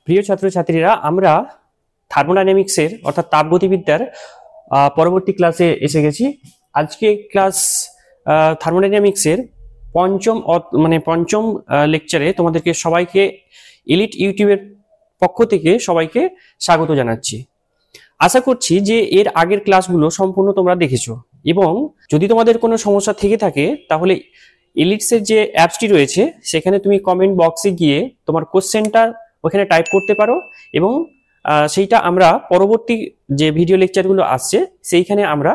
প্রিয় ছাত্রছাত্রীরা, আমরা থার্মোডাইনামিক্সের অর্থাৎ তাপগতিবিদ্যার পরবর্তী ক্লাসে এসে গেছি। আজকে ক্লাস থার্মোডাইনামিক্সের পঞ্চম লেকচারে তোমাদেরকে সবাইকে এলিট ইউটিউবের পক্ষ থেকে সবাইকে স্বাগত জানাচ্ছি। আশা করছি যে এর আগের ক্লাসগুলো সম্পূর্ণ তোমরা দেখেছো, এবং যদি তোমাদের কোনো সমস্যা থেকে থাকে তাহলে এলিটসের যে অ্যাপসটি রয়েছে সেখানে তুমি কমেন্ট বক্সে গিয়ে তোমার কোশ্চেনটা ওখানে টাইপ করতে পারো, এবং সেইটা আমরা পরবর্তী যে ভিডিও লেকচারগুলো আসছে সেইখানে আমরা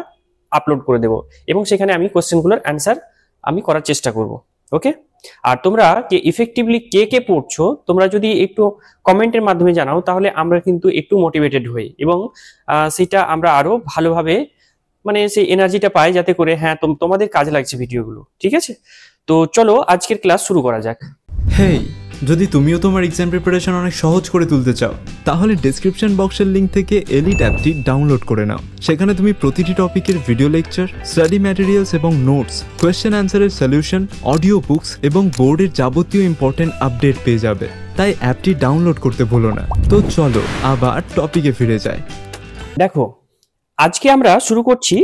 আপলোড করে দেব, এবং সেখানে আমি কোশ্চেনগুলোর অ্যান্সার আমি করার চেষ্টা করব। ওকে, আর তোমরা ইফেক্টিভলি কে পড়ছো তোমরা যদি একটু কমেন্টের মাধ্যমে জানাও তাহলে আমরা কিন্তু একটু মোটিভেটেড হই, এবং সেটা আমরা আরো ভালোভাবে সেই এনার্জিটা পাই, যাতে করে হ্যাঁ তোমাদের কাজে লাগছে ভিডিওগুলো। ঠিক আছে, তো চলো আজকের ক্লাস শুরু করা যাক। হেই, যদি তুমিও তোমার এক্সাম প্রিপারেশন অনেক সহজ করে তুলতে চাও তাহলে ডেসক্রিপশন বক্সের লিংক থেকে এলিট অ্যাপটি ডাউনলোড করে নাও। সেখানে তুমি প্রতিটি টপিকের ভিডিও লেকচার, স্টাডি ম্যাটেরিয়ালস এবং নোটস, কোয়েশ্চেন অ্যান্সারের সলিউশন, অডিও বুকস এবং বোর্ডের যাবতীয় ইম্পর্টেন্ট আপডেট পেয়ে যাবে। তাই অ্যাপটি ডাউনলোড করতে ভুলো না। তো চলো আবার টপিকে ফিরে যাই। দেখো, আজকে আমরা শুরু করছি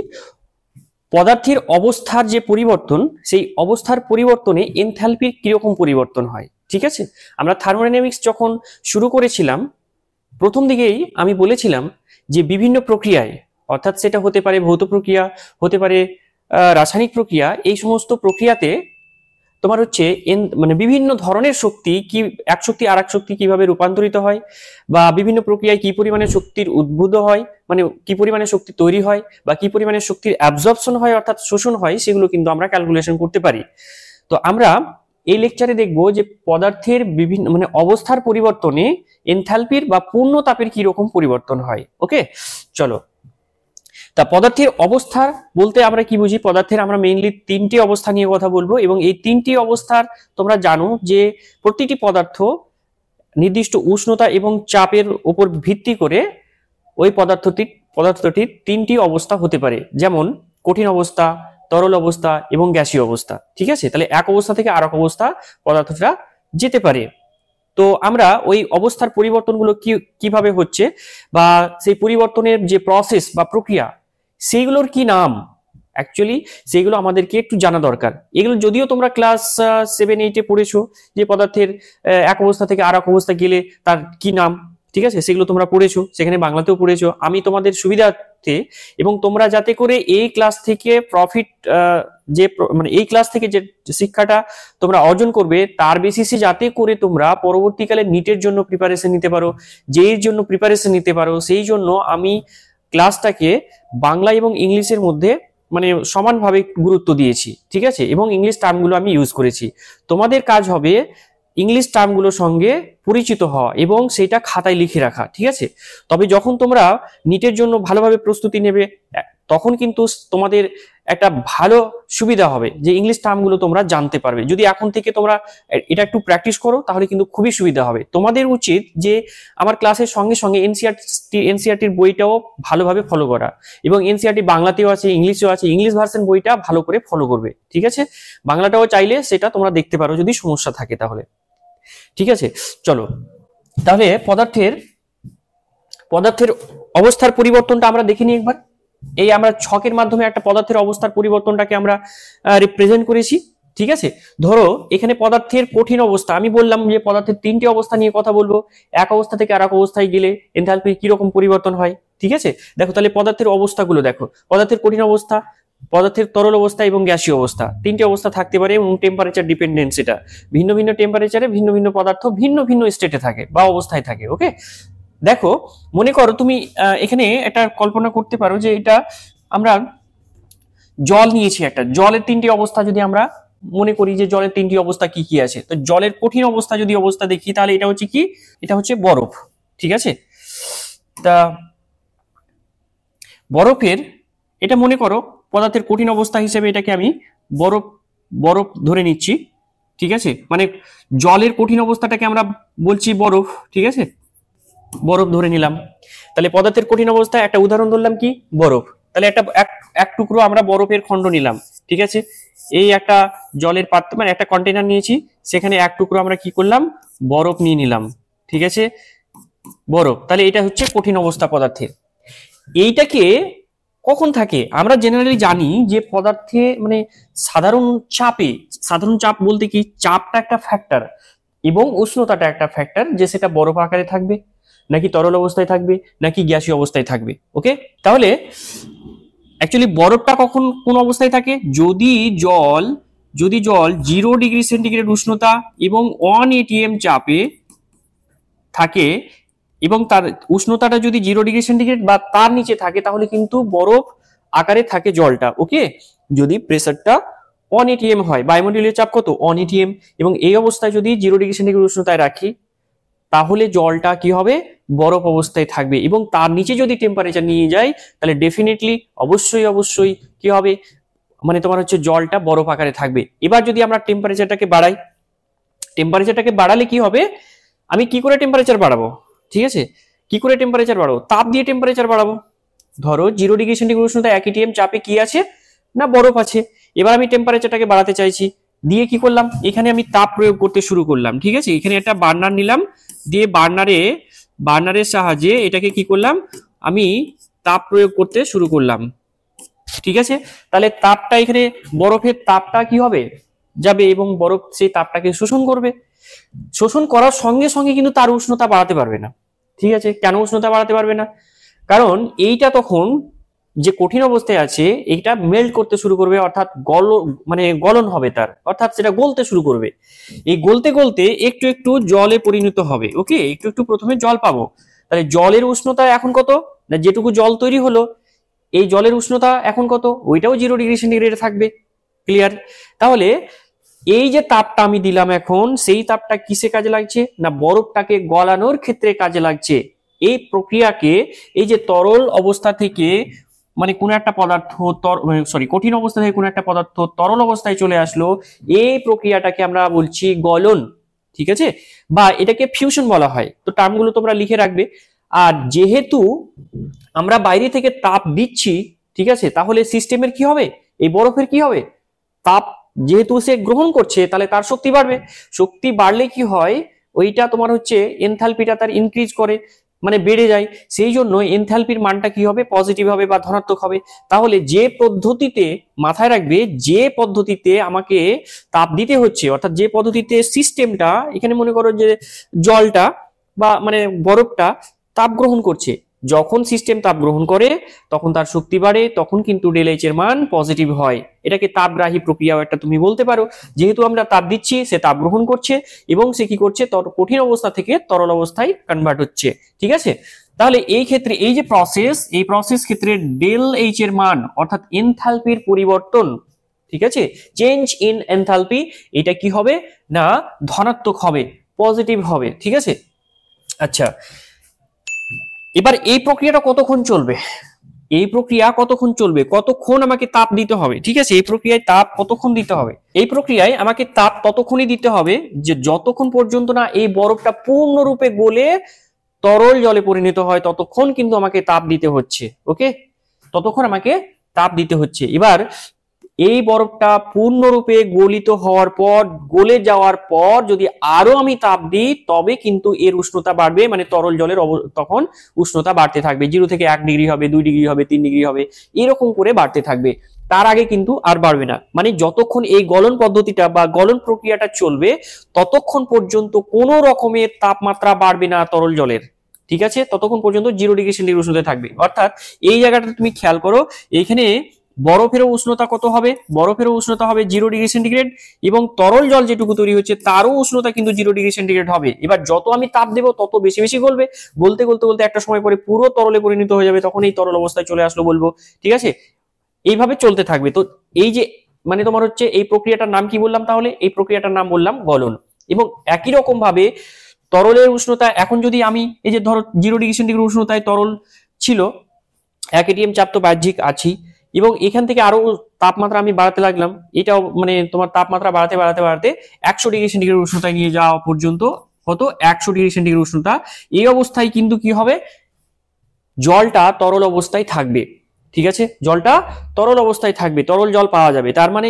পদার্থের অবস্থার যে পরিবর্তন, সেই অবস্থার পরিবর্তনে এনথালপির কিরকম পরিবর্তন হয়। ঠিক আছে, আমরা থার্মোডাইনামিক্স যখন শুরু করেছিলাম প্রথম দিকেই আমি বলেছিলাম যে বিভিন্ন প্রক্রিয়ায়, অর্থাৎ সেটা হতে পারে ভৌত প্রক্রিয়া, হতে পারে রাসায়নিক প্রক্রিয়া, এই সমস্ত প্রক্রিয়াতে তোমার হচ্ছে বিভিন্ন ধরনের শক্তি কি, এক শক্তি আর এক শক্তি কিভাবে রূপান্তরিত হয়, বা বিভিন্ন প্রক্রিয়ায় কি পরিমাণে শক্তির উদ্ভূত হয়, কি পরিমাণে শক্তি তৈরি হয়, বা কি পরিমাণে শক্তির অ্যাবজর্পশন হয় অর্থাৎ শোষণ হয়, সেগুলো কিন্তু আমরা ক্যালকুলেশন করতে পারি। তো আমরা এই লেকচারে দেখব যে পদার্থের বিভিন্ন অবস্থার পরিবর্তনে এনথালপির বা পূর্ণ তাপের কি রকম পরিবর্তন হয়। ওকে, চলো। তা পদার্থের অবস্থা বলতে আমরা কি বুঝি? পদার্থের আমরা মেইনলি তিনটি অবস্থা নিয়ে কথা বলবো, এবং এই তিনটি অবস্থার তোমরা জানো যে প্রতিটি পদার্থ নির্দিষ্ট উষ্ণতা এবং চাপের উপর ভিত্তি করে ওই পদার্থটির তিনটি অবস্থা হতে পারে, যেমন কঠিন অবস্থা, তরল অবস্থা এবং গ্যাসীয় অবস্থা। ঠিক আছে, তাহলে এক অবস্থা থেকে আরেক অবস্থা পদার্থটা যেতে পারে। তো আমরা ওই অবস্থার পরিবর্তনগুলো কিভাবে হচ্ছে, বা সেই পরিবর্তনের যে প্রসেস বা প্রক্রিয়া, সেইগুলোর কি নাম, অ্যাকচুয়ালি সেইগুলো আমাদেরকে একটু জানা দরকার। এগুলো যদিও তোমরা ক্লাস 7-8 পড়েছো, যে পদার্থের এক অবস্থা থেকে আর এক অবস্থা গেলে তার কি নাম, ঠিক আছে, সেগুলো তোমরা পড়েছো, সেখানে বাংলাতেও পড়েছো। আমি তোমাদের সুবিধার্থে এবং তোমরা যাতে করে এই ক্লাস থেকে প্রফিট এই ক্লাস থেকে যে শিক্ষাটা তোমরা অর্জন করবে তার বেসিসে যাতে করে তোমরা পরবর্তীকালে নিটের জন্য প্রিপারেশন নিতে পারো, জেইর জন্য প্রিপারেশন নিতে পারো, সেই জন্য আমি ক্লাসটাকে বাংলা এবং ইংলিশের মধ্যে সমানভাবে গুরুত্ব দিয়েছি। ঠিক আছে, এবং ইংলিশ টার্মগুলো আমি ইউজ করেছি। তোমাদের কাজ হবে ইংলিশ টার্মগুলোর সঙ্গে পরিচিত হওয়া এবং সেটা খাতায় লিখে রাখা। ঠিক আছে, তবে যখন তোমরা নিটের জন্য ভালোভাবে প্রস্তুতি নেবে তখন কিন্তু তোমাদের একটা ভালো সুবিধা হবে যে ইংলিশ টার্মগুলো তোমরা জানতে পারবে। যদি এখন থেকে তোমরা এটা একটু প্র্যাকটিস করো তাহলে কিন্তু খুবই সুবিধা হবে। তোমাদের উচিত যে আমার ক্লাসের সঙ্গে সঙ্গে এনসিইআরটির বইটাও ভালোভাবে ফলো করা, এবং এনসিইআরটি বাংলাতেও আছে, ইংলিশেও আছে, ইংলিশ ভার্সন বইটা ভালো করে ফলো করবে। ঠিক আছে, বাংলাটাও চাইলে সেটা তোমরা দেখতে পারো যদি সমস্যা থাকে তাহলে। ঠিক আছে, চলো তাহলে পদার্থের অবস্থার পরিবর্তনটা আমরা দেখিনি একবার। এই আমরা ছকের মাধ্যমে একটা পদার্থের অবস্থার পরিবর্তনটাকে আমরা রিপ্রেজেন্ট করেছি। ঠিক আছে, ধরো এখানে পদার্থের কঠিন অবস্থা, আমি বললাম যে পদার্থের তিনটি অবস্থা নিয়ে কথা বলবো, এক অবস্থা থেকে আরেক অবস্থায় গেলে এনথালপির কিরকম পরিবর্তন হয়। ঠিক আছে, দেখো তাহলে পদার্থের অবস্থাগুলো দেখো, পদার্থের কঠিন অবস্থা, পদার্থের তরল অবস্থা এবং গ্যাসীয় অবস্থা, তিনটি অবস্থা থাকতে পারে, এবং টেম্পারেচার ডিপেন্ডেন্স, এটা ভিন্ন ভিন্ন টেম্পারেচারে ভিন্ন ভিন্ন পদার্থ ভিন্ন ভিন্ন স্টেটে থাকে বা অবস্থায় থাকে। ওকে, দেখো মনে করো তুমি এখানে একটা কল্পনা করতে পারো যে এটা আমরা জল নিয়েছি, একটা জলের তিনটি অবস্থা যদি আমরা মনে করি যে জলের তিনটি অবস্থা কি কি আছে, তো জলের কঠিন অবস্থা যদি অবস্থা দেখি তাহলে এটা হচ্ছে কি, এটা হচ্ছে বরফ। ঠিক আছে, তা বরফের এটা মনে করো পদার্থের কঠিন অবস্থা হিসেবে এটাকে আমি বরফ ধরে নিচ্ছি। ঠিক আছে, জলের কঠিন অবস্থাটাকে আমরা বলছি বরফ। ঠিক আছে, বরফ ধরে নিলাম। তাহলে পদার্থের কঠিন অবস্থা একটা উদাহরণ ধরলাম কি, বরফ। তাহলে এক টুকরো আমরা বরফের খণ্ড নিলাম। ঠিক আছে, এই একটা জলের পাত্র একটা কন্টেনার নিয়েছি, সেখানে এক টুকরো আমরা কি করলাম, বরফ নিয়ে নিলাম। ঠিক আছে, বরফ। তাহলে এটা হচ্ছে কঠিন অবস্থা পদার্থের। এইটাকে কখন থাকে আমরা জেনারেলি জানি যে পদার্থে মানে সাধারণ চাপ বলতে কি, চাপটা একটা ফ্যাক্টর এবং উষ্ণতাটা একটা ফ্যাক্টর, যে সেটা বরফ আকারে থাকবে নাকি তরল অবস্থায় থাকবে নাকি গ্যাসীয় অবস্থায় থাকবে। ওকে, তাহলে অ্যাকচুয়ালি বরফটা কখন কোন অবস্থায় থাকে, যদি জল 0 ডিগ্রি সেন্টিগ্রেড উষ্ণতা এবং 1 atm চাপে থাকে এবং তার উষ্ণতাটা যদি 0 ডিগ্রি সেন্টিগ্রেড বা তার নিচে থাকে তাহলে কিন্তু বরফ আকারে থাকে জলটা। ওকে, যদি প্রেসারটা 1 atm হয়, বায়ুমণ্ডলীয় চাপ কত 1 atm, এবং এই অবস্থায় যদি 0 ডিগ্রি সেন্টিগ্রেড উষ্ণতায় রাখি তাহলে জলটা কি হবে, বরফ অবস্থায় থাকবে। এবং তার নিচে যদি টেম্পারেচার নিয়ে যায় তাহলে ডেফিনেটলি অবশ্যই কি হবে, মানে তোমার হচ্ছে জলটা বরফ আকারে থাকবে। এবার যদি আমরা টেম্পারেচারটাকে বাড়ালে কি হবে, আমি কি করে টেম্পারেচার বাড়াবো, ঠিক আছে, কি করে টেম্পারেচার বাড়াবো, তাপ দিয়ে টেম্পারেচার বাড়াবো। ধরো 0 ডিগ্রি সেন্টিগ্রেড উষ্ণতা 1 atm চাপে কি আছে না বরফ আছে। এবার আমি টেম্পারেচারটাকে বাড়াতে চাইছি, দিয়ে কি করলাম, এখানে আমি তাপ প্রয়োগ করতে শুরু করলাম। ঠিক আছে, এখানে একটা বার্নার নিলাম, দিয়ে বার্নারের সাহায্যে এটাকে কি করলাম, আমি তাপ প্রয়োগ করতে শুরু করলাম। ঠিক আছে, তাহলে তাপটা এখানে বরফের তাপটা কি হবে, যাবে এবং বরফ সেই তাপটাকে শোষণ করবে। শোষণ করার সঙ্গে সঙ্গে কিন্তু তার উষ্ণতা বাড়াতে পারবে না। ঠিক আছে, কেন উষ্ণতা বাড়াতে পারবে না, কারণ এইটা তখন যে কঠিন অবস্থায় আছে এইটা মেল্ট করতে শুরু করবে, অর্থাৎ গলন হবে তার, অর্থাৎ সেটা গলতে শুরু করবে। এই গলতে গলতে একটু একটু জলে পরিণত হবে। ওকে, একটু একটু প্রথমে জল পাবো। তাহলে জলের উষ্ণতা এখন কত না, যেটুকু জল তৈরি হলো এই জলের উষ্ণতা এখন কত, ওইটাও 0 ডিগ্রি সেন্টিগ্রেডে থাকবে। ক্লিয়ার? তাহলে এই যে তাপটা আমি দিলাম এখন, সেই তাপটা কিসে কাজে লাগছে না বরফটাকে গলানোর ক্ষেত্রে কাজে লাগছে। এই প্রক্রিয়াকে, এই যে তরল অবস্থা থেকে মানে কোন একটা পদার্থ কঠিন অবস্থা থেকে কোন একটা পদার্থ তরল অবস্থায় চলে আসলো, এই প্রক্রিয়াটাকে আমরা বলছি গলন। ঠিক আছে, বা এটাকে ফিউশন বলা হয়। তো টার্মগুলো তোমরা লিখে রাখবে। আর যেহেতু আমরা বাইরে থেকে তাপ দিচ্ছি, ঠিক আছে, তাহলে সিস্টেমের কি হবে, এই বরফের কি হবে, তাপ যেহেতু সে গ্রহণ করছে তাহলে তার শক্তি বাড়বে। শক্তি বাড়লে কি হয়, ওইটা তোমার হচ্ছে এনথালপিটা তার ইনক্রিজ করে, মানে বেড়ে যায়। সেই জন্য এনথালপির মানটা কি হবে, পজিটিভ হবে বা ধনাত্মক হবে। তাহলে যে পদ্ধতিতে, মাথায় রাখবে, যে পদ্ধতিতে আমাকে তাপ দিতে হচ্ছে, অর্থাৎ যে পদ্ধতিতে সিস্টেমটা, এখানে মনে করো যে জলটা বা মানে বরফটা তাপ গ্রহণ করছে, যখন সিস্টেম তাপ গ্রহণ করে তখন তার শক্তি বাড়ে, তখন কিন্তু ΔH এর মান পজিটিভ হয়। এটাকে তাপগ্রাহী প্রক্রিয়াও একটা তুমি বলতে পারো। যেহেতু আমরা তাপ দিচ্ছি, সে তাপ গ্রহণ করছে এবং সে কি করছে, কঠিন অবস্থা থেকে তরল অবস্থায় কনভার্ট হচ্ছে। ঠিক আছে, তাহলে এই ক্ষেত্রে এই যে প্রসেস ক্ষেত্রে ΔH এর মান অর্থাৎ এনথালপির পরিবর্তন, ঠিক আছে, চেঞ্জ ইন এনথালপি, এটা কি হবে না ধনাত্মক হবে, পজিটিভ হবে। ঠিক আছে, আচ্ছা, এবার এই প্রক্রিয়াটা কতক্ষণ চলবে, কতক্ষণ আমাকে তাপ দিতে হবে। ঠিক আছে, এই প্রক্রিয়ায় তাপ কতক্ষণ দিতে হবে, এই প্রক্রিয়ায় আমাকে তাপ ততক্ষণই দিতে হবে যে যতক্ষণ পর্যন্ত না এই বরফটা পূর্ণরূপে গলে তরল জলে পরিণত হয়, ততক্ষণ কিন্তু আমাকে তাপ দিতে হচ্ছে। ওকে, ততক্ষণ আমাকে তাপ দিতে হচ্ছে। এবার এই বরফটা পূর্ণরূপে গলিত হওয়ার পর, গলে যাওয়ার পর যদি আরো আমি তাপ দিই তবে কিন্তু এর উষ্ণতা বাড়বে, মানে তরল জলের তখন উষ্ণতা বাড়তে থাকবে। 0 থেকে 1 ডিগ্রি হবে, 2 ডিগ্রি হবে, 3 ডিগ্রি হবে, এরকম করে বাড়তে থাকবে। তার আগে কিন্তু আর বাড়বে না। মানে যতক্ষণ এই গলন পদ্ধতিটা বা গলন প্রক্রিয়াটা চলবে ততক্ষণ পর্যন্ত কোনো রকমের তাপমাত্রা বাড়বে না তরল জলের। ঠিক আছে, ততক্ষণ পর্যন্ত 0 ডিগ্রি সেন্টিগ্রেড উষ্ণতায় থাকবে। অর্থাৎ এই জায়গাটা তুমি খেয়াল করো, এইখানে বরফেরও উষ্ণতা কত হবে, বরফেরও উষ্ণতা হবে 0 ডিগ্রি সেন্টিগ্রেড, এবং তরল জল যেটুকু তৈরি হচ্ছে তারও উষ্ণতা কিন্তু 0 ডিগ্রি সেন্টিগ্রেড হবে। এবার যত আমি তাপ দেবো তত বেশি বেশি গলবে, গলতে একটা সময় পরে পুরো তরলে পরিণত হয়ে যাবে, তখন এই তরল অবস্থায় চলে আসলো বলবো। ঠিক আছে, এইভাবে চলতে থাকবে। তো এই যে মানে তোমার হচ্ছে এই প্রক্রিয়াটার নাম কি বললাম, তাহলে এই প্রক্রিয়াটার নাম বললাম গলন। এবং একই রকম ভাবে তরলের উষ্ণতা, এখন যদি আমি এই যে ধরো 0 ডিগ্রি সেন্টিগ্রেড উষ্ণতায় তরল ছিল, 1 atm চাপ তো বাহ্যিক আছি, এবং এখান থেকে আরো তাপমাত্রা আমি বাড়াতে লাগলাম, এটাও মানে তোমার তাপমাত্রা বাড়াতে 100 ডিগ্রি সেন্টিগ্রেড উষ্ণতায় নিয়ে যাওয়া পর্যন্ত, কত 100 ডিগ্রি সেন্টিগ্রেড উষ্ণতা। এই অবস্থায় কিন্তু কি হবে, জলটা তরল অবস্থায় থাকবে। ঠিক আছে, জলটা তরল অবস্থায় থাকবে, তরল জল পাওয়া যাবে। তার মানে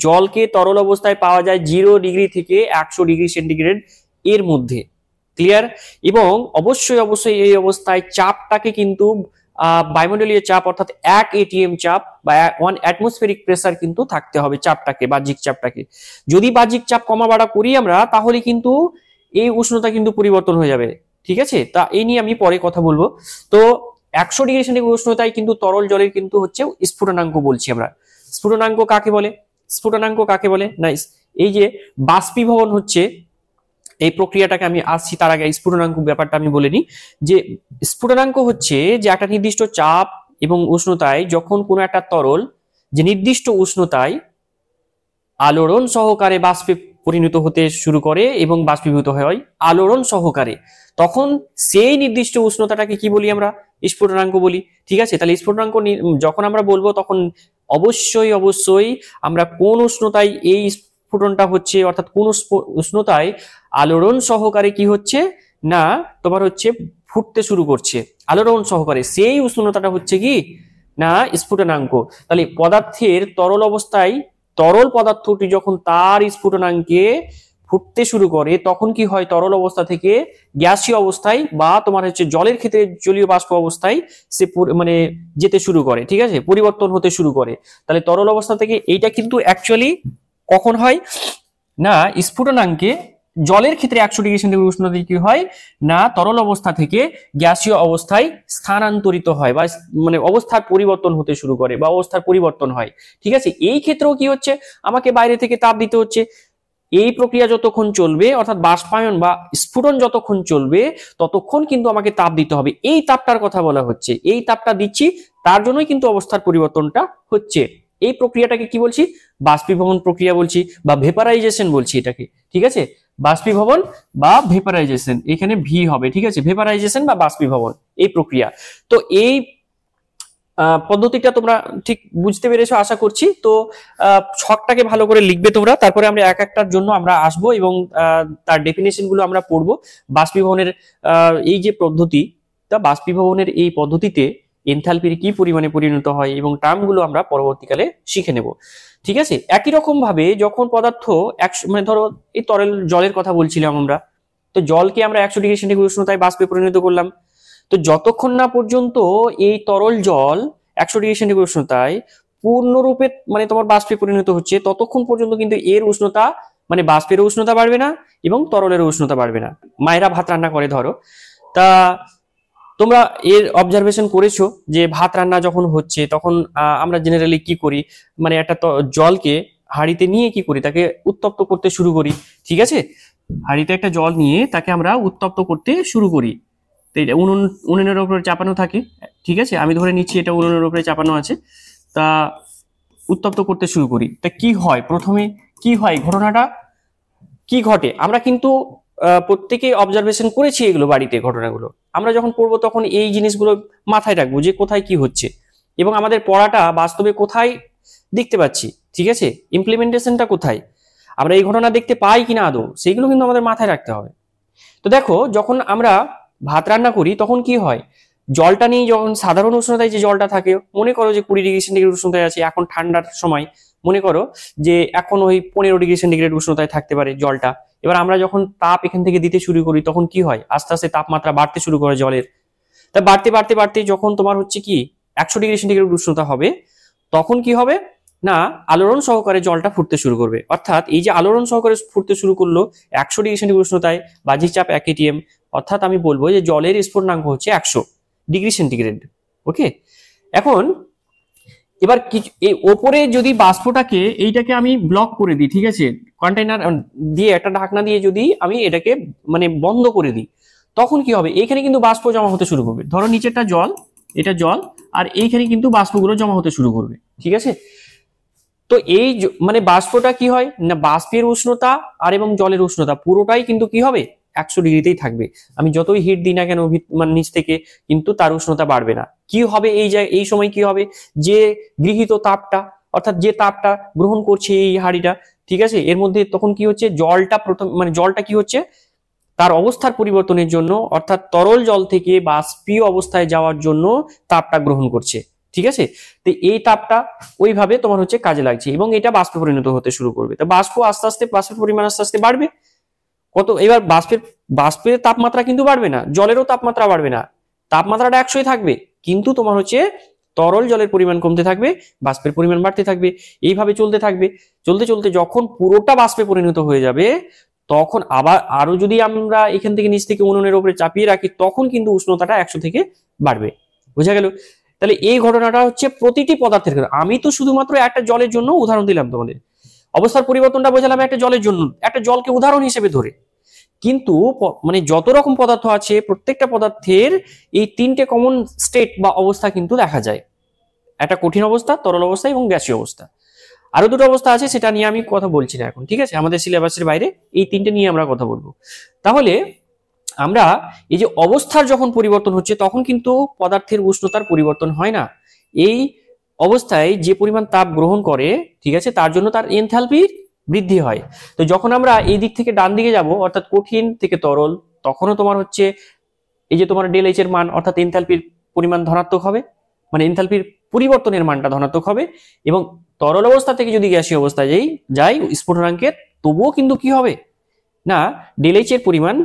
জলকে তরল অবস্থায় পাওয়া যায় 0 ডিগ্রি থেকে 100 ডিগ্রি সেন্টিগ্রেড এর মধ্যে। ক্লিয়ার? এবং অবশ্যই অবশ্যই এই অবস্থায় চাপটাকে কিন্তু বায়ুমণ্ডলীয় চাপ অর্থাৎ 1 atm চাপ বা 1 অ্যাটমসফেরিক প্রেসার কিন্তু থাকতে হবে চাপটাকে, বাহ্যিক চাপটাকে। যদি বাহ্যিক চাপ কমা বাড়া করি আমরা, তাহলে কিন্তু এই উষ্ণতা কিন্তু পরিবর্তন হয়ে যাবে, ঠিক আছে? তা এই নিয়ে আমি পরে কথা বলবো। তো 100 ডিগ্রি সেন্টিগ্রেড উষ্ণতায় কিন্তু তরল জলের কিন্তু হচ্ছে স্ফুটনাঙ্ক বলছি আমরা। স্ফুটনাঙ্ক কাকে বলে? স্ফুটনাঙ্ক কাকে বলে? না, এই যে বাষ্পীভবন হচ্ছে এই প্রক্রিয়াটাকে আমি আসছি, তার আগে স্ফুটনাঙ্ক ব্যাপারটা আমি বলে নিই। যে স্ফুটনাঙ্ক হচ্ছে যে একটা নির্দিষ্ট চাপ এবং উষ্ণতায় যখন কোনো একটা তরল যে নির্দিষ্ট উষ্ণতায় আলোড়ন সহকারে বাষ্পে পরিণত হতে শুরু করে এবং বাষ্পীভূত হয় আলোড়ন সহকারে, তখন সেই নির্দিষ্ট উষ্ণতাটাকে কি বলি আমরা? স্ফুটনাঙ্ক বলি, ঠিক আছে? তাহলে স্ফুটনাঙ্ক যখন আমরা বলবো তখন অবশ্যই অবশ্যই আমরা কোন উষ্ণতায় এই স্ফুটনটা হচ্ছে, অর্থাৎ কোন উষ্ণতায় আলোড়ন সহকারে কি হচ্ছে না তোমার হচ্ছে ফুটতে শুরু করছে আলোড়ন সহকারে, সেই উষ্ণতাটা হচ্ছে কি না স্ফুটনাঙ্ক। তাহলে পদার্থের তরল অবস্থায় তরল পদার্থটি যখন তার স্ফুটনাঙ্কে ফুটতে শুরু করে, তখন কি হয়? তরল অবস্থা থেকে গ্যাসীয় অবস্থায় বা তোমার হচ্ছে জলের ক্ষেত্রে জলীয় বাষ্প অবস্থায় সে মানে যেতে শুরু করে, ঠিক আছে? পরিবর্তন হতে শুরু করে। তাহলে তরল অবস্থা থেকে এইটা কিন্তু অ্যাকচুয়ালি কখন হয় না স্ফুটনাঙ্কে জলের ক্ষেত্রে 100 ডিগ্রি সেন্টিগ্রেড উষ্ণতায় কি হয় না তরল অবস্থা থেকে গ্যাসীয় অবস্থায় স্থানান্তরিত হয় বা মানে অবস্থার পরিবর্তন হতে শুরু করে বা অবস্থার পরিবর্তন হয়, ঠিক আছে? এই ক্ষেত্রেও কি হচ্ছে? আমাকে বাইরে থেকে তাপ দিতে হচ্ছে। এই প্রক্রিয়া যতক্ষণ চলবে, অর্থাৎ বাষ্পায়ন বা স্ফুটন যতক্ষণ চলবে, ততক্ষণ কিন্তু আমাকে তাপ দিতে হবে। এই তাপটার কথা বলা হচ্ছে, এই তাপটা দিচ্ছি, তার জন্যই কিন্তু অবস্থার পরিবর্তনটা হচ্ছে। এই প্রক্রিয়াটাকে কি বলছি? বাষ্পীভবন প্রক্রিয়া বলছি বা ভেপারাইজেশন বলছি এটাকে, ঠিক আছে? বাষ্পীভবন বা ভেপারাইজেশন, এখানে ভি হবে, ঠিক আছে? ভেপারাইজেশন বা বাষ্পীভবন এই প্রক্রিয়া। তো এই পদ্ধতিটা তোমরা ঠিক বুঝতে পেরেছো আশা করছি। তো ছকটাকে ভালো করে লিখবে তোমরা, তারপরে আমরা এক একটার জন্য আমরা আসবো এবং তার ডেফিনেশন গুলো আমরা পড়বো। বাষ্পীভবনের এই যে পদ্ধতি, তা বাষ্পীভবনের এই পদ্ধতিতে এনথালপির কি পরিমাণে পরিণত হয় এবং টার্মগুলো আমরা পরবর্তীকালে শিখে নেব, ঠিক আছে? একই রকম ভাবে যখন পদার্থ মানে ধরো এই তরল জলের কথা বলছিলাম আমরা, তো জলকে আমরা 100 ডিগ্রি সেন্টিগ্রেড উষ্ণতায় বাষ্পে পরিণত করলাম। তো যতক্ষণ না পর্যন্ত এই তরল জল 100 ডিগ্রি সেন্টিগ্রেড উষ্ণতায় পূর্ণরূপে মানে তোমার বাষ্পে পরিণত হচ্ছে, ততক্ষণ পর্যন্ত কিন্তু এর উষ্ণতা মানে বাষ্পের উষ্ণতা বাড়বে না এবং তরলের উষ্ণতা বাড়বে না। মায়েরা ভাত রান্না করে ধরো, তা তোমরা এর অবজারভেশন করেছো যে ভাত রান্না যখন হচ্ছে তখন আমরা জেনারেলি কি করি, মানে একটা জলকে হাঁড়িতে নিয়ে কি করি, তাকে উত্তপ্ত করতে শুরু করি, ঠিক আছে? হাঁড়িতে একটা জল নিয়ে তাকে আমরা উত্তপ্ত করতে শুরু করি। তো এটা উনুনের উপরে চাপানো থাকে, ঠিক আছে? আমি ধরে নিচ্ছি এটা উনুনের উপরে চাপানো আছে। তা উত্তপ্ত করতে শুরু করি, তা কি হয় প্রথমে? কি হয় ঘটনাটা কি ঘটে? আমরা কিন্তু প্রত্যেকে অবজারভেশন করেছি এগুলো বাড়িতে, ঘটনাগুলো আমরা যখন পড়বো তখন এই জিনিসগুলো মাথায় রাখবো যে কোথায় কি হচ্ছে এবং আমাদের পড়াটা বাস্তবে কোথায় দেখতে পাচ্ছি, ঠিক আছে? ইমপ্লিমেন্টেশনটা কোথায়, আমরা এই ঘটনা দেখতে পাই কিনা আদৌ, সেইগুলো কিন্তু আমাদের মাথায় রাখতে হবে। তো দেখো যখন আমরা ভাত রান্না করি তখন কি হয়, জলটা নিয়ে যখন সাধারণ উষ্ণতায় যে জলটা থাকে, মনে করো যে 20 ডিগ্রি সেন্টিগ্রেড উষ্ণতায় আছে, এখন ঠান্ডার সময় মনে করো যে এখন ওই 15 ডিগ্রি সেন্টিগ্রেড উষ্ণতায় থাকতে পারে জলটা। এবার আমরা যখন তাপ এখান থেকে দিতে শুরু করি তখন কি হয়, আস্তে আস্তে তাপমাত্রা বাড়তে শুরু করে জলের। তা বাড়তে বাড়তে বাড়তে যখন তোমার হচ্ছে কি 100 ডিগ্রি সেন্টিগ্রেড উষ্ণতা হবে, তখন কি হবে না আলোড়ন সহকারে জলটা ফুটতে শুরু করবে। অর্থাৎ এই যে আলোড়ন সহকারে ফুটতে শুরু করলো 100 ডিগ্রি সেন্টিগ্রেড উষ্ণতায়, বাহ্যিক চাপ 1 atm, অর্থাৎ আমি বলবো যে জলের স্ফুটনাঙ্ক হচ্ছে 100 ডিগ্রি সেন্টিগ্রেড। ওকে, এখন এবার এই ওপরে যদি বাষ্পটাকে এইটাকে আমি ব্লক করে দিই, ঠিক আছে, কন্টেইনার দিয়ে একটা ঢাকনা দিয়ে যদি আমি এটাকে মানে বন্ধ করে দিই, তখন কি হবে, এইখানে কিন্তু বাষ্প জমা হতে শুরু করবে। ধরো নিচেরটা জল, এটা জল, আর এইখানে কিন্তু বাষ্পগুলো জমা হতে শুরু করবে, ঠিক আছে? তো এই মানে বাষ্পটা কি হয় না, বাষ্পের উষ্ণতা আর এবং জলের উষ্ণতা পুরোটাই কিন্তু কি হবে 100 ডিগ্রিতেই থাকবে। আমি যতই হিট দিই না কেন মানে নিচ থেকে, কিন্তু তার উষ্ণতা বাড়বে না। কি হবে এই সময় কি হবে, যে গৃহীত তাপটা অর্থাৎ যে তাপটা গ্রহণ করছে এই হাঁড়িটা, ঠিক আছে, এর মধ্যে তখন কি হচ্ছে, জলটা প্রথম মানে জলটা কি হচ্ছে তার অবস্থার পরিবর্তনের জন্য, অর্থাৎ তরল জল থেকে বাষ্পীয় অবস্থায় যাওয়ার জন্য তাপটা গ্রহণ করছে, ঠিক আছে? তো এই তাপটা ওইভাবে তোমার হচ্ছে কাজে লাগছে এবং এটা বাষ্পে পরিণত হতে শুরু করবে। তো বাষ্প আস্তে আস্তে বাষ্পের পরিমাণ আস্তে আস্তে বাড়বে, এবার বাষ্পের তাপমাত্রা কিন্তু বাড়বে না, জলেরও তাপমাত্রা বাড়বে না, তাপমাত্রাটা 100ই থাকবে, কিন্তু তোমার হচ্ছে তরল জলের পরিমাণ কমতে থাকবে, বাষ্পের পরিমাণ বাড়তে থাকবে, এইভাবে চলতে থাকবে। চলতে চলতে যখন পুরোটা বাষ্পে পরিণত হয়ে যাবে, তখন আবার আরো যদি আমরা এখান থেকে নিচ থেকে উনুনের উপরে চাপিয়ে রাখি, তখন কিন্তু উষ্ণতাটা 100 থেকে বাড়বে। বোঝা গেল? তাহলে এই ঘটনাটা হচ্ছে প্রতিটি পদার্থের ক্ষেত্রে। আমি তো শুধুমাত্র একটা জলের জন্য উদাহরণ দিলাম তোমাদের, অবস্থার পরিবর্তনটা বোঝালাম একটা জলের জন্য, একটা জলকে উদাহরণ হিসেবে ধরে। কিন্তু মানে যত রকম পদার্থ আছে, প্রত্যেকটা পদার্থের এই 3টে কমন স্টেট বা অবস্থা কিন্তু দেখা যায়, একটা কঠিন অবস্থা, তরল অবস্থা এবং গ্যাসীয় অবস্থা। আরো দুটো অবস্থা আছে, সেটা নিয়ে আমি কথা বলছি না এখন, ঠিক আছে? আমাদের সিলেবাসের বাইরে এই 3টে নিয়ে আমরা কথা বলবো। তাহলে আমরা এই যে অবস্থার যখন পরিবর্তন হচ্ছে, তখন কিন্তু পদার্থের উষ্ণতার পরিবর্তন হয় না। এই অবস্থায় যে পরিমাণ তাপ গ্রহণ করে, ঠিক আছে, তার জন্য তার এনথালপি বৃদ্ধি হয়। তো যখন আমরা এই দিক থেকে ডান দিকে যাব, অর্থাৎ কঠিন থেকে তরল, তখনও তোমার হচ্ছে এই যে তোমার ডেল এইচ এর মান, অর্থাৎ এনথালপির পরিমাণ ধনাত্মক হবে, মানে এনথালপির পরিবর্তনের মানটা ধনাত্মক হবে। এবং তরল অবস্থা থেকে যদি গ্যাসীয় অবস্থায় যাই স্ফুটনাঙ্কের, তবুও কিন্তু কি হবে না, ডেল এইচ এর পরিমাণ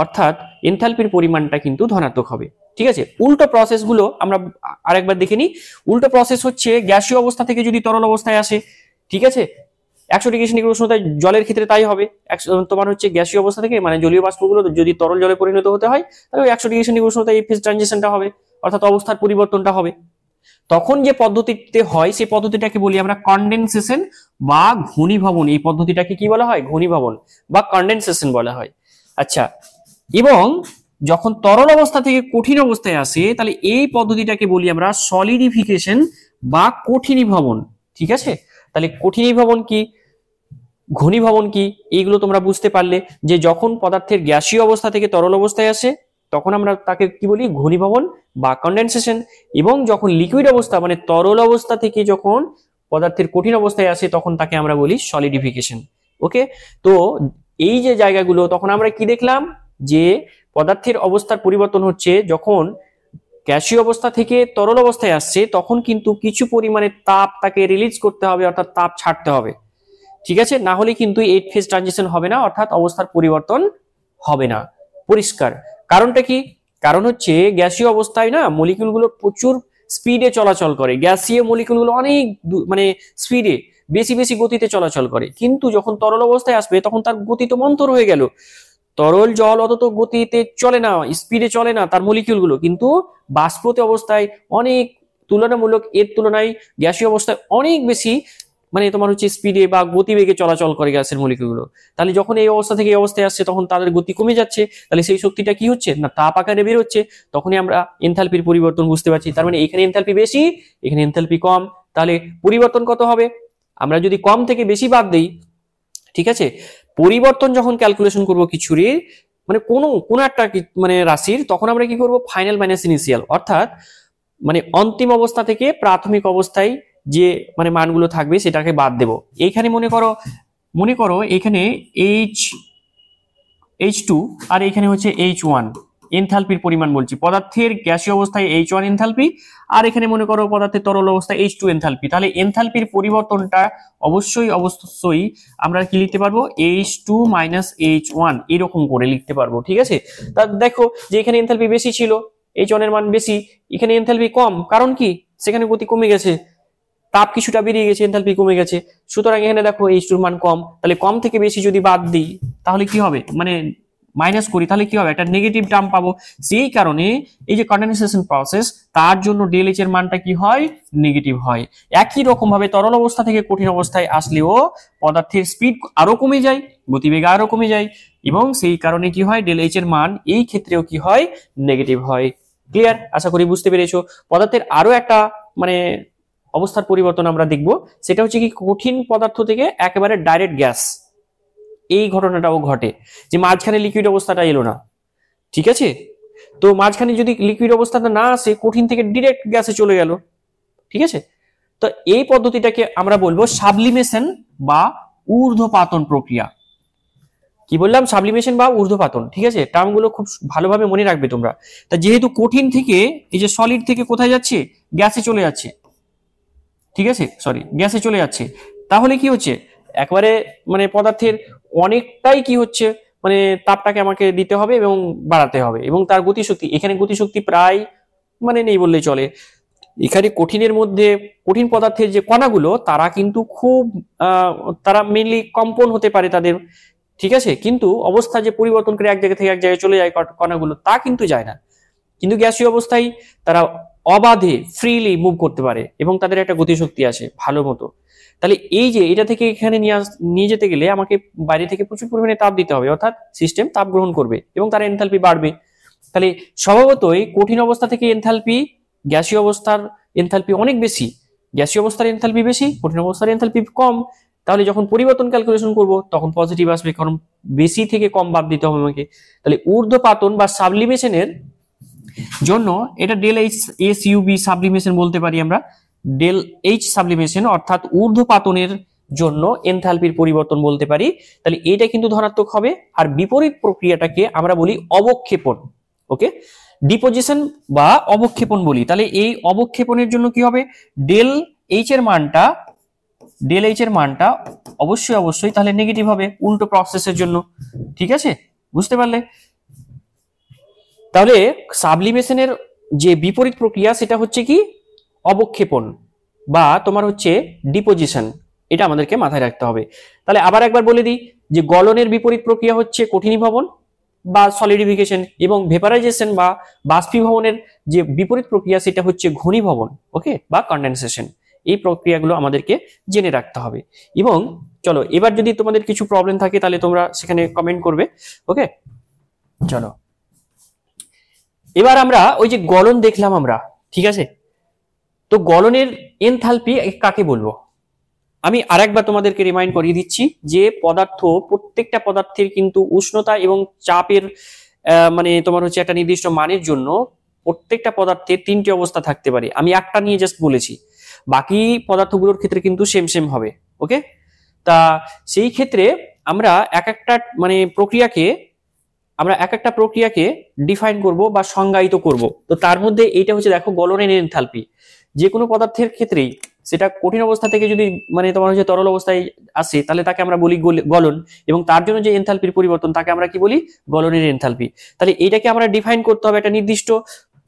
অর্থাৎ এনথালপির পরিমাণটা কিন্তু ধনাত্মক হবে। ঠিক আছে? উল্টো প্রসেসগুলো আমরা আরেকবার দেখে নিই। উল্টো প্রসেস হচ্ছে গ্যাসীয় অবস্থা থেকে যদি তরল অবস্থায় আসে, ঠিক আছে, 100 ডিগ্রি সেন্টিগ্রেড উষ্ণতায় জলের ক্ষেত্রে তাই হবে। তোমার হচ্ছে গ্যাসীয় অবস্থা থেকে মানে জলীয় বাষ্পগুলো যদি তরল জলে পরিণত হতে হয়, তাহলে 100 ডিগ্রি সেন্টিগ্রেড উষ্ণতায় এই ফেজ ট্রানজিশনটা হবে, অর্থাৎ অবস্থার পরিবর্তনটা হবে। তখন যে পদ্ধতিতে হয় সেই পদ্ধতিটাকে বলি আমরা কনডেনসেশন বা ঘনীভবন। এই পদ্ধতিটাকে কি বলা হয়? ঘনীভবন বা কনডেনসেশন বলা হয়। আচ্ছা, এবং যখন তরল অবস্থা থেকে কঠিন অবস্থায় আসে, তাহলে এই পদ্ধতিটাকে বলি আমরা সলিডিফিকেশন বা কঠিনীভবন। ঠিক আছে? তাহলে কঠিনীভবন কি, ঘনীভবন কি, এইগুলো তোমরা বুঝতে পারলে যে যখন পদার্থের গ্যাসীয় অবস্থা থেকে তরল অবস্থায় আসে, তখন আমরা তাকে কি বলি? ঘনীভবন বা কনডেনসেশন। এবং যখন লিকুইড অবস্থা মানে তরল অবস্থা থেকে যখন পদার্থের কঠিন অবস্থায় আসে, তখন তাকে আমরা বলি সলিডিফিকেশন। ওকে? তো এই যে জায়গাগুলো, তখন আমরা কি দেখলাম যে পদার্থের অবস্থার পরিবর্তন হচ্ছে যখন গ্যাসীয় অবস্থা থেকে তরল অবস্থায় আসছে, তখন কিন্তু কিছু পরিমাণে তাপ তাকে রিলিজ করতে হবে, অর্থাৎ তাপ ছাড়তে হবে। ঠিক আছে? না হলে কিন্তু এই ফেজ ট্রানজিশন হবে না, অর্থাৎ অবস্থার পরিবর্তন হবে না। পরিষ্কার? কারণটা কি? কারণ হচ্ছে গ্যাসীয় অবস্থায় না মলিকিউলগুলো প্রচুর স্পিডে চলাচল করে, গ্যাসীয় মলিকিউলগুলো অনেক মানে স্পিডে বেশি বেশি গতিতে চলাচল করে। কিন্তু যখন তরল অবস্থায় আসবে, তখন তার গতি তো মন্থর হয়ে গেল। তরল জল অত গতিতে চলে না, স্পিডে চলে না তার মলিকিউলগুলো, কিন্তু বাষ্পীয় অবস্থায় অনেক তুলনামূলক এর তুলনায় গ্যাসীয় অবস্থায় অনেক বেশি মানে তোমার হচ্ছে স্পিডে বা গতিবেগে চলাচল করে গ্যাসের মলিকিউলগুলো। তাহলে যখন এই অবস্থা থেকে এই অবস্থায় আসছে, তখন তাদের গতি কমে যাচ্ছে। তাহলে সেই শক্তিটা কি হচ্ছে না, তাপ আকারে বের হচ্ছে। তখনই আমরা এনথালপির পরিবর্তন বুঝতে পারছি। তার মানে এখানে এনথালপি বেশি, এখানে এনথালপি কম। তাহলে পরিবর্তন কত হবে? আমরা যদি কম থেকে বেশি বাদ দিই, ঠিক আছে, পরিবর্তন যখন ক্যালকুলেশন করব কিছুর মানে কোনো একটা মানে রাশির, তখন আমরা কি করব? ফাইনাল মাইনাস ইনিশিয়াল, অর্থাৎ মানে অন্তিম অবস্থা থেকে প্রাথমিক অবস্থায় যে মানে মানগুলো থাকবে সেটাকে বাদ দেব। এইখানে মনে করো এখানে H2 আর এখানে হচ্ছে H1 এনথালপির পরিমাণ বলছি। পদার্থের গ্যাসীয় অবস্থায় H1 এনথালপি, আর এখানে মনে করো পদার্থের তরল অবস্থায় H2 এনথালপি। তাহলে এনথালপির পরিবর্তনটা অবশ্যই আমরা কি লিখতে পারবো? H2 H1 এরকম করে লিখতে পারবো। ঠিক আছে? তা দেখো যে এখানে এনথালপি বেশি ছিল, H1 এর মান বেশি, এখানে এনথালপি কম। কারণ কি? সেখানে গতি কমে গেছে, তাপ কিছুটা বেরিয়ে গেছে, এনথালপি কমে গেছে। সুতরাং এখানে দেখো H2 এর মান কম। তাহলে কম থেকে বেশি যদি বাদ দিই, তাহলে কি হবে? মানে মাইনাস করি, তাহলে কি হবে? একটা নেগেটিভ টার্ম পাবো। সেই কারণে এই যে কন্ডেনসেশন প্রসেস, তার জন্য ডেল এইচ এর মানটা কি হয়? নেগেটিভ হয়। একই রকম ভাবে তরল অবস্থা থেকে কঠিন অবস্থায় আসলেও পদার্থের স্পিড আরো কমে যায়, গতিবেগ আরো কমে যায়, এবং সেই কারণে কি হয়? ডেল এইচ এর মান এই ক্ষেত্রেও কি হয়? নেগেটিভ হয়। ক্লিয়ার? আশা করি বুঝতে পেরেছো। পদার্থের আরো একটা মানে অবস্থার পরিবর্তন আমরা দেখব, সেটা হচ্ছে কি কঠিন পদার্থ থেকে একেবারে ডাইরেক্ট গ্যাস। এই ঘটনাটাও ঘটে যে মাঝখানে লিকুইড অবস্থাটা এলো না। ঠিক আছে? তো মাঝখানে যদি লিকুইড অবস্থাটা না আসে, কঠিন থেকে ডিরেক্ট গ্যাসে চলে গেল। ঠিক আছে? তো এই পদ্ধতিটাকে আমরা বলবো সাবলিমেশন বা ঊর্ধ্বপাতন প্রক্রিয়া। কি বললাম? সাবলিমেশন বা ঊর্ধ্বপাতন। ঠিক আছে? টার্মগুলো খুব ভালোভাবে মনে রাখবে তোমরা। তা যেহেতু কঠিন থেকে এই যে সলিড থেকে কোথায় যাচ্ছে? গ্যাসে চলে যাচ্ছে। ঠিক আছে? গ্যাসে চলে যাচ্ছে। তাহলে কি হচ্ছে? একবারে মানে পদার্থের অনেকটাই কি হচ্ছে? মানে তাপটাকে আমাকে দিতে হবে এবং বাড়াতে হবে, এবং তার গতিশক্তি, এখানে গতিশক্তি প্রায় মানে নেই বললেই চলে। এখানে কঠিনের মধ্যে, কঠিন পদার্থের যে কণাগুলো তারা কিন্তু খুব তারা মেনলি কম্পন হতে পারে তাদের, ঠিক আছে, কিন্তু অবস্থা যে পরিবর্তন করে এক জায়গা থেকে এক জায়গায় চলে যায় কণাগুলো, তা কিন্তু যায় না। কিন্তু গ্যাসীয় অবস্থায় তারা অবাধে ফ্রিলি মুভ করতে পারে এবং তাদের একটা গতিশক্তি আছে ভালো মতো। তাহলে এই যে এটা থেকে এখানে নিয়ে যেতে গেলে আমাকে বাইরে থেকে প্রচুর পরিমাণে তাপ দিতে হবে, অর্থাৎ সিস্টেম তাপ গ্রহণ করবে এবং তার এনথালপি বাড়বে। তাহলে স্বভাবতই কঠিন অবস্থা থেকে এনথালপি, গ্যাসীয় অবস্থার এনথালপি অনেক বেশি, গ্যাসীয় অবস্থার এনথালপি বেশি, কঠিন অবস্থার এনথালপি কম। তাহলে যখন পরিবর্তন ক্যালকুলেশন করব তখন পজিটিভ আসবে, কারণ বেশি থেকে কম বাদ দিতে হবে আমাকে। তাহলে ঊর্ধ্বপাতন বা সাবলিমেশনের জন্য এটা del H S UB sublimation বলতে পারি আমরা, ডেল এইচ সাবলিমেশন অর্থাৎ ঊর্ধ্বপাতনের জন্য এনথালপির পরিবর্তন বলতে পারি। তাহলে এটা কিন্তু ধনাত্মক হবে। আর বিপরীত প্রক্রিয়াটাকে আমরা বলি অবক্ষেপণ, ওকে, ডিপোজিশন বা অবক্ষেপণ বলি। তাহলে এই অবক্ষেপণের জন্য কি হবে, ডেল এইচ এর মানটা অবশ্যই তাহলে নেগেটিভ হবে উল্টো প্রসেসের জন্য, ঠিক আছে, বুঝতে পারলে? তাহলে সাবলিমেশনের যে বিপরীত প্রক্রিয়া সেটা হচ্ছে কি অবক্ষেপণ বা তোমার হচ্ছে ডিপোজিশন, এটা আমাদেরকে মাথায় রাখতে হবে। তাহলে আবার একবার বলে দিই যে গলনের বিপরীত প্রক্রিয়া হচ্ছে কঠিনীভবন বা সলিডিফিকেশন, এবং ভেপারাইজেশন বা বাষ্পীভবনের যে বিপরীত প্রক্রিয়া সেটা হচ্ছে ঘনীভবন, ওকে, বা কনডেনসেশন। এই প্রক্রিয়াগুলো আমাদেরকে জেনে রাখতে হবে। এবং চলো এবার যদি তোমাদের কিছু প্রবলেম থাকে তাহলে তোমরা সেখানে কমেন্ট করবে, ওকে। চলো এবার আমরা ওই যে গলন দেখলাম আমরা, ঠিক আছে, তো গলনের এনথালপি কাকে বলবো? আমি আরেকবার তোমাদেরকে রিমাইন্ড করিয়ে দিচ্ছি যে প্রত্যেকটা পদার্থের কিন্তু উষ্ণতা এবং চাপের মানে তোমার হচ্ছে একটা নির্দিষ্ট মানের জন্য প্রত্যেকটা পদার্থের তিনটি অবস্থা থাকতে পারে। আমি একটা নিয়ে জাস্ট বলেছি, বাকি পদার্থগুলোর ক্ষেত্রে কিন্তু সেম হবে, ওকে। তা সেই ক্ষেত্রে আমরা এক একটা প্রক্রিয়াকে ডিফাইন করব বা সংজ্ঞায়িত করব। তো তার মধ্যে এইটা হচ্ছে দেখো গলনের এনথালপি। যে কোনো পদার্থের ক্ষেত্রেই সেটা কঠিন অবস্থা থেকে যদি মানে তোমার হচ্ছে তরল অবস্থায় আসে তাহলে তাকে আমরা বলি গলন, এবং তার জন্য যে এনথালপির পরিবর্তন তাকে আমরা কি বলি, গলনের এনথালপি। তাহলে এইটাকে আমরা ডিফাইন করতে হবে, একটা নির্দিষ্ট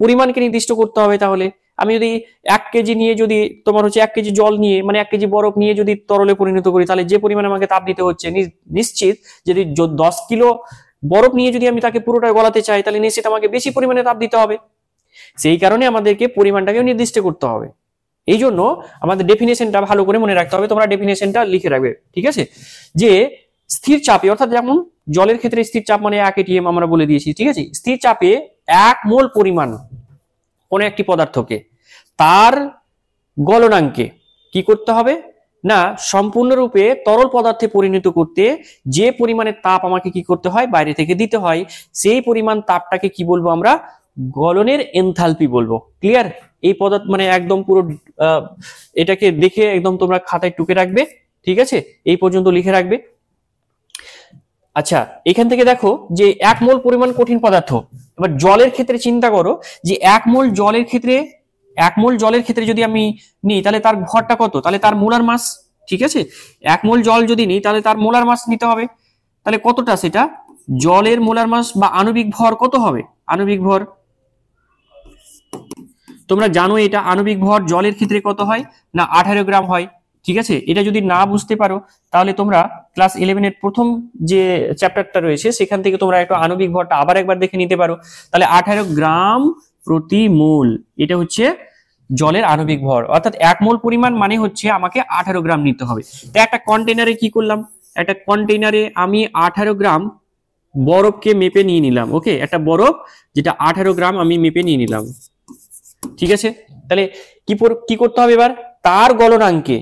পরিমাণকে নির্দিষ্ট করতে হবে। তাহলে আমি যদি 1 কেজি নিয়ে যদি তোমার হচ্ছে 1 কেজি জল নিয়ে মানে 1 কেজি বরফ নিয়ে যদি তরলে পরিণত করি, তাহলে যে পরিমাণে আমাকে তাপ দিতে হচ্ছে নিশ্চিত, যদি 10 কিলো বরফ নিয়ে যদি আমি তাকে পুরোটা গলাতে চাই তাহলে নিশ্চিত আমাকে বেশি পরিমাণে তাপ দিতে হবে। সেই কারণে আমাদেরকে পরিমাণটাকেও নির্দিষ্ট করতে হবে। এই জন্য আমাদের ডেফিনেশনটা ভালো করে মনে রাখতে হবে, তোমরা ডেফিনেশনটা লিখে রাখবে, ঠিক আছে। যে স্থির চাপে, অর্থাৎ যেমন জলের ক্ষেত্রে স্থির চাপ মানে 1 ATM আমরা বলে দিয়েছি, ঠিক আছে। স্থির চাপে 1 মোল পরিমাণ কোন একটি পদার্থকে তার গলনাঙ্কে কি করতে হবে না, সম্পূর্ণরূপে তরল পদার্থে পরিণত করতে যে পরিমাণে তাপ আমাকে কি করতে হয়, বাইরে থেকে দিতে হয়, সেই পরিমাণ তাপটাকে কি বলবো আমরা, গলনের এনথালপি বলবো। ক্লিয়ার? এই পদার্থ মানে একদম পুরো এটাকে দেখে একদম তোমরা খাতায় টুকে রাখবে, ঠিক আছে, এই পর্যন্ত লিখে রাখবে। আচ্ছা, এখান থেকে দেখো যে 1 মোল পরিমাণ কঠিন পদার্থ। এবার জলের ক্ষেত্রে চিন্তা করো যে 1 মোল জলের ক্ষেত্রে যদি আমি নিই তাহলে তার ভরটা কত, তাহলে তার মোলার মাস, ঠিক আছে। 1 মোল জল যদি নিই তাহলে তার মোলার মাস নিতে হবে। তাহলে কতটা, সেটা জলের মোলার মাস বা আণবিক ভর কত হবে, আণবিক ভর তোমরা জানো এটা আণবিক ভর জলের ক্ষেত্রে কত হয় না 18 গ্রাম হয়, ঠিক আছে। এটা যদি না বুঝতে পারো তাহলে তোমরা ক্লাস 11 এর প্রথম যে চ্যাপ্টারটা রয়েছে সেখান থেকে তোমরা একটু আণবিক ভরটা আবার একবার দেখে নিতে পারো। তাহলে 18 গ্রাম প্রতি মোল, এটা হচ্ছে জলের আণবিক ভর, অর্থাৎ 1 মোল পরিমাণ মানে হচ্ছে আমাকে 18 গ্রাম নিতে হবে। তাই একটা কন্টেনারে কি করলাম, একটা কন্টেনারে আমি 18 গ্রাম বরফকে মেপে নিয়ে নিলাম, ওকে, একটা বরফ যেটা 18 গ্রাম আমি মেপে নিয়ে নিলাম, ঠিক আছে। তাহলে কি করতে হবে এবার, তার গলনাঙ্কে,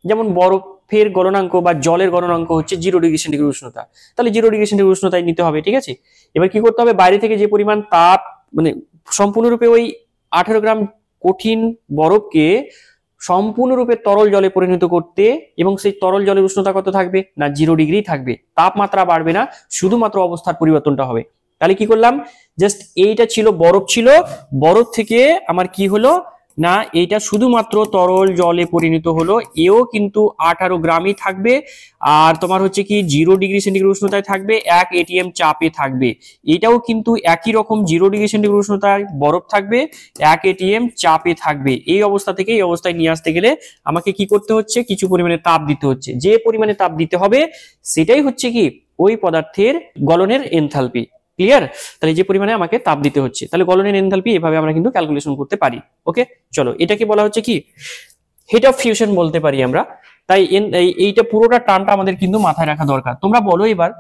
যেমন বরফের গলনাঙ্ক বা জলের গলনাঙ্ক হচ্ছে 0 ডিগ্রি সেন্টিগ্রেড উষ্ণতা, তাহলে 0 ডিগ্রি সেন্টিগ্রেড উষ্ণতায় নিতে হবে, ঠিক আছে। এবার কি করতে হবে, বাইরে থেকে যে পরিমাণ তাপ মানে সম্পূর্ণরূপে ওই 18 গ্রাম কঠিন বরফকে সম্পূর্ণরূপে তরল জলে পরিণত করতে, এবং সেই তরল জলের উষ্ণতা কত থাকবে না 0 ডিগ্রি থাকবে, তাপমাত্রা বাড়বে না, শুধুমাত্র অবস্থার পরিবর্তনটা হবে। তাহলে কি করলাম, জাস্ট এইটা ছিল বরফ, বরফ থেকে আমার কি হলো না এটা শুধুমাত্র তরল জলে পরিণত হলো, এও কিন্তু 18 গ্রামই থাকবে, আর তোমার হচ্ছে কি 0 ডিগ্রি সেন্টিগ্রেড উষ্ণতায় থাকবে, 1 ATM চাপে থাকবে। এটাও কিন্তু একই রকম 0 ডিগ্রি সেন্টিগ্রেড উষ্ণতায় বরফ থাকবে, 1 ATM চাপে থাকবে। এই অবস্থা থেকে এই অবস্থায় নিয়ে আসতে গেলে আমাকে কি করতে হচ্ছে, কিছু পরিমাণে তাপ দিতে হচ্ছে। যে পরিমাণে তাপ দিতে হবে সেটাই হচ্ছে কি ওই পদার্থের গলনের এনথালপি। ক্লিয়ার? তাহলে যে পরিমাণে আমাকে তাপ দিতে হচ্ছে, তাহলে গলনের এনথালপি এভাবে আমরা কিন্তু ক্যালকুলেশন করতে পারি। ওকে, চলো এটাকে বলা হচ্ছে কি হিট অফ ফিউশন বলতে পারি আমরা। তাই এইটা পুরোটা টার্মটা আমাদের কিন্তু মাথায় রাখা দরকার। তোমরা বলো এবার,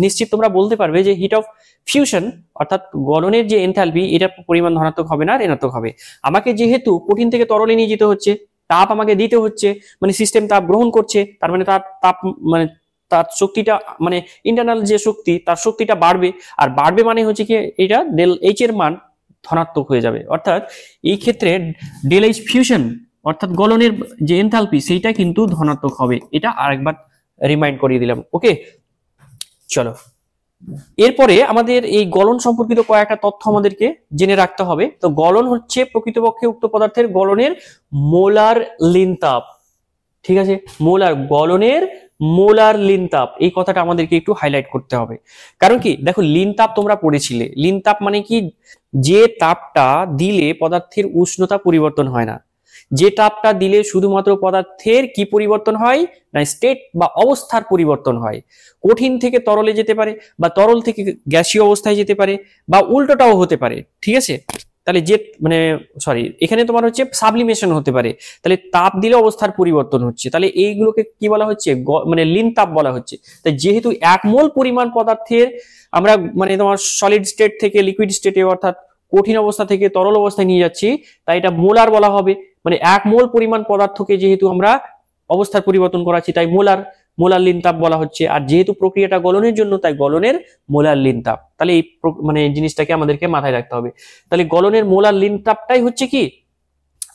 নিশ্চিত তোমরা বলতে পারবে যে হিট অফ ফিউশন অর্থাৎ গলনের যে এনথালপি এটা পরিমাণ ধনাত্মক হবে না ঋণাত্মক হবে। আমাকে যেহেতু কঠিন থেকে তরলে নিয়ে যেতে হচ্ছে, তাপ আমাকে দিতে হচ্ছে, মানে সিস্টেম তাপ গ্রহণ করছে, তার মানে তাপ মানে তার শক্তিটা মানে ইন্টারনাল যে শক্তি তার শক্তিটা বাড়বে, আর বাড়বে মানে হচ্ছে কি এটা ডেল এইচ এর মান ধনাত্মক হয়ে যাবে। অর্থাৎ এই ক্ষেত্রে ডেল এইচ ফিউশন অর্থাৎ গলনের যে এনথালপি সেইটা কিন্তু ধনাত্মক হবে। এটা আরেকবার রিমাইন্ড করিয়ে দিলাম। ওকে, চলো এরপরে আমাদের এই গলন সম্পর্কিত কয়েকটা তথ্য আমাদেরকে জেনে রাখতে হবে। তো গলন হচ্ছে প্রকৃতপক্ষে উক্ত পদার্থের গলনের মোলার লিন তাপ। ঠিক আছে, মোলার গলনের মোলার লিন তাপ, এই কথাটা আমাদেরকে একটু হাইলাইট করতে হবে। কারণ কি দেখো, লিন তাপ তোমরা পড়েছিলে। লিন তাপ মানে কি, যে তাপটা দিলে পদার্থের উষ্ণতা পরিবর্তন হয় না, যে তাপটা দিলে শুধুমাত্র পদার্থের কি পরিবর্তন হয় না স্টেট বা অবস্থার পরিবর্তন হয়। কঠিন থেকে তরলে যেতে পারে, বা তরল থেকে গ্যাসীয় অবস্থায় যেতে পারে, বা উল্টোটাও হতে পারে। ঠিক আছে, তাহলে যে মানে সরি এখানে তোমার হচ্ছে সাবলিমেশন হতে পারে। তাহলে তাপ দিলে অবস্থার পরিবর্তন হচ্ছে, তাহলে এইগুলোকে কি বলা হচ্ছে, মানে লিন তাপ বলা হচ্ছে। তাই যেহেতু 1 মোল পরিমাণ পদার্থের আমরা মানে তোমার সলিড স্টেট থেকে লিকুইড স্টেটে অর্থাৎ কঠিন অবস্থা থেকে তরল অবস্থায় নিয়ে যাচ্ছি, তাই এটা মোলার বলা হবে। মানে 1 মোল পরিমাণ পদার্থকে যেহেতু আমরা অবস্থার পরিবর্তন করাচ্ছি, তাই মোলার লিন তাপ বলা হচ্ছে। আর যেহেতু প্রক্রিয়াটা গলনের জন্য, তাই গলনের মোলার লিন তাপ। তাহলে এই মানে জিনিসটাকে আমাদেরকে মাথায় রাখতে হবে। তাহলে গলনের মোলার লিন তাপটাই হচ্ছে কি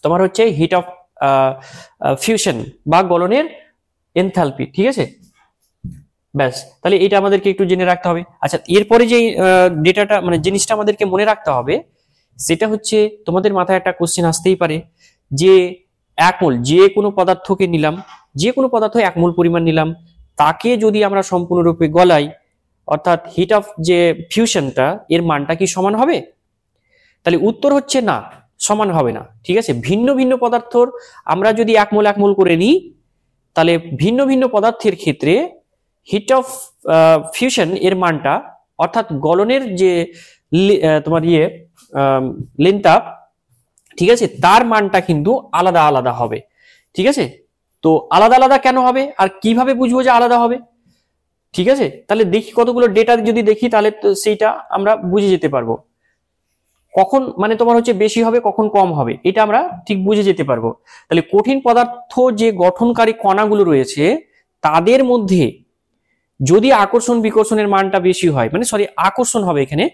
তোমার হচ্ছে হিট অফ ফিউশন বা গলনের এনথালপি। ঠিক আছে, ব্যাস, তাহলে এটা আমাদেরকে একটু জেনে রাখতে হবে। আচ্ছা, এরপরে যে ডেটাটা মানে জিনিসটা আমাদেরকে মনে রাখতে হবে সেটা হচ্ছে, তোমাদের মাথায় একটা কোশ্চেন আসতেই পারে যে 1 মোল যে কোনো পদার্থকে নিলাম, যে কোনো পদার্থ 1 মোল পরিমাণ নিলাম, তাকে যদি আমরা সম্পূর্ণরূপে গলাই অর্থাৎ হিট অফ যে ফিউশনটা এর মানটা কি সমান হবে? তাহলে উত্তর হচ্ছে না, সমান হবে না। ঠিক আছে, ভিন্ন ভিন্ন পদার্থর আমরা যদি 1 মোল করে নিই, তাহলে ভিন্ন ভিন্ন পদার্থের ক্ষেত্রে হিট অফ ফিউশন এর মানটা অর্থাৎ গলনের যে তোমার লিন তাপ, ঠিক আছে, তার মানটা কিন্তু আলাদা আলাদা হবে। ঠিক আছে, তো আলাদা আলাদা কেন হবে আর কিভাবে বুঝবো যে আলাদা হবে? ঠিক আছে, তাহলে দেখি কতগুলো ডেটা যদি দেখি, তাহলে সেইটা আমরা বুঝে যেতে পারবো কখন মানে তোমার হচ্ছে বেশি হবে কখন কম হবে, এটা আমরা ঠিক বুঝে যেতে পারবো। তাহলে কঠিন পদার্থ যে গঠনকারী কণাগুলো রয়েছে তাদের মধ্যে যদি আকর্ষণ বিকর্ষণের মানটা বেশি হয়, মানে সরি আকর্ষণ হবে এখানে,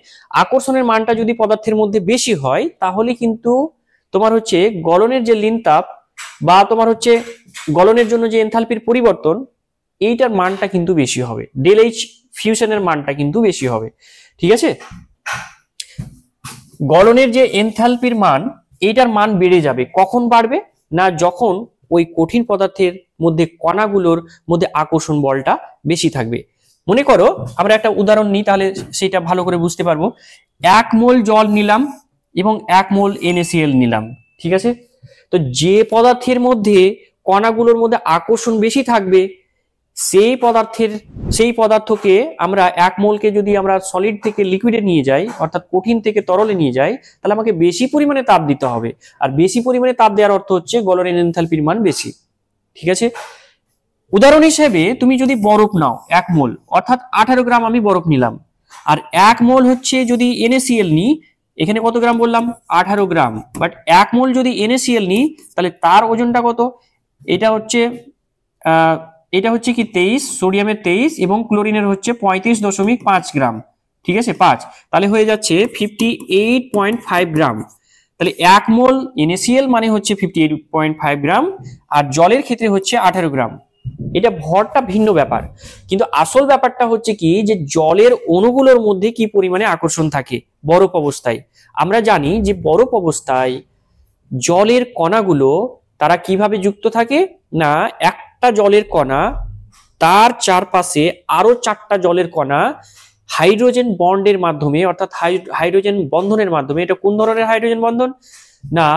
আকর্ষণের মানটা যদি পদার্থের মধ্যে বেশি হয়, তাহলে কিন্তু তোমার হচ্ছে গলনের যে লিন তাপ বা তোমার হচ্ছে গলনের জন্য যে এনথালপির পরিবর্তন, এইটার মানটা কিন্তু বেশি হবে, ডেল এইচ ফিউশনের মানটা কিন্তু বেশি হবে। ঠিক আছে, গলনের যে এনথালপির মান, এইটার মান বেড়ে যাবে। কখন বাড়বে না, যখন ওই কঠিন পদার্থের মধ্যে কণাগুলোর মধ্যে আকর্ষণ বলটা বেশি থাকবে। মনে করো আমরা একটা উদাহরণ নিই, তাহলে সেটা ভালো করে বুঝতে পারবো। 1 মোল জল নিলাম এবং 1 মোল NaCl নিলাম। ঠিক আছে, তো যে পদার্থের মধ্যে কণাগুলোর মধ্যে আকর্ষণ বেশি থাকবে সেই পদার্থকে আমরা 1 মোলকে যদি আমরা সলিড থেকে লিকুইডে নিয়ে যাই অর্থাৎ কঠিন থেকে তরলে নিয়ে যাই, তাহলে আমাকে বেশি পরিমাণে তাপ দিতে হবে। আর বেশি পরিমাণে তাপ দেওয়ার অর্থ হচ্ছে গলনের এনথালপির মান বেশি। ঠিক আছে, উদাহরণ হিসেবে তুমি যদি বরফ নাও 1 মোল অর্থাৎ 18 গ্রাম আমি বরফ নিলাম, আর 1 মোল হচ্ছে যদি NaCl নিই, এখানে কত গ্রাম বললাম 18 গ্রাম, বাট 1 মোল যদি NaCl নিই তাহলে তার ওজনটা কত, এটা হচ্ছে কি 23, সোডিয়ামের 23 এবং ক্লোরিনের হচ্ছে 35.5 গ্রাম। ঠিক আছে 5, তাহলে হয়ে যাচ্ছে 58.5 গ্রাম। তাহলে 1 মোল NaCl মানে হচ্ছে 58.5 গ্রাম, আর জলের ক্ষেত্রে হচ্ছে 18 গ্রাম। এটা ভরটা ভিন্ন ব্যাপার, কিন্তু আসল ব্যাপারটা হচ্ছে কি যে জলের অণুগুলোর মধ্যে কি পরিমাণে আকর্ষণ থাকে বরফ অবস্থায়। আমরা জানি যে বরফ অবস্থায় জলের কণাগুলো তারা কিভাবে যুক্ত থাকে না, একটা জলের কণা তার চারপাশে আরো 4টা জলের কণা হাইড্রোজেন বন্ডের মাধ্যমে, অর্থাৎ হাইড্রোজেন বন্ধনের মাধ্যমে। এটা কোন ধরনের হাইড্রোজেন বন্ধন না,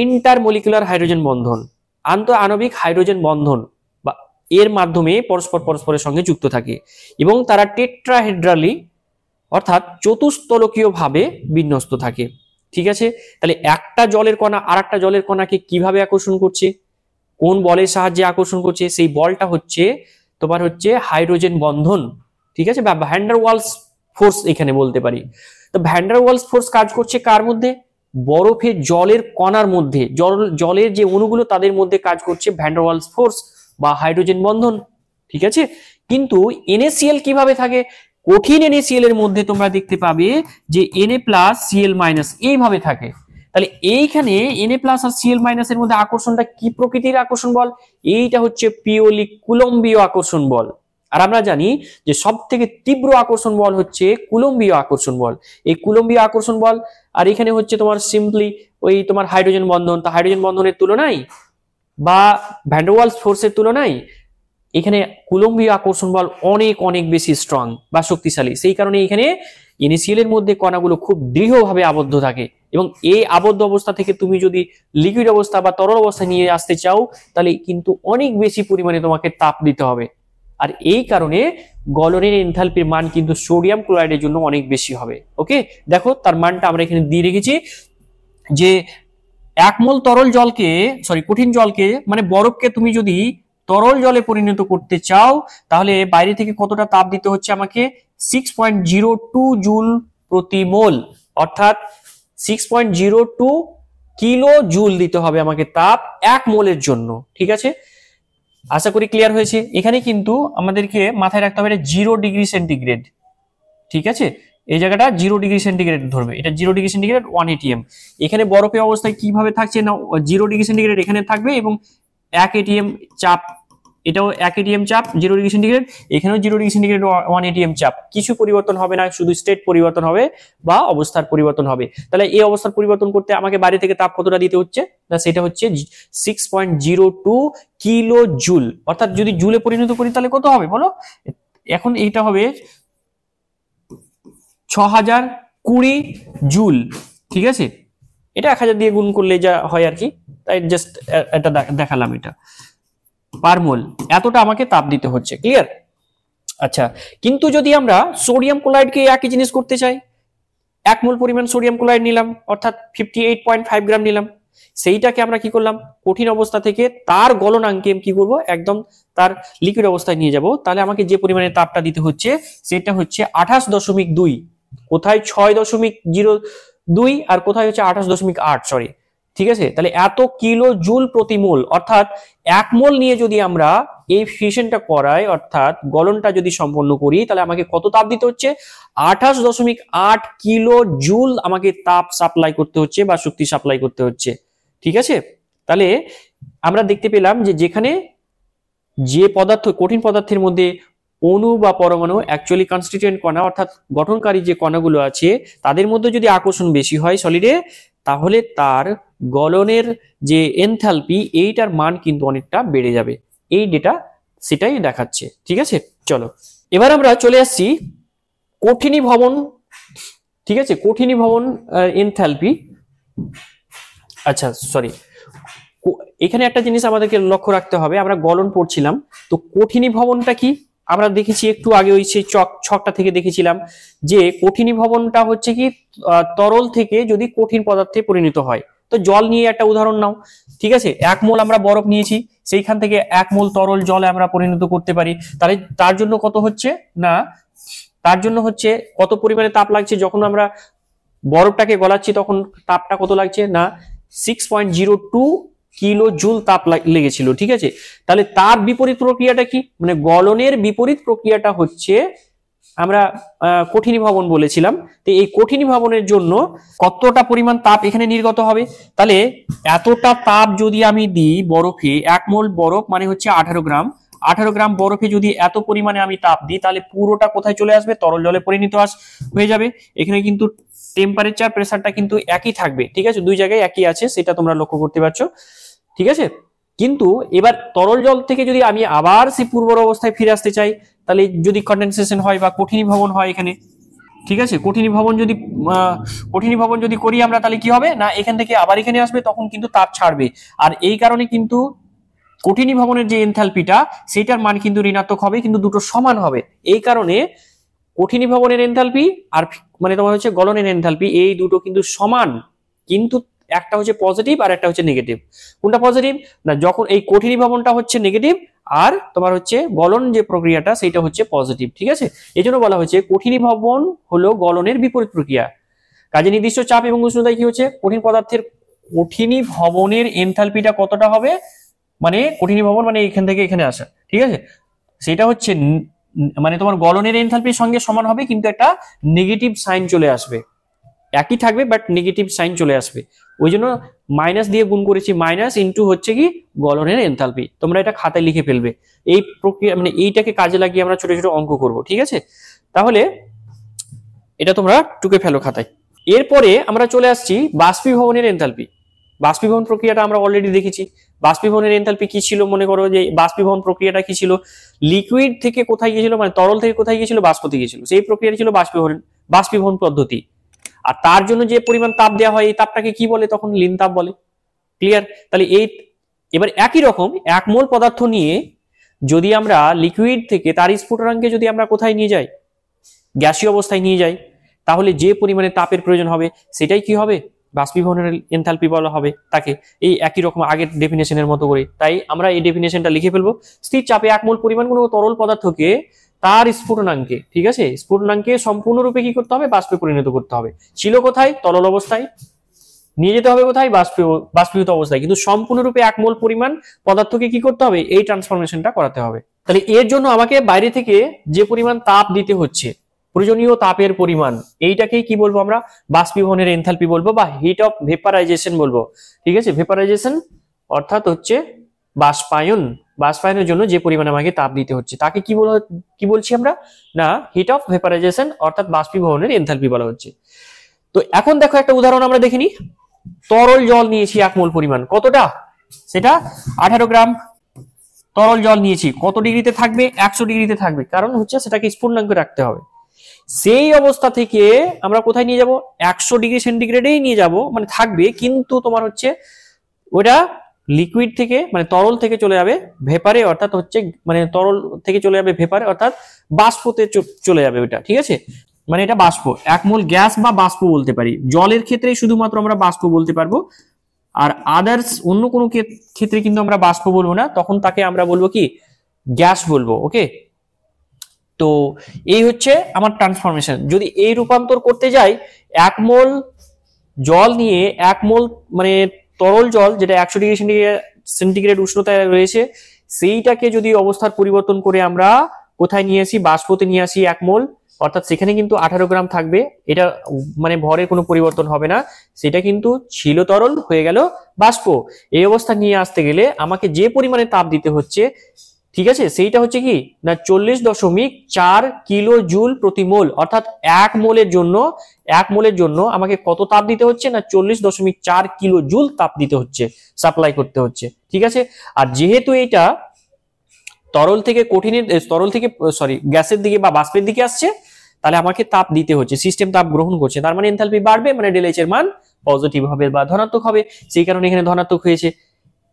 ইন্টারমলিকুলার হাইড্রোজেন বন্ধন, আন্তঃআণবিক হাইড্রোজেন বন্ধন বা এর মাধ্যমে পরস্পরের সঙ্গে যুক্ত থাকে এবং তারা টেট্রাহেড্রালি অর্থাৎ চতুস্তলকীয় ভাবে বিন্যস্ত থাকে। ঠিক আছে, তাহলে একটা জলের কণা আর একটা জলের কণাকে কিভাবে আকর্ষণ করছে, কোন বলের সাহায্যে আকর্ষণ করছে, সেই বলটা হচ্ছে তোমার হচ্ছে হাইড্রোজেন বন্ধন। ঠিক আছে, বা ভ্যান ডার ওয়ালস ফোর্স এখানে বলতে পারি। তো ভ্যান ডার ওয়ালস ফোর্স কাজ করছে কার মধ্যে, বরফে জলের কণার মধ্যে, জলের যে অণুগুলো তাদের মধ্যে কাজ করছে ভ্যান ডার ওয়ালস ফোর্স বা হাইড্রোজেন বন্ধন। ঠিক আছে, কিন্তু NaCl কিভাবে থাকে, কঠিন NaCl এর মধ্যে তোমরা দেখতে পাবে যে Na+Cl- এইভাবে থাকে। তাহলে এইখানে Na+ আর Cl- এর মধ্যে আকর্ষণটা কি প্রকৃতির আকর্ষণ বল, এইটা হচ্ছে পিওরলি কুলম্বীয় আকর্ষণ বল। আর আমরা জানি যে সব থেকে তীব্র আকর্ষণ বল হচ্ছে কুলম্বীয় আকর্ষণ বল। এই কুলম্বীয় আকর্ষণ বল আর এখানে হচ্ছে তোমার সিম্পলি ওই তোমার হাইড্রোজেন বন্ধন। তা হাইড্রোজেন বন্ধনের তুলনায় বা ভ্যান ডার ওয়ালস ফোর্সের তুলনায় এখানে কুলম্বীয় আকর্ষণ বল অনেক অনেক বেশি স্ট্রং বা শক্তিশালী। সেই কারণে এখানে NaCl এর মধ্যে কণাগুলো খুব দৃঢ়ভাবে আবদ্ধ থাকে এবং এই আবদ্ধ অবস্থা থেকে তুমি যদি লিকুইড অবস্থা বা তরল অবস্থা নিয়ে আসতে চাও তাহলে কিন্তু অনেক বেশি পরিমাণে তোমাকে তাপ দিতে হবে। আর এই কারণে গলনের এনথালপির মান কিন্তু সোডিয়াম ক্লোরাইডের জন্য অনেক বেশি হবে। ওকে, দেখো তার মানটা আমরা এখানে দিয়ে রেখেছি যে 1 মোল তরল জলকে কঠিন জলকে মানে বরফকে তুমি যদি তরল জলে পরিণত করতে চাও তাহলে বাইরে থেকে কতটা তাপ দিতে হচ্ছে আমাকে, 6.02 জুল প্রতি মোল, অর্থাৎ 6.02 কিলো জুল দিতে হবে আমাকে তাপ 1 মোলের জন্য। ঠিক আছে, আশা করি ক্লিয়ার হয়েছে। এখানে কিন্তু আমাদেরকে মাথায় রাখতে হবে 0 ডিগ্রি সেন্টিগ্রেড। ঠিক আছে, এই জায়গাটা 0 ডিগ্রি সেন্টিগ্রেড ধরবে, এটা 0 ডিগ্রি সেন্টিগ্রেড 1 ATM। এখানে বরফের অবস্থায় কিভাবে থাকছে না, 0 ডিগ্রি সেন্টিগ্রেড এখানে থাকবে এবং 1 ATM চাপ, এটাও 1 ATM চাপ 0 ডিগ্রি সেন্টিগ্রেড, এখানেও 0 ডিগ্রি সেন্টিগ্রেড 1 ATM চাপ। কিছু পরিবর্তন হবে না, শুধু স্টেট পরিবর্তন হবে বা অবস্থার পরিবর্তন হবে। তাহলে এই অবস্থার পরিবর্তন করতে আমাকে বাইরে থেকে তাপ কতটা দিতে হচ্ছে না, সেটা হচ্ছে 6.02 কিলো জুল। অর্থাৎ যদি জুলে পরিণত করি তাহলে কত হবে বলো, এখন এইটা হবে 6020 জুল। ঠিক আছে, এটা 1000 দিয়ে গুণ করলে যা হয় আর কি, তাই জাস্ট এটা দেখালাম, এটা পার মোল এতটা আমাকে তাপ দিতে হচ্ছে। ক্লিয়ার? আচ্ছা, কিন্তু যদি আমরা সোডিয়াম ক্লোরাইডকে একই জিনিস করতে চাই, 1 মোল পরিমাণ সোডিয়াম ক্লোরাইড নিলাম অর্থাৎ 58.5 গ্রাম নিলাম, সেইটাকে আমরা কি করলাম, কঠিন অবস্থা থেকে তার গলনাঙ্কে কি করব, একদম তার লিকুইড অবস্থায় নিয়ে যাব। তাহলে আমাকে যে পরিমাণে তাপটা দিতে হচ্ছে সেটা হচ্ছে 28.2, কোথায় 6.02 আর কোথায় হচ্ছে 28.8, সরি। ঠিক আছে, তাহলে এত কিলো জুল প্রতি মোল, অর্থাৎ 1 মোল নিয়ে যদি আমরা এই ফিশনটা করাই অর্থাৎ গলনটা যদি সম্পন্ন করি তাহলে আমাকে কত তাপ দিতে হচ্ছে, 28.8 কিলো জুল আমাকে তাপ সাপ্লাই করতে হচ্ছে বা শক্তি সাপ্লাই করতে হচ্ছে। ঠিক আছে, তাহলে আমরা দেখতে পেলাম যে যেখানে যে পদার্থ, কঠিন পদার্থের মধ্যে অণু বা পরমাণু অ্যাকচুয়ালি কনস্টিটিউয়েন্ট কণা অর্থাৎ গঠনকারী যে কণাগুলো আছে তাদের মধ্যে যদি আকর্ষণ বেশি হয় সলিডে, তাহলে তার গলনের যে এনথালপি এইটার মান কিন্তু অনেকটা বেড়ে যাবে। এই ডেটা সেটাই দেখাচ্ছে। ঠিক আছে, চলো এবার আমরা চলে আসছি কঠিনীভবন। ঠিক আছে, কঠিনীভবন এনথালপি। আচ্ছা সরি, এখানে একটা জিনিস আমাদেরকে লক্ষ্য রাখতে হবে, আমরা গলন পড়ছিলাম, তো কঠিনীভবনটা কি আমরা দেখেছি একটু আগে, ওই সেই ছকটা থেকে দেখেছিলাম যে কঠিনীভবনটা হচ্ছে কি তরল থেকে যদি কঠিন পদার্থে পরিণত হয়। তো জল নিয়ে একটা উদাহরণ নাও। ঠিক আছে, 1 মোল আমরা বরফ নিয়েছি, সেইখান থেকে 1 মোল তরল জলে আমরা পরিণত করতে পারি। তাহলে তার জন্য কত হচ্ছে না, তার জন্য হচ্ছে কত পরিমাণে তাপ লাগছে, যখন আমরা বরফটাকে গলাচ্ছি তখন তাপটা কত লাগছে না 6.02 কিলো জুল তাপ লেগেছিল। ঠিক আছে, তাহলে তার বিপরীত প্রক্রিয়াটা কি, মানে গলনের বিপরীত প্রক্রিয়াটা হচ্ছে আমরা কঠিনীভবন বলেছিলাম। তো এই কঠিনীভবনের জন্য কতটা পরিমাণ তাপ এখানে নির্গত হবে, তাহলে এতটা তাপ যদি আমি দিই বরফে, 1 মোল বরফ মানে হচ্ছে 18 গ্রাম, 18 গ্রাম বরফে যদি এত পরিমাণে আমি তাপ দিই তাহলে পুরোটা কোথায় চলে আসবে, তরল জলে পরিণত হয়ে যাবে। এখানে কিন্তু টেম্পারেচার প্রেসারটা কিন্তু একই থাকবে, ঠিক আছে, দুই জায়গায় একই আছে, সেটা তোমরা লক্ষ্য করতে পারছো, ঠিক আছে। কিন্তু এবার তরল জল থেকে যদি আমি আবার সেই পূর্বর অবস্থায় ফিরে আসতে চাই, তাহলে যদি কন্ডেনসেশন হয় বা কঠিনীভবন হয় এখানে, ঠিক আছে, কঠিনীভবন যদি করি আমরা, তাহলে কি হবে না এখান থেকে আবার এখানে আসবে, তখন কিন্তু তাপ ছাড়বে। আর এই কারণে কিন্তু কঠিনীভবনের যে এনথালপিটা সেটার মান কিন্তু ঋণাত্মক হবে, কিন্তু দুটো সমান হবে। এই কারণে কঠিনীভবনের এনথালপি আর মানে তোমার হচ্ছে গলনের এনথালপি, এই দুটো কিন্তু সমান, কিন্তু একটা হচ্ছে পজিটিভ আর একটা হচ্ছে নেগেটিভ। কোনটা পজিটিভ না, যখন এই কঠিনীভবনটা হচ্ছে নেগেটিভ আর তোমার হচ্ছে গলন যে প্রক্রিয়াটা সেটা হচ্ছে পজিটিভ, ঠিক আছে। এই জন্য বলা হয়েছে কঠিনীভবন হলো গলনের বিপরীত প্রক্রিয়া। কাজে নির্দিষ্ট চাপ এবং উষ্ণতায় কি হচ্ছে, কঠিন পদার্থের কঠিনীভবনের এনথালপিটা কতটা হবে, মানে কঠিনীভবন মানে এখান থেকে এখানে আসা, ঠিক আছে, সেটা হচ্ছে মানে তোমার গলনের এনথালপির সঙ্গে সমান হবে, কিন্তু একটা নেগেটিভ সাইন চলে আসবে, একই থাকবে বাট নেগেটিভ সাইন চলে আসবে, ওই জন্য মাইনাস দিয়ে গুণ করেছি, মাইনাস ইন্টু হচ্ছে কি গলনের এনথালপি। তোমরা এটা খাতায় লিখে ফেলবে, এই প্রক্রিয়া মানে এইটাকে কাজে লাগিয়ে আমরা ছোট ছোট অঙ্ক করব, ঠিক আছে। তাহলে এটা তোমরা টুকে ফেলো খাতায়। এরপরে আমরা চলে আসছি বাষ্পীভবনের এনথালপি। বাষ্পীভবন প্রক্রিয়াটা আমরা অলরেডি দেখেছি। বাষ্পীভবনের এনথালপি কি ছিল, মনে করো যে বাষ্পীভবন প্রক্রিয়াটা কি ছিল, লিকুইড থেকে কোথায় গিয়েছিল, মানে তরল থেকে কোথায় গিয়েছিল, বাষ্পতে গিয়েছিল, সেই প্রক্রিয়াটা ছিল বাষ্পীভবন পদ্ধতি। আর তার জন্য যে পরিমাণ তাপ দেওয়া হয়, এই তাপটাকে কি বলে, তখন লিন তাপ বলে। ক্লিয়ার? তাহলে এই এবার একই রকম 1 মোল পদার্থ নিয়ে যদি আমরা লিকুইড থেকে তার স্ফুটনাঙ্কে যদি আমরা কোথায় নিয়ে যাই, গ্যাসীয় অবস্থায় নিয়ে যাই, তাহলে যে পরিমাণে তাপের প্রয়োজন হবে সেটাই কি হবে, বাষ্পীভবনের এনথালপি বলা হবে তাকে। এই একই রকম আগের ডেফিনেশনের মতো করে, তাই আমরা এই ডেফিনেশনটা লিখে ফেলবো। স্থির চাপে 1 মোল পরিমাণ কোনো তরল পদার্থকে তার স্ফুটনাঙ্কে, ঠিক আছে, স্ফুটনাঙ্কে সম্পূর্ণরূপে কি করতে হবে, বাষ্পে পরিণত করতে হবে। ছিল কোথায়, তরল অবস্থায়, নিয়ে যেতে হবে কোথায়, বাষ্পীভূত অবস্থায়, কিন্তু সম্পূর্ণরূপে 1 মোল পরিমাণ পদার্থকে কি করতে হবে, এই ট্রান্সফরমেশনটা করাতে হবে। তাহলে এর জন্য আমাকে বাইরে থেকে যে পরিমাণ তাপ দিতে হচ্ছে, প্রয়োজনীয় তাপের পরিমাণ, এইটাকেই কি বলবো আমরা, বাষ্পীভবনের এনথালপি বলবো বা হিট অফ ভেপারাইজেশন বলবো, ঠিক আছে। ভেপারাইজেশন অর্থাৎ হচ্ছে বাষ্পায়নের জন্য যে পরিমাণ আমাকে তাপ দিতে হচ্ছে তাকে কি বলছি আমরা, না হিট অফ ভেপারাইজেশন অর্থাৎ বাষ্পীভবনের এনথালপি বলা হচ্ছে। তো এখন দেখো একটা উদাহরণ আমরা দেখে নিই। তরল জল নিয়েছি 1 মোল পরিমাণ, কতটা, সেটা 18 গ্রাম তরল জল নিয়েছি। কত ডিগ্রিতে থাকবে, 100 ডিগ্রিতে থাকবে, কারণ হচ্ছে সেটাকে স্ফুটনাঙ্কে রাখতে হবে। সেই অবস্থা থেকে আমরা কোথায় নিয়ে যাব, 100 ডিগ্রি সেন্টিগ্রেডেই নিয়ে যাব, মানে থাকবে, কিন্তু তোমার হচ্ছে ওটা লিকুইড থেকে মানে তরল থেকে চলে যাবে ভেপারে, অর্থাৎ হচ্ছে মানে তরল থেকে চলে যাবে ভেপারে, অর্থাৎ বাষ্পতে চলে যাবে ওটা, ঠিক আছে। মানে এটা বাষ্প, 1 মোল গ্যাস বা বাষ্প বলতে পারি। জলের ক্ষেত্রে শুধুমাত্র আমরা বাষ্প বলতে পারবো, আর আদার্স অন্য কোনো ক্ষেত্রে কিন্তু আমরা বাষ্প বলবো না, তখন তাকে আমরা বলবো কি, গ্যাস বলবো। ওকে, তো এই হচ্ছে আমার ট্রান্সফরমেশন। যদি এই রূপান্তর করতে যাই, 1 মোল জল নিয়ে 1 মোল মানে তরল জল যেটা 100 ডিগ্রি সেন্টিগ্রেড উষ্ণতায় রয়েছে, সেইটাকে যদি অবস্থার পরিবর্তন করে আমরা কোথায় নিয়ে আসি, বাষ্পতে নিয়ে আসি 1 মোল, অর্থাৎ সেখানে কিন্তু 18 গ্রাম থাকবে, এটা মানে ভরের কোনো পরিবর্তন হবে না, সেটা কিন্তু ছিল তরল হয়ে গেল বাষ্প। এই অবস্থা নিয়ে আসতে গেলে আমাকে যে পরিমাণে তাপ দিতে হচ্ছে, ঠিক আছে, সেইটা হচ্ছে কি না 40.4 কিলো জুল প্রতি মোল, অর্থাৎ 1 মোলের জন্য আমাকে কত তাপ দিতে হচ্ছে না 40.4 কিলো জুল তাপ দিতে হচ্ছে, সাপ্লাই করতে হচ্ছে, ঠিক আছে। আর যেহেতু এটা তরল থেকে গ্যাসের দিকে বা বাষ্পের দিকে আসছে, তাহলে আমাকে তাপ দিতে হচ্ছে, সিস্টেম তাপ গ্রহণ করছে, তার মানে এনথালপি বাড়বে, মানে ΔH এর মান পজিটিভ হবে বা ধনাত্মক হবে, সেই কারণে এখানে ধনাত্মক হয়েছে,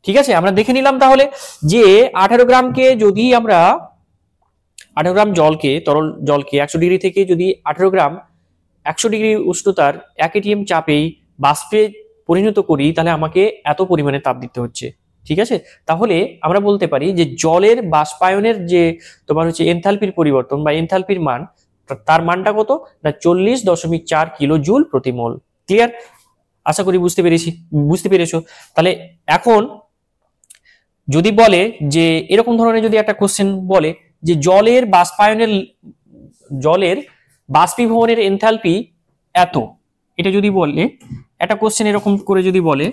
ঠিক আছে। আমরা দেখে নিলাম তাহলে যে 18 গ্রামকে যদি আমরা 18 গ্রাম তরল জলকে 100 ডিগ্রি থেকে যদি 18 গ্রাম 100 ডিগ্রি উষ্ণতার 1 atm চাপেই বাষ্পে পরিণত করি, তাহলে আমাকে এত পরিমাণে তাপ দিতে হচ্ছে, ঠিক আছে। তাহলে আমরা বলতে পারি যে জলের বাষ্পায়নের যে তোমার হচ্ছে এনথালপির পরিবর্তন বা এনথালপির মান, তার মানটা কত না 40.4 কিলো জুল প্রতি মোল। ক্লিয়ার? আশা করি বুঝতে পেরেছো। তাহলে এখন যদি বলে যে এরকম ধরনের যদি একটা কোশ্চেন বলে যে জলের বাষ্পীভবনের এনথালপি এত, এটা যদি বলে একটা কোশ্চেন এরকম করে যদি বলে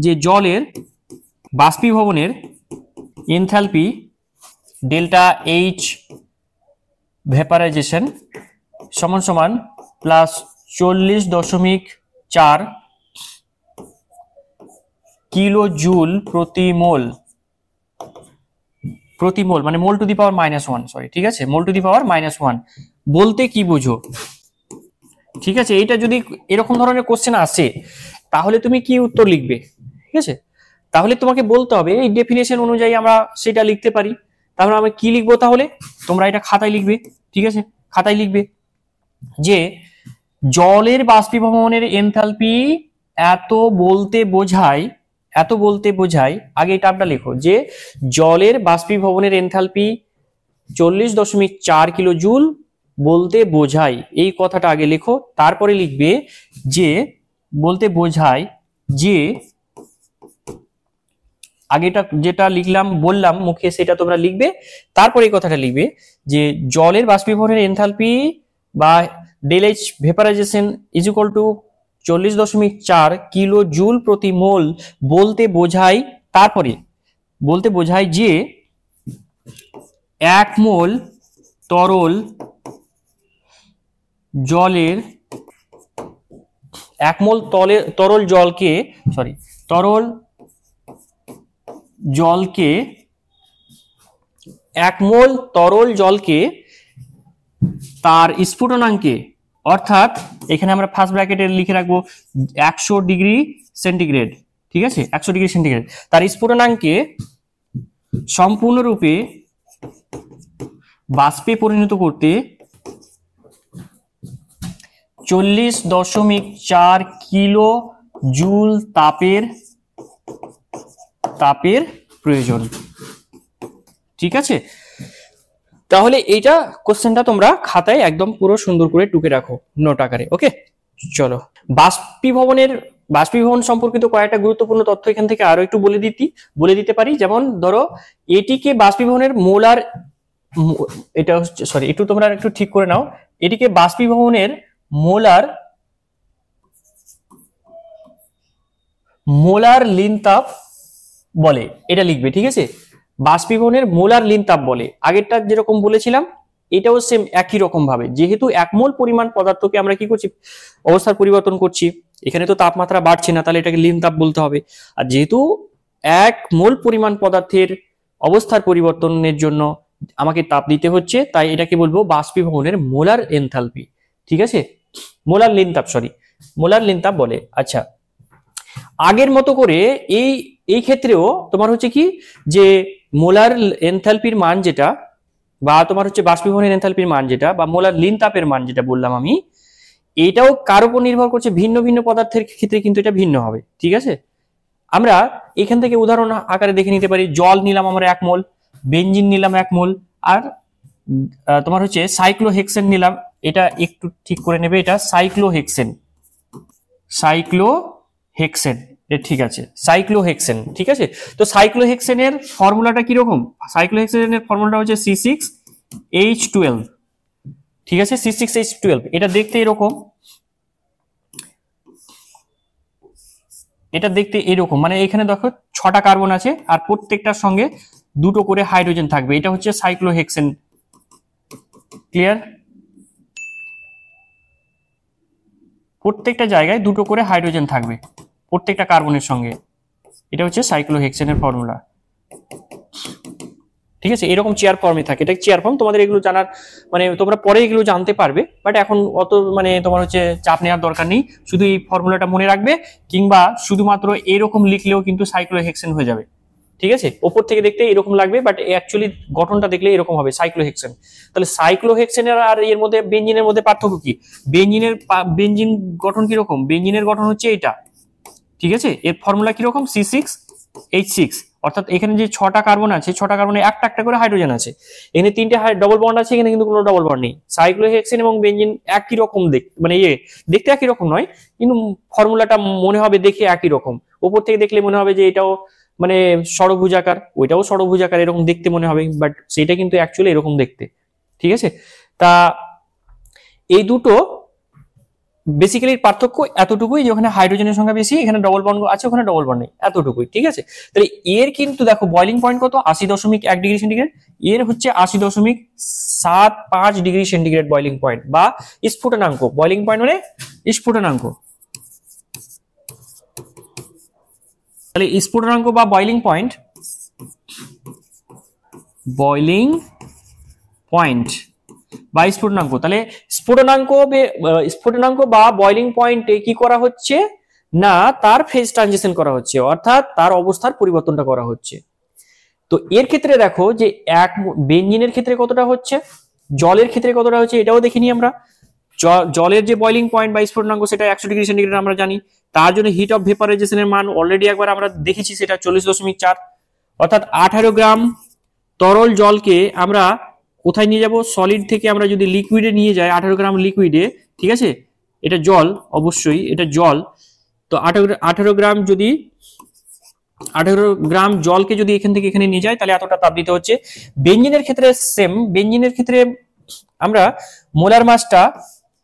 যে জলের বাষ্পীভবনের এনথালপি ΔH ভেপারাইজেশন সমান প্লাস 40.4 কিলো জুল প্রতি মোল, মানে মোল টু দি পাওয়ার -1, সরি, ঠিক আছে, মোল টু দি পাওয়ার -1 বলতে কি বুঝো? ঠিক আছে, এইটা যদি এরকম ধরনের কোশ্চেন আসে তাহলে তুমি কি উত্তর লিখবে? ঠিক আছে, তাহলে তোমাকে বলতে হবে এই ডেফিনেশন অনুযায়ী আমরা সেটা লিখতে পারি। তাহলে আমরা কি লিখবো? তাহলে তোমরা এটা খাতায় লিখবে। ঠিক আছে, খাতায় লিখবে যে জলের বাষ্পীভবনের এনথালপি এত বলতে বোঝায়, আগে এই টার্মটা লেখো যে জলের বাষ্পীভবনের এনথালপি 40.4 কিলো জুল বলতে বোঝায়, এই কথাটা আগে লেখো। তারপরে লিখবে যে বলতে বোঝায় যে, আগেটা যেটা বললাম মুখে সেটা তোমরা লিখবে। তারপরে এই কথাটা লিখবে যে জলের বাষ্পীভবনের এনথালপি বা del H vaporisation is equal to 40.4 kilo joule প্রতি মোল বলতে বোঝায়। তারপরে বলতে বোঝায় যে 1 মোল তরল জলকে 1 মোল তরল জলকে তার স্ফুটনাঙ্কে, অর্থাৎ এখানে আমরা ফার্স্ট ব্র্যাকেটে লিখে রাখবো 100 ডিগ্রি সেন্টিগ্রেড। ঠিক আছে, 100 ডিগ্রি সেন্টিগ্রেড তার স্ফুটনাঙ্কে সম্পূর্ণরূপে বাষ্পে পরিণত করতে 40.4 কিলো জুল তাপের প্রয়োজন। ঠিক আছে, তাহলে এইটা কোশ্চেনটা তোমরা খাতায় একদম পুরো সুন্দর করে টুকে রাখো নোট আকারে। ওকে, চলো বাষ্পীভবন সম্পর্কিত কয়েকটা গুরুত্বপূর্ণ তথ্য এখান থেকে আরো একটু বলে দিতে পারি। যেমন ধরো এটিকে বাষ্পীভবনের মোলার, এটা সরি একটু তোমরা একটু ঠিক করে নাও, এটিকে বাষ্পীভবনের মোলার লিন তাপ বলে, এটা লিখবে। ঠিক আছে, বাষ্পীভবনের মোলার লিন তাপ বলে। আগেরটা যেরকম বলেছিলাম এটাও সেম একই রকম ভাবে, যেহেতু 1 মোল পরিমাণ পদার্থকে আমরা কি করছি, অবস্থার পরিবর্তন করছি, এখানে তো তাপমাত্রা বাড়ছে না, তাহলে এটাকে লিন তাপ বলতে হবে। আর যেহেতু 1 মোল পরিমাণ পদার্থের অবস্থার পরিবর্তনের জন্য আমাকে তাপ দিতে হচ্ছে, তাই এটাকে বলবো বাষ্পীভবনের মোলার এনথালপি। ঠিক আছে, মোলার লিন তাপ বলে। আচ্ছা, আগের মতো করে এই ক্ষেত্রেও তোমার হচ্ছে কি যে মোলার এনথালপির মান যেটা, বা তোমার হচ্ছে বাষ্পীভবনের এনথালপির মান যেটা, বা মোলার লিন তাপের মান যেটা বললাম আমি, এটাও কার উপর নির্ভর করছে, ভিন্ন ভিন্ন পদার্থের ক্ষেত্রে কিন্তু এটা ভিন্ন হবে। ঠিক আছে, আমরা এখান থেকে উদাহরণ আকারে দেখে নিতে পারি। জল নিলাম আমরা 1 মোল, বেনজিন নিলাম 1 মোল, আর তোমার হচ্ছে সাইক্লোহেক্সেন নিলাম, এটা একটু ঠিক করে নেবে, এটা সাইক্লোহেক্সেন, ঠিক আছে, সাইক্লোহেক্সেন। ঠিক আছে, তো সাইক্লোহেক্সেনের ফর্মুলাটা কি রকম? সাইক্লোহেক্সেনের ফর্মুলাটা হচ্ছে C6H12। ঠিক আছে, C6H12, এটা দেখতে এরকম, মানে এখানে দেখো 6টা কার্বন আছে আর প্রত্যেকটার সঙ্গে 2টো করে হাইড্রোজেন থাকবে, এটা হচ্ছে সাইক্লোহেক্সেন। ক্লিয়ার? প্রত্যেকটা জায়গায় 2টো করে হাইড্রোজেন থাকবে প্রত্যেকটা কার্বনের সঙ্গে, এটা হচ্ছে সাইক্লোহেক্সেনের ফর্মুলা। ঠিক আছে, এরকম চেয়ার ফর্মে থাকে, এটা চেয়ার ফর্ম। তোমাদের এগুলো জানার মানে তোমরা পরে এগুলো জানতে পারবে, বাট এখন অত মানে তোমার হচ্ছে চাপ নেওয়ার দরকার নেই, শুধু এই ফর্মুলাটা মনে রাখবে, কিংবা শুধুমাত্র এরকম লিখলেও কিন্তু সাইক্লোহেক্সেন হয়ে যাবে। ঠিক আছে, ওপর থেকে দেখতে এরকম লাগবে, বাট অ্যাকচুয়ালি গঠনটা দেখলে এরকম হবে, সাইক্লোহেক্সেন। তাহলে সাইক্লোহেক্সেনের আর এর মধ্যে বেনজিনের মধ্যে পার্থক্য কি? বেনজিন গঠন কিরকম? বেনজিনের গঠন হচ্ছে এটা। ঠিক আছে, এর ফর্মুলা কিরকম? C6H6, অর্থাৎ এখানে যে 6টা কার্বন আছে, 6টা কার্বনে একটা একটা করে হাইড্রোজেন আছে, এখানে 3টে ডবল বন্ড আছে, এখানে কিন্তু কোনো ডবল বন্ড নেই। সাইক্লোহেক্সেন এবং বেনজিন একই রকম মানে দেখতে একই রকম নয়, কিন্তু ফর্মুলাটা মনে হবে দেখে একই রকম। উপর থেকে দেখলে মনে হবে যে এটাও মানে ষড়ভুজাকার, ওইটাও ষড়ভুজাকার, এরকম দেখতে মনে হবে, বাট সেটা কিন্তু অ্যাকচুয়ালি এরকম দেখতে। ঠিক আছে, তা এই দুটো বেসিক্যালি পার্থক্য এতটুকুই যে ওখানে হাইড্রোজেনের সংখ্যা বেশি, এখানে ডবল বন্ড আছে, ওখানে ডবল বন্ড নেই, এতটুকুই, ঠিক আছে। তাহলে এর কিন্তু দেখো বয়লিং পয়েন্ট কত, 80.1 ডিগ্রি সেন্টিগ্রেড, এর হচ্ছে 80.75 ডিগ্রি সেন্টিগ্রেড বয়লিং পয়েন্ট বা স্ফুটনাঙ্ক। বয়লিং পয়েন্ট মানে স্ফুটনাঙ্ক। তাহলে স্ফুটনাঙ্ক বা বয়লিং পয়েন্ট, বয়লিং পয়েন্ট বা স্ফুটনাঙ্ক। তাহলে স্ফুটনাঙ্ক বা বয়লিং পয়েন্টে কি করা হচ্ছে না, তার ফেজ ট্রানজিশন করা হচ্ছে, অর্থাৎ তার অবস্থার পরিবর্তনটা করা হচ্ছে। তো এর ক্ষেত্রে দেখো যে এক বেঞ্জিনের ক্ষেত্রে কতটা হচ্ছে, জলের ক্ষেত্রে কতটা হচ্ছে, এটাও দেখিনি আমরা। জলের যে বয়লিং পয়েন্ট বা স্ফুটনাঙ্ক সেটা 100 ডিগ্রি সেন্টিগ্রেড আমরা জানি। তার জন্য হিট অফ ভেপারাইজেশনের মান অলরেডি একবার আমরা দেখেছি, সেটা 40.4। অর্থাৎ 18 গ্রাম তরল জলকে আমরা কোথায় নিয়ে যাব, সলিড থেকে আমরা যদি লিকুইডে নিয়ে যাই, 18 গ্রাম লিকুইডে, ঠিক আছে, এটা জল, অবশ্যই এটা জল। তো 18 গ্রাম যদি 18 গ্রাম জলকে যদি এখান থেকে এখানে নিয়ে যায় তাহলে এতটা তাপ দিতে হচ্ছে। বেঞ্জিনের ক্ষেত্রে সেম, বেঞ্জিনের ক্ষেত্রে আমরা মোলার মাসটা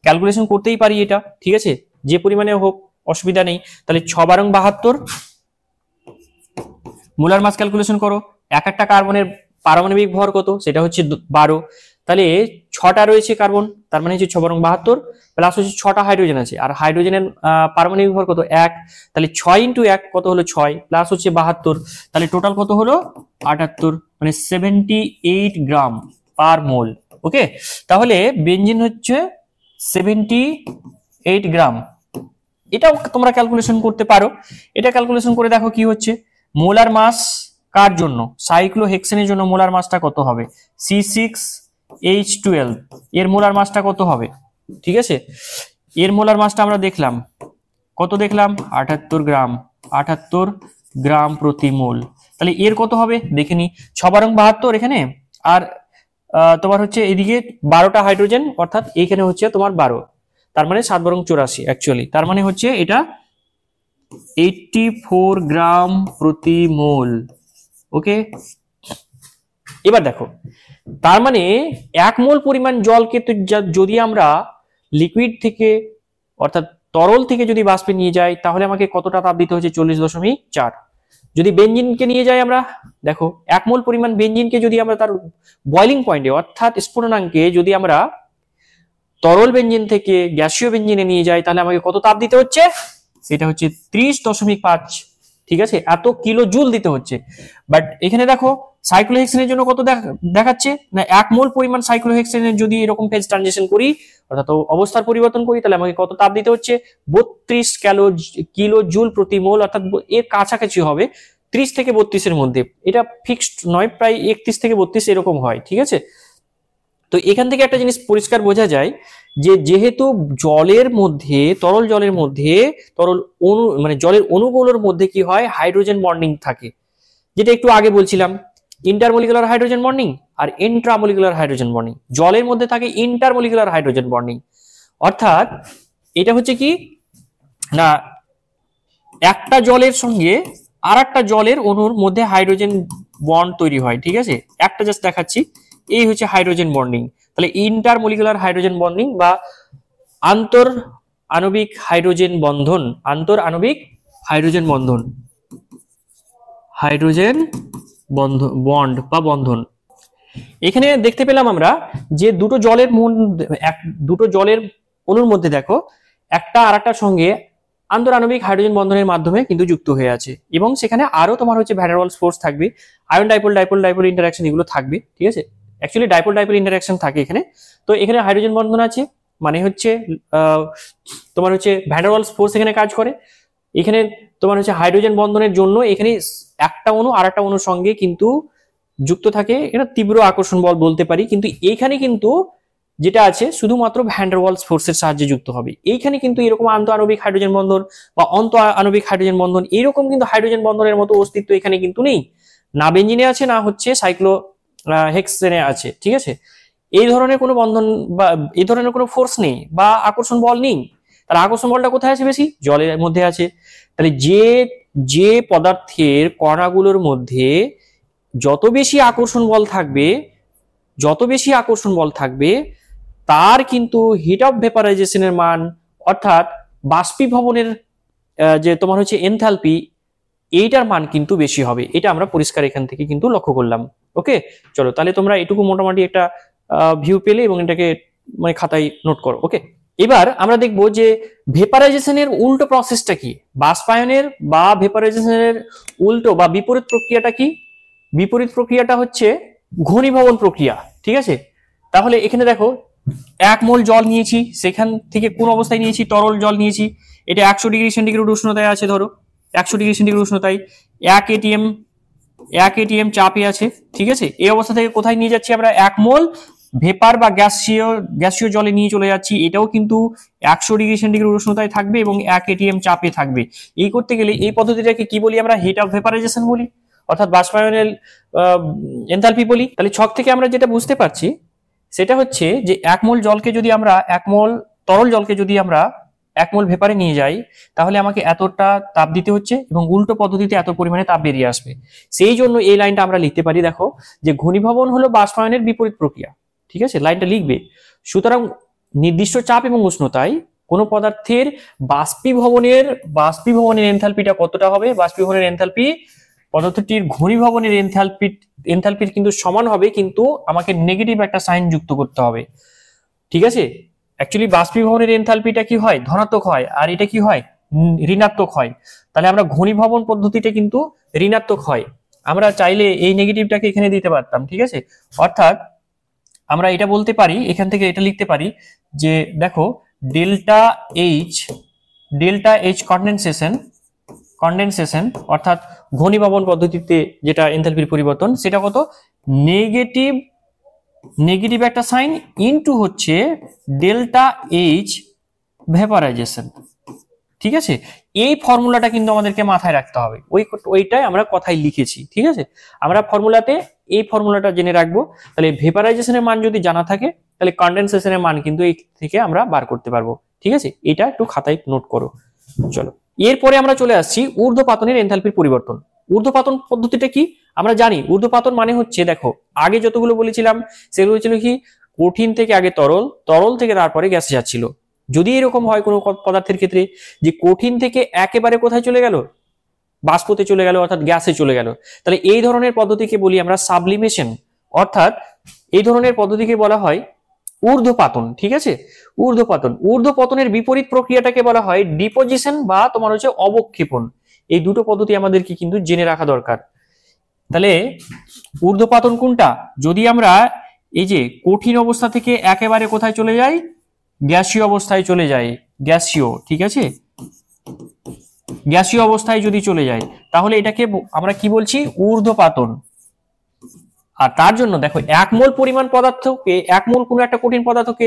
ক্যালকুলেশন করতেই পারি, এটা ঠিক আছে, যে পরিমাণে হোক অসুবিধা নেই। তাহলে 6×72 মোলার মাস ক্যালকুলেশন করো। একটা কার্বনের পারমাণবিক ভর কত, সেটা হচ্ছে 12। তাহলে 6টা রয়েছে কার্বন, তার মানে হচ্ছে 6×72 প্লাস হচ্ছে 6টা হাইড্রোজেন আছে, আর হাইড্রোজেনের পারমাণবিক ভর কত 1। তাহলে 6 × 1 কত হলো 6 প্লাস হচ্ছে 72, তাহলে টোটাল কত হলো 78, মানে 78 গ্রাম পার মোল। ওকে, তাহলে বেঞ্জিন হচ্ছে 78 গ্রাম। এটাও তোমরা ক্যালকুলেশন করতে পারো। এটা ক্যালকুলেশন করে দেখো কি হচ্ছে। মোলার মাস কার জন্য, সাইক্লোহেক্সেনের জন্য মোলার মাসটা কত হবে, C6H12, এর মোলার মাসটা কত হবে, ঠিক আছে। এর মোলার মাসটা আমরা দেখলাম, কত দেখলাম, 78 গ্রাম, 78 গ্রাম প্রতি মোল। তাহলে এর কত হবে দেখে নি, 6×72 এখানে, আর তোমার হচ্ছে এদিকে 12টা হাইড্রোজেন, অর্থাৎ এইখানে হচ্ছে তোমার 12, তার মানে 7×84 অ্যাকচুয়ালি, তার মানে হচ্ছে এটা 84 গ্রাম প্রতি মোল। ওকে, এবার দেখো, তার মানে 1 মোল পরিমাণ জলকে যদি আমরা লিকুইড থেকে অর্থাৎ তরল থেকে যদি বাষ্পে নিয়ে যাই তাহলে আমাকে কতটা তাপ দিতে হচ্ছে, 40.4। যদি বেঞ্জিনকে নিয়ে যাই আমরা, দেখো 1 মোল পরিমাণ বেঞ্জিনকে যদি আমরা তার বয়লিং পয়েন্টে অর্থাৎ স্ফুটনাঙ্কে যদি আমরা তরল বেঞ্জিন থেকে গ্যাসীয় বেঞ্জিনে নিয়ে যাই তাহলে আমাকে কত তাপ দিতে হচ্ছে, সেটা হচ্ছে 30.5, ঠিক আছে, এত কিলো জুল দিতে হচ্ছে। বাট এখানে দেখো সাইক্লোহেক্সেনের জন্য কত দেখাচ্ছে না, 1 মোল পরিমাণ সাইক্লোহেক্সেনের যদি এরকম ফেজ ট্রানজিশন করি অর্থাৎ অবস্থার পরিবর্তন করি তাহলে আমাকে কত তাপ দিতে হচ্ছে, 32 কিলো জুল প্রতি মোল, অর্থাৎ এর কাছাকাছি হবে 30 থেকে 32 এর মধ্যে। এটা ফিক্সড নয়, প্রায় 31 থেকে 32 এরকম হয়, ঠিক আছে। তো এখান থেকে একটা জিনিস পরিষ্কার বোঝা যায় যে যেহেতু জলের মধ্যে, তরল জলের মধ্যে তরল অণু মানে জলের অণুগুলোর মধ্যে কি হয়, হাইড্রোজেন বন্ডিং থাকে, যেটা একটু আগে বলছিলাম, ইন্টারমলিকুলার হাইড্রোজেন বন্ডিং আর ইন্ট্রামলিকুলার হাইড্রোজেন বন্ডিং। জলের মধ্যে থাকে ইন্টারমলিকুলার হাইড্রোজেন বন্ডিং, অর্থাৎ এটা হচ্ছে কি না, একটা জলের সঙ্গে আর একটা জলের অণুর মধ্যে হাইড্রোজেন বন্ড তৈরি হয়, ঠিক আছে। একটা জাস্ট দেখাচ্ছি, এই হচ্ছে হাইড্রোজেন বন্ডিং। তাহলে ইন্টারমলিকুলার হাইড্রোজেন বন্ডিং বা আন্তর আণবিক হাইড্রোজেন বন্ধন, আন্তর আণবিক হাইড্রোজেন বন্ধন, হাইড্রোজেন বন্ড বা বন্ধন। এখানে দেখতে পেলাম আমরা যে দুটো জলের অণুর মধ্যে দেখো একটা আরেকটার সঙ্গে আন্তর আণবিক হাইড্রোজেন বন্ধনের মাধ্যমে কিন্তু যুক্ত হয়ে আছে, এবং সেখানে আরো তোমার হচ্ছে ভ্যান ডের ওয়ালস ফোর্স থাকবে, ion dipole dipole dipole interaction এগুলো থাকবে, ঠিক আছে। অ্যাকচুয়ালি ডাইপোল ডাইপোল ইন্টারঅ্যাকশন থাকে এখানে। তো এখানে হাইড্রোজেন বন্ধন আছে মানে হচ্ছে তোমার হচ্ছে ভ্যান ডের ওয়ালস ফোর্স এখানে কাজ করে। এখানে তোমার হচ্ছে হাইড্রোজেন বন্ধনের জন্য এখানে একটা অণু আর একটা অণুর সঙ্গে কিন্তু যুক্ত থাকে, এটা তীব্র আকর্ষণ বল বলতে পারি। কিন্তু এইখানে কিন্তু যেটা আছে শুধুমাত্র ভ্যান ডের ওয়ালস ফোর্সের সাহায্যে যুক্ত হবে। এইখানে কিন্তু এরকম আন্তঃ আণবিক হাইড্রোজেন বন্ধন বা অন্ত আণবিক হাইড্রোজেন বন্ধন এরকম কিন্তু হাইড্রোজেন বন্ধনের মতো অস্তিত্ব এখানে কিন্তু নেই, না বেঞ্জিনে আছে না হচ্ছে সাইক্লোহেক্সেনে আছে, ঠিক আছে। এই ধরনের কোনো বন্ধন বা এই ধরনের কোনো ফোর্স নেই বা আকর্ষণ বল নেই। তাহলে আকর্ষণ বলটা কোথায় আছে বেশি, জলের মধ্যে আছে। তাহলে যে পদার্থের কণাগুলোর মধ্যে যত বেশি আকর্ষণ বল থাকবে তার কিন্তু হিট অফ ভেপারাইজেশনের মান অর্থাৎ বাষ্পীভবনের যে তোমার হচ্ছে এনথালপি, এইটার মান কিন্তু বেশি হবে। এটা আমরা পরিষ্কার এখান থেকে কিন্তু লক্ষ্য করলাম। ওকে, চলো তাহলে তোমরা এটুকু মোটামুটি একটা ভিউ পেলে এবং এটাকে মানে খাতায় নোট করো। ওকে, এবার আমরা দেখব যে ভেপারাইজেশনের উল্টো প্রসেসটা কি, বাষ্পায়নের বা ভেপারাইজেশনের উল্টো বা বিপরীত প্রক্রিয়াটা কি। বিপরীত প্রক্রিয়াটা হচ্ছে ঘনীভবন প্রক্রিয়া। ঠিক আছে, তাহলে এখানে দেখো 1 মোল জল নিয়েছি, সেখান থেকে কোন অবস্থায় নিয়েছি, তরল জল নিয়েছি। এটা 100 ডিগ্রি সেন্টিগ্রেড উষ্ণতায় আছে, ধরো 100 ডিগ্রি সেন্টিগ্রেড উষ্ণতায় 1 এটিএম চাপে আছে। ঠিক আছে, এই অবস্থা থেকে কোথায় নিয়ে যাচ্ছি আমরা, 1 মোল ভেপার বা গ্যাসীয় জলে নিয়ে চলে যাচ্ছি। এটাও কিন্তু 100 ডিগ্রি সেন্টিগ্রেড উষ্ণতায় থাকবে এবং 1 এটিএম চাপে থাকবে। এই করতে গেলে এই পদ্ধতিটাকে কি বলি আমরা, হিট অফ ভেপারাইজেশন বলি, অর্থাৎ বাষ্পায়নের এনথালপি বলি। তাহলে ছক থেকে আমরা যেটা বুঝতে পারছি সেটা হচ্ছে যে 1 মোল জলকে যদি আমরা 1 মোল তরল জলকে যদি আমরা 1 মোল ভেপারে নিয়ে যাই, তাহলে আমাকে এতটা তাপ দিতে হচ্ছে এবং উল্টো পদ্ধতিতে এত পরিমাণে তাপ বেরিয়ে আসবে। সেই জন্য এই লাইনটা আমরা লিখতে পারি, দেখো যে ঘনীভবন হলো বাষ্পায়নের বিপরীত প্রক্রিয়া। ঠিক আছে, লাইনটা লিখবে। সুতরাং নির্দিষ্ট চাপ এবং উষ্ণতায় কোন পদার্থের বাষ্পীভবনের এনথালপিটা কতটা হবে, বাষ্পীভবনের এনথালপি পদার্থটির ঘনীভবনের এনথালপির কিন্তু সমান হবে, কিন্তু আমাকে নেগেটিভ একটা সাইন যুক্ত করতে হবে। ঠিক আছে, অ্যাকচুয়ালি বাষ্পীভবনের এনথালপিটা কি হয়, ধনাত্মক হয়, আর এটা কি হয়, ঋণাত্মক হয়। তাহলে আমরা ঘনীভবন পদ্ধতিটা কিন্তু ঋণাত্মক হয়। আমরা চাইলে এই নেগেটিভটাকে এখানে দিতে পারতাম। ঠিক আছে, অর্থাৎ আমরা এটা বলতে পারি, এখান থেকে এটা লিখতে পারি যে দেখো ডেল্টা এইচ কন্ডেনসেশন অর্থাৎ ঘনীভবন পদ্ধতিতে যেটা এনথালপির পরিবর্তন, সেটা কত, নেগেটিভ একটা সাইন ইনটু হচ্ছে ডেল্টা এইচ ভেপারাইজেশন। ঠিক আছে, এই ফর্মুলাটা কিন্তু আমাদেরকে মাথায় রাখতে হবে, ওইটাই আমরা কথায় লিখেছি। ঠিক আছে, আমরা ফর্মুলাতে এই ফর্মুলাটা জেনে রাখবো। তাহলে ভেপারাইজেশনের মান যদি জানা থাকে, তাহলে কন্ডেনসেশনের মান কিন্তু এই থেকে আমরা বার করতে পারবো। ঠিক আছে, এটা একটু খাতায় নোট করো। চলো, এরপরে আমরা চলে আসছি ঊর্ধ্বপাতনের এনথালপির পরিবর্তন। ঊর্ধ্বপাতন পদ্ধতিটা কি আমরা জানি। ঊর্ধ্বপাতন মানে হচ্ছে, দেখো আগে যতগুলো বলেছিলাম সেগুলো ছিল কি, কঠিন থেকে আগে তরল থেকে তারপরে গ্যাসে যাচ্ছিল। যদি এরকম হয় কোনো পদার্থের ক্ষেত্রে যে কঠিন থেকে একেবারে কোথায় চলে গেল, বাষ্পতে চলে গেল, অর্থাৎ গ্যাসে চলে গেল, তাহলে এই ধরনের পদ্ধতিকে বলি আমরা সাবলিমেশন, অর্থাৎ এই ধরনের পদ্ধতিকে বলা হয় ঊর্ধ্বপাতন। ঠিক আছে, ঊর্ধ্বপতনের বিপরীত প্রক্রিয়াটাকে বলা হয় ডিপোজিশন বা তোমার হচ্ছে অবক্ষেপণ। এই দুটো পদ্ধতি আমাদেরকে কিন্তু জেনে রাখা দরকার। তাহলে ঊর্ধ্বপাতন কোনটা, যদি আমরা এই যে কঠিন অবস্থা থেকে একেবারে কোথায় চলে যাই, গ্যাসীয় অবস্থায় চলে যাই, ঠিক আছে, গ্যাসীয় অবস্থায় যদি চলে যায়, তাহলে এটাকে আমরা কি বলছি, ঊর্ধ্বপাতন। আর তার জন্য দেখো 1 মোল পরিমাণ পদার্থকে, 1 মোল কোনো একটা কঠিন পদার্থকে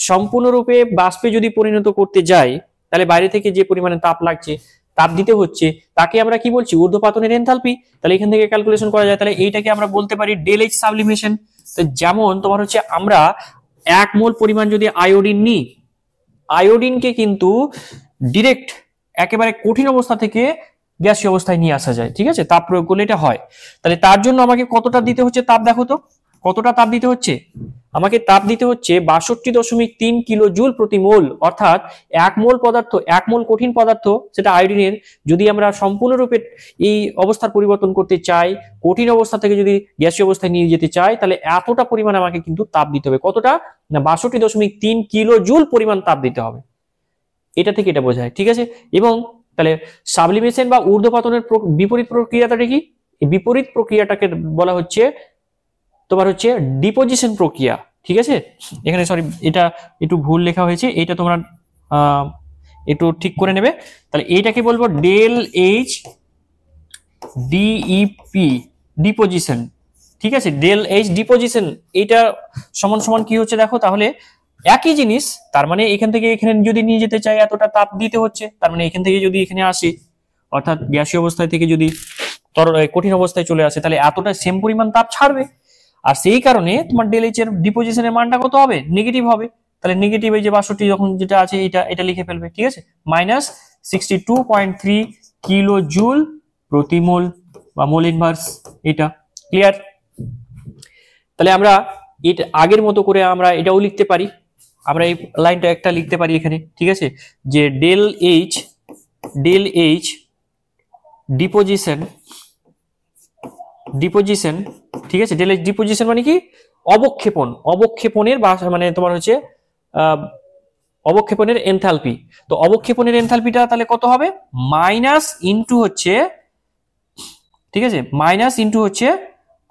সম্পূর্ণরূপে বাষ্পে যদি পরিণত করতে যাই, তাহলে বাইরে থেকে যে পরিমাণে তাপ লাগছে, তাপ দিতে হচ্ছে, তাকে আমরা কি বলছি, ঊর্ধ্বপাতনের এনথালপি। তাহলে এখান থেকে ক্যালকুলেশন করা যায়, তাহলে এইটাকে আমরা বলতে পারি ডেল এইচ সাবলিমেশন। তো যেমন তোমার হচ্ছে আমরা 1 মোল পরিমাণ যদি আয়োডিন নিই, আয়োডিনকে কিন্তু ডিরেক্ট একেবারে কঠিন অবস্থা থেকে গ্যাসীয় অবস্থায় নিয়ে আসা যায়। ঠিক আছে, তাপ প্রয়োগ করলে এটা হয়। তাহলে তার জন্য আমাকে কতটা দিতে হচ্ছে তাপ, দেখো তো কতটা তাপ দিতে হচ্ছে, আমাকে তাপ দিতে হচ্ছে 62.3 কিলো জুল প্রতি মোল। অর্থাৎ 1 মোল পদার্থ, 1 মোল কঠিন পদার্থ সেটা আয়োডিনের, যদি আমরা সম্পূর্ণরূপে এই অবস্থার পরিবর্তন করতে চাই, কঠিন অবস্থা থেকে যদি গ্যাসীয় অবস্থায় নিয়ে যেতে চাই, তাহলে এতটা পরিমাণ আমাকে কিন্তু তাপ দিতে হবে। কতটা না, 62.3 কিলো জুল পরিমাণ তাপ দিতে হবে। এটা থেকে এটা বোঝায়। ঠিক আছে, এবং তাহলে সাবলিমেশন বা ঊর্ধ্বপাতনের বিপরীত প্রক্রিয়াটা কি, এই বিপরীত প্রক্রিয়াটাকে বলা হচ্ছে তোমার হচ্ছে ডিপোজিশন প্রক্রিয়া। ঠিক আছে, এখানে সরি এটা একটু ভুল লেখা হয়েছে, এটা তোমরা একটু ঠিক করে নেবে। তাহলে এইটাকে বলবো ডেল এইচ ডিইপি, ডিপোজিশন। ঠিক আছে, ডেল এইচ ডিপোজিশন, এইটা সমান সমান কি হচ্ছে দেখো, তাহলে একই জিনিস, তার মানে এখান থেকে এখানে যদি নিয়ে যেতে চাই এতটা তাপ দিতে হচ্ছে, তার মানে এখান থেকে যদি এখানে আসে, অর্থাৎ গ্যাসীয় অবস্থায় থেকে যদি কঠিন অবস্থায় চলে আসে, তাহলে এতটা সেম পরিমাণ তাপ ছাড়বে। আর সেই কারণে তোমার ডেল এইচ এর ডিপোজিশনের মানটা কত হবে, নেগেটিভ হবে। তাহলে নেগেটিভ এই যে 62 যখন যেটা আছে এটা লিখে ফেলবে। ঠিক আছে, মাইনাস 62.3 কিলো জুল প্রতি মোল বা মোল ইনভার্স, এটা ক্লিয়ার। তাহলে আমরা এটা আগের মতো করে আমরা এটাও লিখতে পারি, আমরা এই লাইনটা একটা লিখতে পারি এখানে, ঠিক আছে, যে ডেল এইচ ডিপোজিশন, ঠিক আছে, ডেল এইচ ডিপোজিশন মানে কি অবক্ষেপণের মানে তোমার হচ্ছে অবক্ষেপণের এনথালপি। তো অবক্ষেপণের এনথালপিটা তাহলে কত হবে, মাইনাস ইনটু হচ্ছে, ঠিক আছে, মাইনাস ইনটু হচ্ছে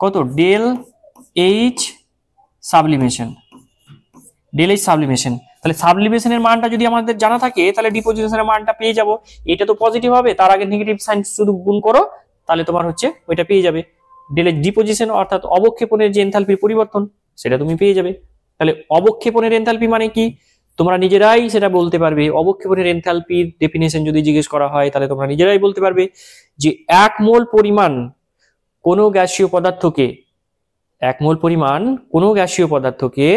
কত, ডেল এইচ সাবলিমেশন, তাহলে সাবলিমেশনের মানটা যদি আমাদের জানা থাকে তাহলে ডিপোজিশনের মানটা পেয়ে যাব। এটা তো পজিটিভ হবে, তার আগে নেগেটিভ সাইন শুধু গুণ করো, তাহলে তোমার হচ্ছে ওইটা পেয়ে যাবে। ডেল এইচ ডিপোজিশন অর্থাৎ অবক্ষেপণের যে এনথালপির পরিবর্তন সেটা তুমি পেয়ে যাবে। তাহলে অবক্ষেপণের এনথালপি মানে কি তোমরা নিজেরাই সেটা বলতে পারবে। অবক্ষেপণের এনথালপির ডেফিনেশন যদি জিজ্ঞেস করা হয় তাহলে তোমরা নিজেরাই বলতে পারবে যে 1 মোল পরিমাণ কোনো গ্যাসীয় পদার্থকে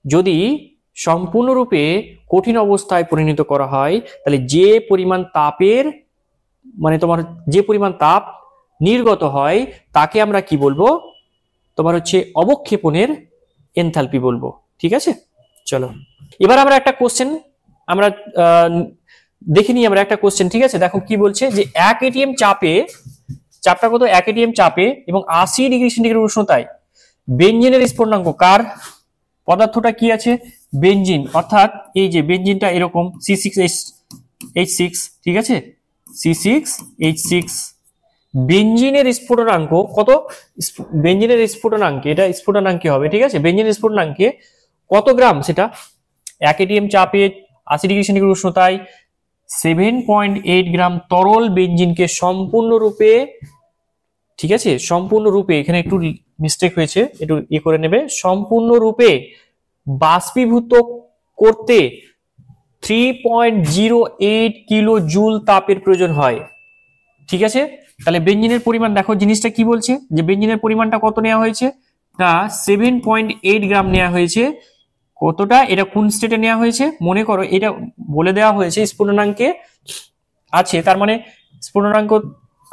যদি সম্পূর্ণরূপে কঠিন অবস্থায় পরিণত করা হয় তাহলে যে পরিমাণ তাপের মানে তোমার যে পরিমাণ তাপ নির্গত হয় তাকে আমরা কি বলবো, তোমার হচ্ছে অবক্ষেপণের এনথালপি বলবো। ঠিক আছে, চলো এবার আমরা একটা কোশ্চেন আমরা দেখে নিই, আমরা একটা কোশ্চেন। ঠিক আছে, দেখো কি বলছে যে 1 atm চাপটা কত, 1 atm চাপে এবং 80 ডিগ্রি সেন্টিগ্রেড উষ্ণতায় বেনজিনের স্ফুটনাঙ্ক, কার পদার্থটা কি আছে, বেনজিন, অর্থাৎ এই যে বেনজিনটা এরকম C6H6, ঠিক আছে, C6H6, বেনজিনের স্ফুটনাঙ্ক কত, বেনজিনের স্ফুটনাঙ্কে, এটা স্ফুটনাঙ্কে হবে, ঠিক আছে, বেনজিনের স্ফুটনাঙ্কে কত গ্রাম, সেটা 1 atm চাপে 80 ডিগ্রি সেন্টিগ্রেড উষ্ণতায় 7.8 গ্রাম তরল বেনজিনকে সম্পূর্ণরূপে, ঠিক আছে, সম্পূর্ণরূপে, এখানে একটু মিস্টেক হয়েছে, একটু করে নেবে, সম্পূর্ণরূপে বাষ্পীভূত করতে 3.08 কিলো জুল তাপের প্রয়োজন হয়। ঠিক আছে, তাহলে বেনজিনের পরিমাণ দেখো, জিনিসটা কি বলছে যে বেনজিনের পরিমাণটা কত নেওয়া হয়েছে না 7.8 গ্রাম নেওয়া হয়েছে। কতটা, এটা কোন স্টেটে নেওয়া হয়েছে, মনে করো এটা বলে দেওয়া হয়েছে স্ফুটনাঙ্কে আছে, তার মানে স্ফুটনাঙ্ক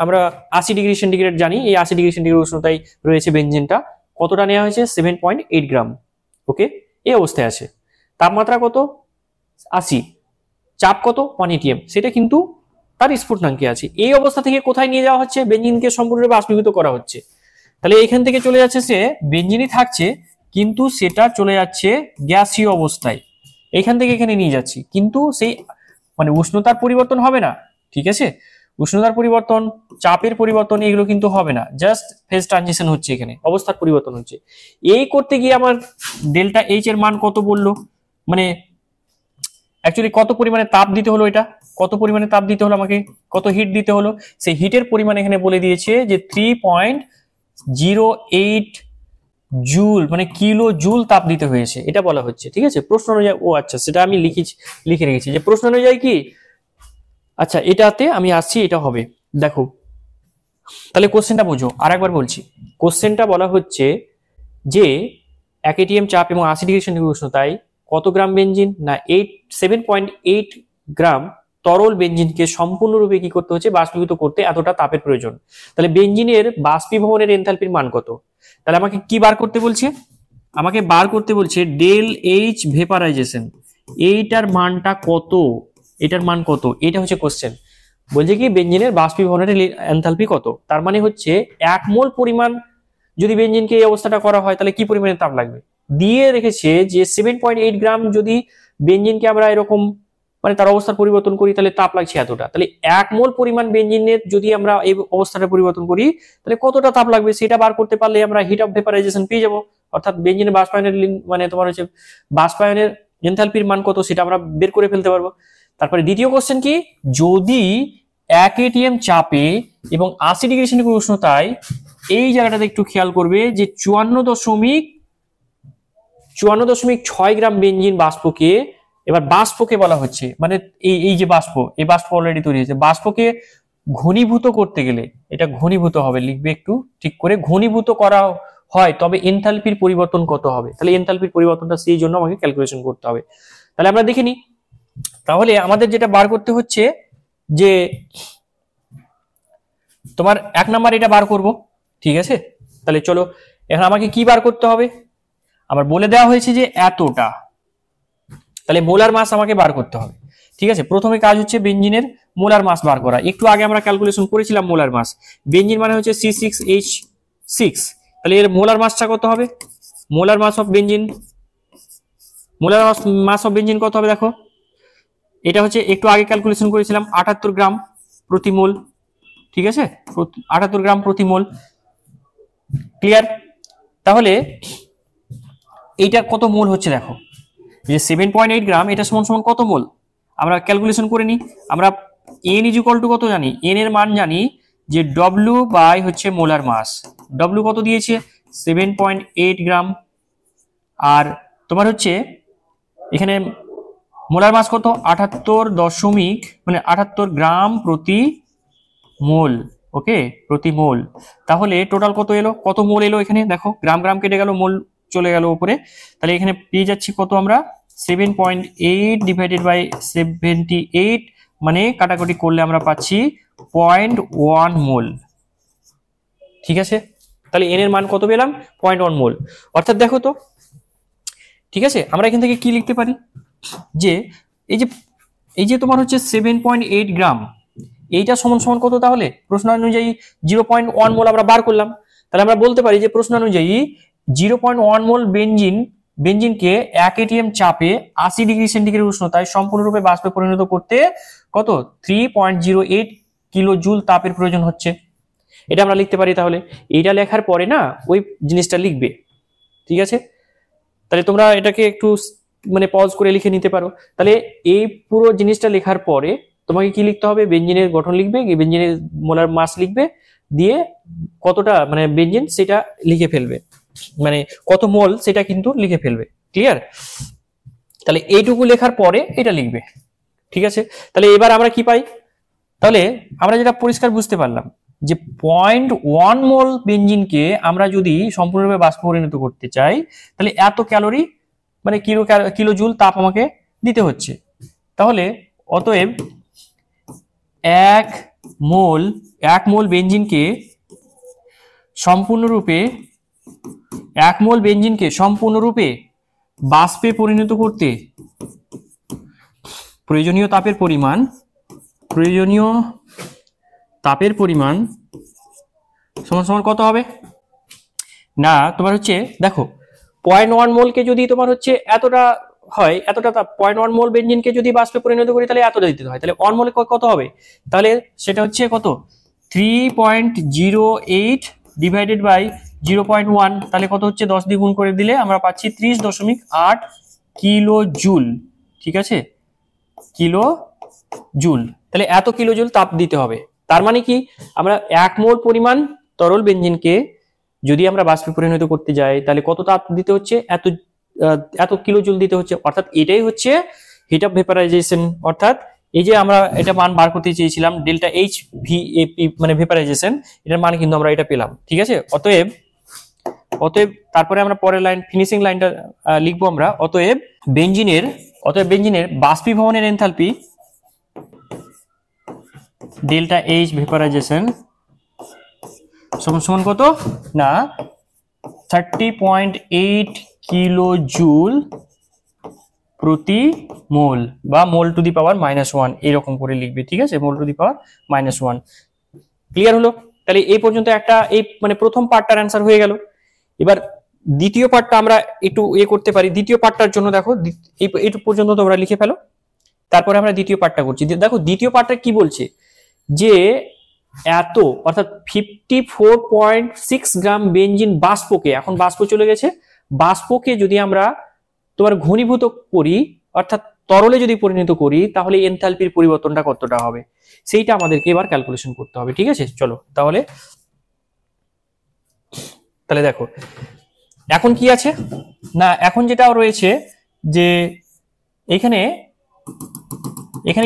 আমরা 80 ডিগ্রি সেন্টিগ্রেড জানি, এই 80 ডিগ্রি সেন্টিগ্রেড উষ্ণতায় রয়েছে বেনজিনটা, কতটা নেওয়া হয়েছে 7.8 গ্রাম। ওকে, এই অবস্থায় আছে, তাপমাত্রা কত 80, চাপ কত 1 atm, সেটা কিন্তু তার স্ফুটনাঙ্কে আছে। এই অবস্থা থেকে কোথায় নিয়ে যাওয়া হচ্ছে, বেনজিনকে সম্পূর্ণরূপে বাষ্পীভূত করা হচ্ছে। তাহলে এখান থেকে চলে যাচ্ছে, সে বেনজিনই থাকছে কিন্তু সেটা চলে যাচ্ছে গ্যাসীয় অবস্থায়, এখান থেকে এখানে নিয়ে যাচ্ছি, কিন্তু সেই মানে উষ্ণতার পরিবর্তন হবে না। ঠিক আছে, উষ্ণতার পরিবর্তন, চাপের পরিবর্তন এগুলো কিন্তু হবে না, জাস্ট ফেজ ট্রানজিশন হচ্ছে, এখানে অবস্থার পরিবর্তন হচ্ছে। এই করতে গিয়ে আমার ডেল্টা এইচ এর মান কত বললো, মানে অ্যাকচুয়ালি কত পরিমাণে তাপ দিতে হলো, এটা কত পরিমাণে তাপ দিতে হলো আমাকে, কত হিট দিতে হলো, সেই হিটের পরিমাণ এখানে বলে দিয়েছে যে 3.08 জুল, মানে কিলো জুল তাপ দিতে হয়েছে, এটা বলা হচ্ছে। ঠিক আছে, প্রশ্ন অনুযায়ী, ও আচ্ছা সেটা আমি লিখে রেখেছি যে প্রশ্ন অনুযায়ী কি, আচ্ছা এটাতে আমি আসছি, এটা হবে। দেখো তাহলে কোশ্চেনটা বোঝো, আর একবার বলছি, কোশ্চেনটা বলা হচ্ছে যে 1 atm চাপ এবং 80 ডিগ্রি সেন্টিগ্রেড উষ্ণতায় কত গ্রাম বেনজিন না 7.8 গ্রাম তরল বেনজিনকে সম্পূর্ণরূপে কি করতে হচ্ছে, বাষ্পীভূত করতে এতটা তাপের প্রয়োজন। তাহলে বেনজিনের বাষ্পীভবনের এনথালপির মান কত, তাহলে আমাকে কি বার করতে বলছে, আমাকে বার করতে বলছে ডেল এইচ ভেপারাইজেশন, এইটার মানটা কত, এটার মান কত, এটা হচ্ছে কোশ্চেন। বলছে কি বেনজিনের বাষ্পীভবনের এনথালপি কত, তার মানে হচ্ছে 1 মোল পরিমাণ যদি বেনজিনকে এই অবস্থাটা করা হয় তাহলে কি পরিমাণে তাপ লাগবে, দিয়ে রেখেছে যে 7.8 গ্রাম যদি বেনজিনকে আমরা এরকম মানে তার অবস্থার পরিবর্তন করি তাহলে তাপ লাগছে এতটা। তাহলে 1 মোল পরিমাণ বেনজিনের যদি আমরা এই অবস্থাটা পরিবর্তন করি তাহলে কতটা তাপ লাগবে সেটা বার করতে পারলে আমরা হিট অফ ভেপারাইজেশন পেয়ে যাবো, অর্থাৎ বেনজিনের বাষ্পায়নের মানে তোমার হচ্ছে বাষ্পায়নের এনথালপির মান কত সেটা আমরা বের করে ফেলতে পারবো। তারপরে দ্বিতীয় কোশ্চেন কি, যদি 1 atm চাপে এবং 80 ডিগ্রি সেন্টিগ্রেড উষ্ণতায়, এই জায়গাটাতে একটু খেয়াল করবে যে 54.6 গ্রাম বেনজিন বাষ্পকে, এবার বাষ্পকে বলা হচ্ছে মানে এই যে বাষ্প, এই বাষ্প অলরেডি তৈরি হয়েছে, বাষ্পকে ঘনীভূত করতে গেলে, এটা ঘনীভূত হবে, লিখবে একটু ঠিক করে, ঘনীভূত করা হয় তবে এনথালপির পরিবর্তন কত হবে, তাহলে এনথালপির পরিবর্তনটা সেই জন্য আমাকে ক্যালকুলেশন করতে হবে। তাহলে আমরা দেখে নিই, তাহলে আমাদের যেটা বার করতে হচ্ছে যে তোমার 1 নাম্বার এটা বার করব। ঠিক আছে, তাহলে চলো এখন আমাকে কি বার করতে হবে, আমার বলে দেওয়া হয়েছে যে এতটা, তাহলে মোলার মাস আমাকে বার করতে হবে। ঠিক আছে, প্রথমে কাজ হচ্ছে বেঞ্জিনের মোলার মাস বার করা। একটু আগে আমরা ক্যালকুলেশন করেছিলাম মোলার মাস। বেঞ্জিন মানে হচ্ছে C6H6, তাহলে এর মোলার মাসটা কত হবে? Molar mass of benzene, molar mass of benzene কত হবে দেখো, এটা হচ্ছে একটু আগে ক্যালকুলেশন করেছিলাম 78 গ্রাম প্রতি মোল। ঠিক আছে, 78 গ্রাম প্রতি মোল। ক্লিয়ার? তাহলে এইটা কত মোল হচ্ছে দেখো, যে 7.8 গ্রাম, এটা সমান সমান কত মোল আমরা ক্যালকুলেশন করে নিই। আমরা n ইকুয়াল টু কত জানি, n এর মান জানি যে W বাই হচ্ছে মোলার মাস। W কত দিয়েছে? 7.8 গ্রাম। আর তোমার হচ্ছে এখানে মোলার মাস কত? 78 গ্রাম প্রতি মোল। ওকে, প্রতি মোল। তাহলে টোটাল কত এলো, কত মোল এলো এখানে দেখো, গ্রাম গ্রাম কেটে গেল, মোল চলে গেল উপরে। তাহলে এখানে পেয়ে যাচ্ছি কত আমরা, 7.8 ডিভাইডেড বাই 78, মানে কাটাকুটি করলে আমরা পাচ্ছি 0.1 মোল। ঠিক আছে, তাহলে n এর মান কত পেলাম? 0.1 মোল। অর্থাৎ দেখো তো, ঠিক আছে, আমরা এখান থেকে কি লিখতে পারি, যে এই যে তোমার হচ্ছে 7.8 গ্রাম, এইটা সমান সমান কত? তাহলে প্রশ্ন অনুযায়ী 0.1 মোল আমরা বার করলাম। তাহলে আমরা বলতে পারি যে প্রশ্ন অনুযায়ী 0.1 মোল বেঞ্জিনকে 1 atm চাপে 80 ডিগ্রি সেন্টিগ্রেড উষ্ণতায় সম্পূর্ণরূপে বাষ্পে পরিণত করতে কত? 3.08 কিলো জুল তাপের প্রয়োজন হচ্ছে। এটা আমরা লিখতে পারি। তাহলে এইটা লেখার পরে না ওই জিনিসটা লিখবে। ঠিক আছে, তাহলে তোমরা এটাকে একটু মানে পজ করে লিখে নিতে পারো। তাহলে এই পুরো জিনিসটা লেখার পরে তোমাকে কি লিখতে হবে? বেঞ্জিনের গঠন লিখবে, বেঞ্জিনের মোলার মাস লিখবে, দিয়ে কতটা মানে বেঞ্জিন সেটা লিখে ফেলবে, মানে কত মোল সেটা কিন্তু লিখে ফেলবে। ক্লিয়ার? তাহলে এইটুকু লেখার পরে এটা লিখবে। ঠিক আছে, তাহলে এবার আমরা কি পাই? তাহলে আমরা যেটা পরিষ্কার বুঝতে পারলাম যে 0.1 মোল বেঞ্জিনকে আমরা যদি সম্পূর্ণরূপে বাষ্প পরিণত করতে চাই, তাহলে এত ক্যালোরি মানে কিলো জুল তাপ আমাকে দিতে হচ্ছে। তাহলে অতএব 1 মোল বেঞ্জিনকে সম্পূর্ণরূপে বাষ্পে পরিণত করতে প্রয়োজনীয় তাপের পরিমাণ সমান সমান কত হবে না, তোমার হচ্ছে দেখো 0.1 মোলকে যদি তোমার হচ্ছে এতটা হয়, এতটা তাপ 0.1 মোল বেঞ্জিনকে যদি বাষ্পে পরিণত করি তাহলে এতটা দিতে হয়। তাহলে 1 মোলে কত হবে? তাহলে সেটা হচ্ছে কত? 3.08 ডিভাইডেড বাই 0.1, তাহলে কত হচ্ছে? 10 দিয়ে গুণ করে দিলে আমরা পাচ্ছি 30.8 কিলো জুল। ঠিক আছে, কিলো জুল। তাহলে এত কিলো জুল তাপ দিতে হবে। তার মানে কি, আমরা 1 মোল পরিমাণ তরল বেঞ্জিনকে যদি আমরা বাষ্পে পরিণত করতে যাই তাহলে কত তাপ দিতে হচ্ছে? এত কিলো জুল দিতে হচ্ছে। অর্থাৎ এটাই হচ্ছে হিট অফ ভেপারাইজেশন। অর্থাৎ এই যে আমরা এটা মান বার করতে চেয়েছিলাম ডেল্টা এইচ ভিএপি মানে ভেপারাইজেশন, এটার মান কিন্তু আমরা এটা পেলাম। ঠিক আছে, অতএব তারপরে আমরা পরের লাইন ফিনিশিং লাইনটা লিখবো আমরা। অতএব বেঞ্জিনের বাষ্পীভবনের এনথালপি ডেল্টা এইচ ভেপারাইজেশন সমান কত না 30.8 কিলো জুল প্রতি মোল, বা মোল টু দি পাওয়ার -1 এরকম করে লিখবে। ঠিক আছে, মোল টু দি পাওয়ার -1। ক্লিয়ার হলো? তাহলে এই পর্যন্ত একটা এই মানে প্রথম পার্টটার অ্যান্সার হয়ে গেল। এবার দ্বিতীয় পার্টটা আমরা একটু করতে পারি। দ্বিতীয় পার্টটার জন্য দেখো এই পর্যন্ত তোমরা লিখে ফেলো, তারপরে আমরা দ্বিতীয় পার্টটা করছি। দেখো দ্বিতীয় পার্টটা কি বলছে, যে এত অর্থাৎ 54.6 গ্রাম বেঞ্জিন বাষ্পকে, এখন বাষ্প চলে গেছে, বাষ্পকে যদি আমরা তোমার ঘনীভূত করি অর্থাৎ তরলে যদি পরিণত করি তাহলে এনথালপির পরিবর্তনটা কতটা হবে সেইটা আমাদেরকে এবার ক্যালকুলেশন করতে হবে। ঠিক আছে, চলো তাহলে দেখো এখন কি আছে না, এখন যেটা রয়েছে যে এখানে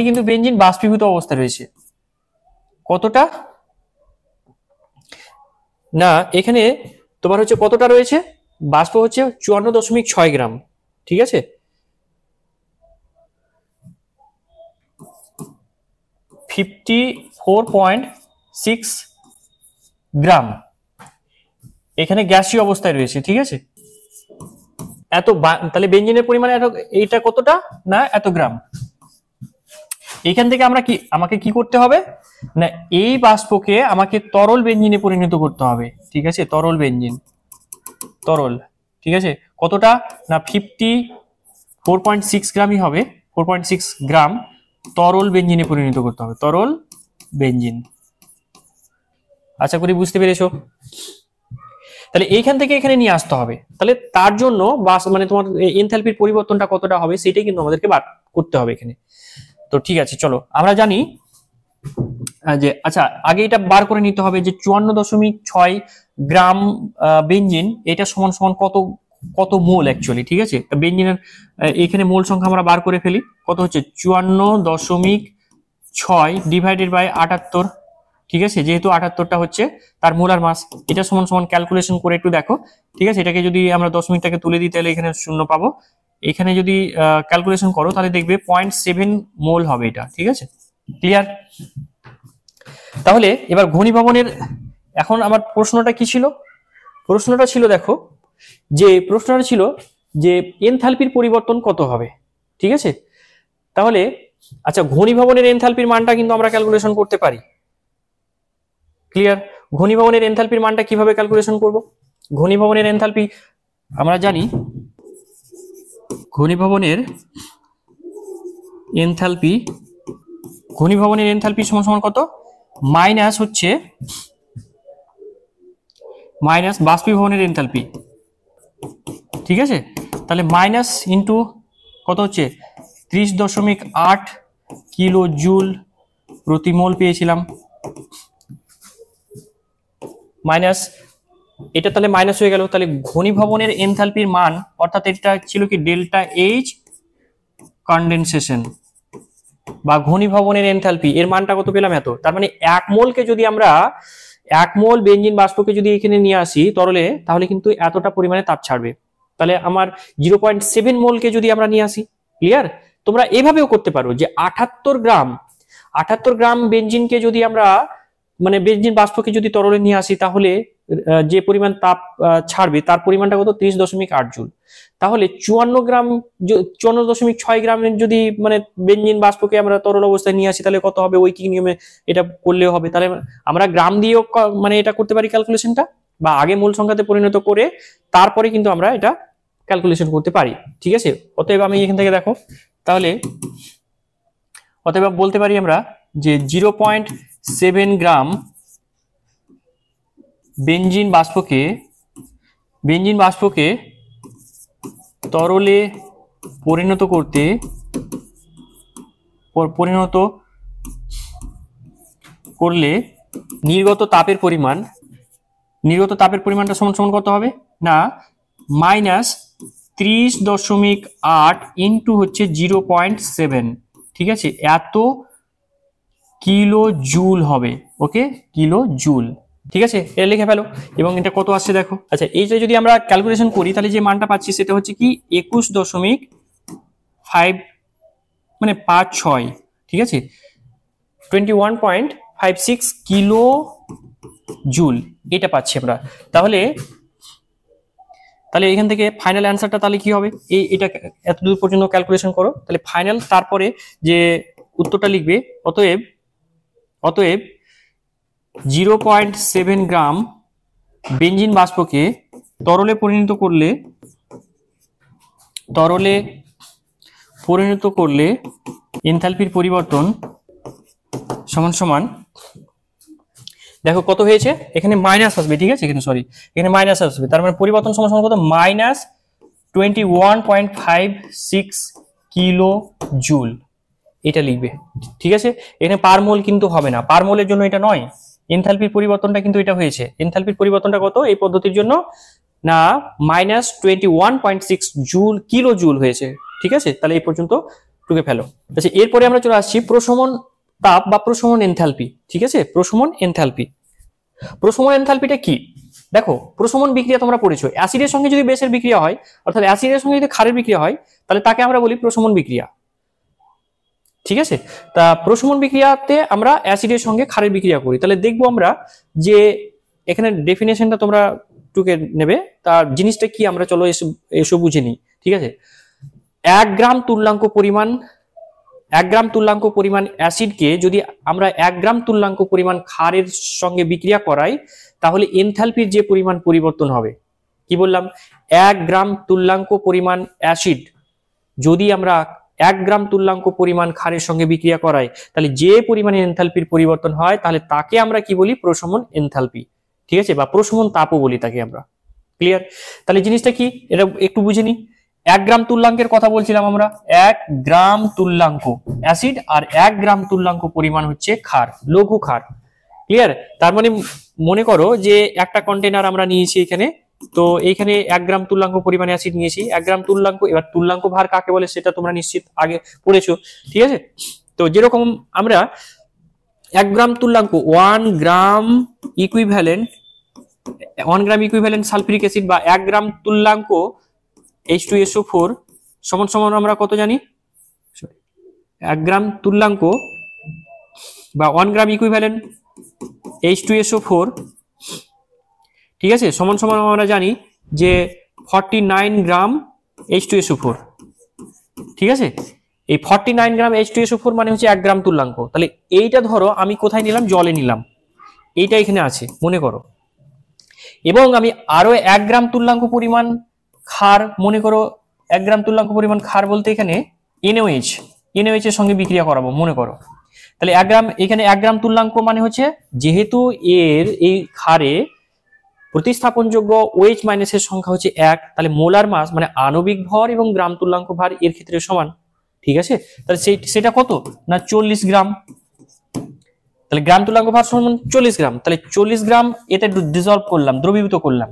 কিন্তু বেঞ্জিন বাষ্পীভূত অবস্থা রয়েছে। কতটা না, এখানে তোমার হচ্ছে কতটা রয়েছে? বাষ্প হচ্ছে 54.6 গ্রাম। ঠিক আছে, 54.6 গ্রাম এখানে গ্যাসীয় অবস্থায় রয়েছে। ঠিক আছে, তাহলে বেঞ্জিনের পরিমাণ এইটা কতটা, না এত গ্রাম। এইখান থেকে আমাকে কি করতে হবে না, এই বাষ্পকে আমাকে তরল বেঞ্জিনে পরিণত করতে হবে, ঠিক আছে, তরল বেঞ্জিন, তরল, ঠিক আছে, কতটা না 4.6 গ্রামই হবে, 4.6 গ্রাম তরল বেঞ্জিনে পরিণত করতে হবে, তরল বেঞ্জিন। আশা করি বুঝতে পেরেছো। তাহলে এইখান থেকে এখানে নিয়ে আসতে হবে, তাহলে তার জন্য মানে তোমার এনথালপির পরিবর্তনটা কতটা হবে সেটাই কিন্তু আমাদেরকে বার করতে হবে এখানে। তো ঠিক আছে, চলো আমরা জানি যে আচ্ছা আগে এটা বার করে নিতে হবে যে 54.6 গ্রাম বেঞ্জিন এটা সমান সমান কত মোল অ্যাকচুয়ালি, ঠিক আছে। বেঞ্জিনের এখানে মোল সংখ্যা আমরা বার করে ফেলি, কত হচ্ছে 54.6 ডিভাইডেড বাই 78, ঠিক আছে, যেহেতু 78টা হচ্ছে তার মোলার মাস, এটা সমান সমান ক্যালকুলেশন করে একটু দেখো, ঠিক আছে। এটাকে যদি আমরা দশমিকটাকে তুলে দিই তাহলে এখানে শূন্য পাবো, এখানে যদি ক্যালকুলেশন করো তাহলে দেখবে 0.7 মোল হবে এটা, ঠিক আছে, ক্লিয়ার। তাহলে এবার ঘনীভবনের, এখন আমার প্রশ্নটা কি ছিল, প্রশ্নটা ছিল দেখো যে প্রশ্নটা ছিল যে এনথালপির পরিবর্তন কত হবে, ঠিক আছে। তাহলে আচ্ছা ঘনীভবনের এনথালপির মানটা কিন্তু আমরা ক্যালকুলেশন করতে পারি, ক্লিয়ার। ঘনীভবনের এনথালপির মানটা কিভাবে ক্যালকুলেশন করব, ঘনীভবনের এনথালপি আমরা জানি, ঘনীভবনের এনথালপি সমান সমান কত, মাইনাস হচ্ছে মাইনাস বাষ্পীভবনের এনথালপি, ঠিক আছে। তাহলে মাইনাস ইন্টু কত হচ্ছে 30.8 কিলো জুল প্রতি মোল পেয়েছিলাম, মাইনাস এটা তাহলে মাইনাস হয়ে গেল। তাহলে ঘনীভবনের এনথালপির মান অর্থাৎ এটা ছিল কি ডেল্টা এইচ কনডেনসেশন বা ঘনীভবনের এনথালপি, এর মানটা কত পেলাম এত। তার মানে 1 মোলকে যদি আমরা 1 মোল বেঞ্জিন বাষ্পকে যদি এখানে নিয়ে আসি তরলে, তাহলে কিন্তু এতটা পরিমাণে তাপ ছাড়বে। তাহলে আমার 0.7 মোলকে যদি আমরা নিয়ে আসি, ক্লিয়ার। তোমরা এভাবেও করতে পারো যে 78 গ্রাম বেঞ্জিনকে যদি আমরা মানে বেঞ্জিন বাষ্পকে যদি তরলে নিয়ে আসি তাহলে যে পরিমাণ তাপ ছাড়বে তার পরিমাণটা কত 30.8 জুল। তাহলে 54.6 গ্রামের যদি মানে বেঞ্জিন বাষ্পকে আমরা তরল অবস্থায় নিয়ে আসি তাহলে কত হবে, ঐকিক নিয়মে এটা করলেও হবে। তাহলে আমরা গ্রাম দিয়েও মানে এটা করতে পারি ক্যালকুলেশনটা, বা আগে মূল সংখ্যাতে পরিণত করে তারপরে কিন্তু আমরা এটা ক্যালকুলেশন করতে পারি, ঠিক আছে। অতএব আমি এখান থেকে দেখো, তাহলে অতএব বলতে পারি আমরা যে 0.7 গ্রাম বেঞ্জিন বাষ্পকে তরলে পরিণত করলে নির্গত তাপের পরিমাণটা সমান সমান কত হবে না মাইনাস 30.8 ইন্টু হচ্ছে 0.7, ঠিক আছে, এত কিলো জুল হবে, ওকে, কিলো জুল, ঠিক আছে, এটা লিখে ফেলো। এবং এটা কত আসছে দেখো, আচ্ছা এইটা যদি আমরা ক্যালকুলেশন করি তাহলে যে মানটা পাচ্ছি সেটা হচ্ছে কি 21.5 মানে 56, ঠিক আছে, 21.56 কিলো জুল এটা পাচ্ছি আমরা। তাহলে এখান থেকে ফাইনাল অ্যান্সারটা তাহলে কি হবে, এটা এতদূর পর্যন্ত ক্যালকুলেশন করো, তাহলে ফাইনাল তারপরে যে উত্তরটা লিখবে, অতএব 0.7 গ্রাম বেঞ্জিন বাষ্পকে তরলে পরিণত করলে এনথালপির পরিবর্তন সমান সমান দেখো কত হয়েছে, এখানে মাইনাস আসবে, ঠিক আছে, এখানে মাইনাস আসবে, তার মানে পরিবর্তন সমান সমান কত মাইনাস 21.56 কিলো জুল, এটা লিখবে, ঠিক আছে। এখানে পার মোল কিন্তু হবে না, পার মোলের জন্য এটা নয়, এনথালপির পরিবর্তনটা কিন্তু এটা হয়েছে। এনথালপির পরিবর্তনটা কত এই পদ্ধতির জন্য না মাইনাস 21.6 জুল কিলো জুল হয়েছে, ঠিক আছে। তাহলে এই পর্যন্ত টুকে ফেলো। আচ্ছা এরপরে আমরা চলে আসছি প্রশমন তাপ বা প্রশমন এনথালপি, ঠিক আছে। প্রশমন এনথালপিটা কি দেখো, প্রশমন বিক্রিয়া তোমরা পড়েছো, অ্যাসিডের সঙ্গে যদি বেসের বিক্রিয়া হয় অর্থাৎ অ্যাসিডের সঙ্গে যদি ক্ষারের বিক্রিয়া হয় তাহলে তাকে আমরা বলি প্রশমন বিক্রিয়া, ঠিক আছে। তা প্রশমন বিক্রিয়াতে আমরা অ্যাসিডের সঙ্গে ক্ষারের বিক্রিয়া করি। তাহলে দেখবো আমরা যে এখানে ডেফিনেশনটা তোমরা টুকে নেবে, তার জিনিসটা কি আমরা চলো এসব বুঝে নিই। ঠিক আছে। 1 গ্রাম তুল্যাঙ্ক পরিমাণ অ্যাসিডকে যদি আমরা 1 গ্রাম তুল্যাঙ্ক পরিমাণ ক্ষারের সঙ্গে বিক্রিয়া করাই, তাহলে এনথালপির যে পরিমাণ পরিবর্তন হবে, কি বললাম, 1 গ্রাম তুল্যাঙ্ক পরিমাণ অ্যাসিড যদি আমরা 1 গ্রাম তুল্যাঙ্ক পরিমাণ ক্ষারের সঙ্গে বিক্রিয়া করাই, তাহলে যে পরিমাণে এনথালপির পরিবর্তন হয়, তাহলে তাকে আমরা কি বলি, প্রশমন এনথালপি, ঠিক আছে, বা প্রশমন তাপও বলি তাকে আমরা। ক্লিয়ার? তাহলে জিনিসটা কি, এটা একটু বুঝে নি। 1 গ্রাম তুল্যাঙ্কের কথা বলছিলাম আমরা, 1 গ্রাম তুল্যাঙ্ক অ্যাসিড আর 1 গ্রাম তুল্যাঙ্ক পরিমাণ হচ্ছে ক্ষার, লঘু ক্ষার। ক্লিয়ার? তার মানে মনে করো যে একটা কন্টেনার আমরা নিয়েছি এখানে, তো এইখানে 1 গ্রাম তুল্যাঙ্ক পরিমাণ অ্যাসিড নিয়েছি, 1 গ্রাম তুল্যাঙ্ক। এবার তুল্যাঙ্ক ভার কাকে বলে সেটা তোমরা নিশ্চিত আগে পড়েছো, ঠিক আছে। তো যেরকম আমরা 1 গ্রাম তুল্যাঙ্ক 1 গ্রাম ইকুইভ্যালেন্ট সালফিউরিক অ্যাসিড বা 1 গ্রাম তুল্যাঙ্ক H2SO4 সমান সমান আমরা কত জানি, 1 গ্রাম তুল্যাঙ্ক বা 1 গ্রাম ইকুইভ্যালেন্ট H2SO4, ঠিক আছে, সমান সমান আমরা জানি যে 49 গ্রাম H2SO4, ঠিক আছে। এই 49 গ্রাম H2SO4 মানে হচ্ছে 1 গ্রাম তুল্যাঙ্ক। তাহলে এইটা ধরো আমি কোথায় নিলাম, জলে নিলাম, এইটা এখানে আছে মনে করো, এবং আমি আরো 1 গ্রাম তুল্যাঙ্ক পরিমাণ ক্ষার, মনে করো 1 গ্রাম তুল্যাঙ্ক পরিমাণ ক্ষার বলতে এখানে NaOH এর সঙ্গে বিক্রিয়া করাবো মনে করো। তাহলে 1 গ্রাম, এখানে 1 গ্রাম তুল্যাঙ্ক মানে হচ্ছে যেহেতু এর এই ক্ষারে প্রতিস্থাপনযোগ্য OH মাইনাসের সংখ্যা হচ্ছে 1, তাহলে মোলার মাস মানে আণবিক ভর এবং গ্রাম তুল্যাঙ্ক ভার এর ক্ষেত্রে সমান, ঠিক আছে। তাহলে সেটা কত না 40 গ্রাম। তাহলে গ্রাম তুল্যাঙ্ক ভার সমান 40 গ্রাম। তাহলে 40 গ্রাম এতে ডিসলভ করলাম, দ্রবীভূত করলাম।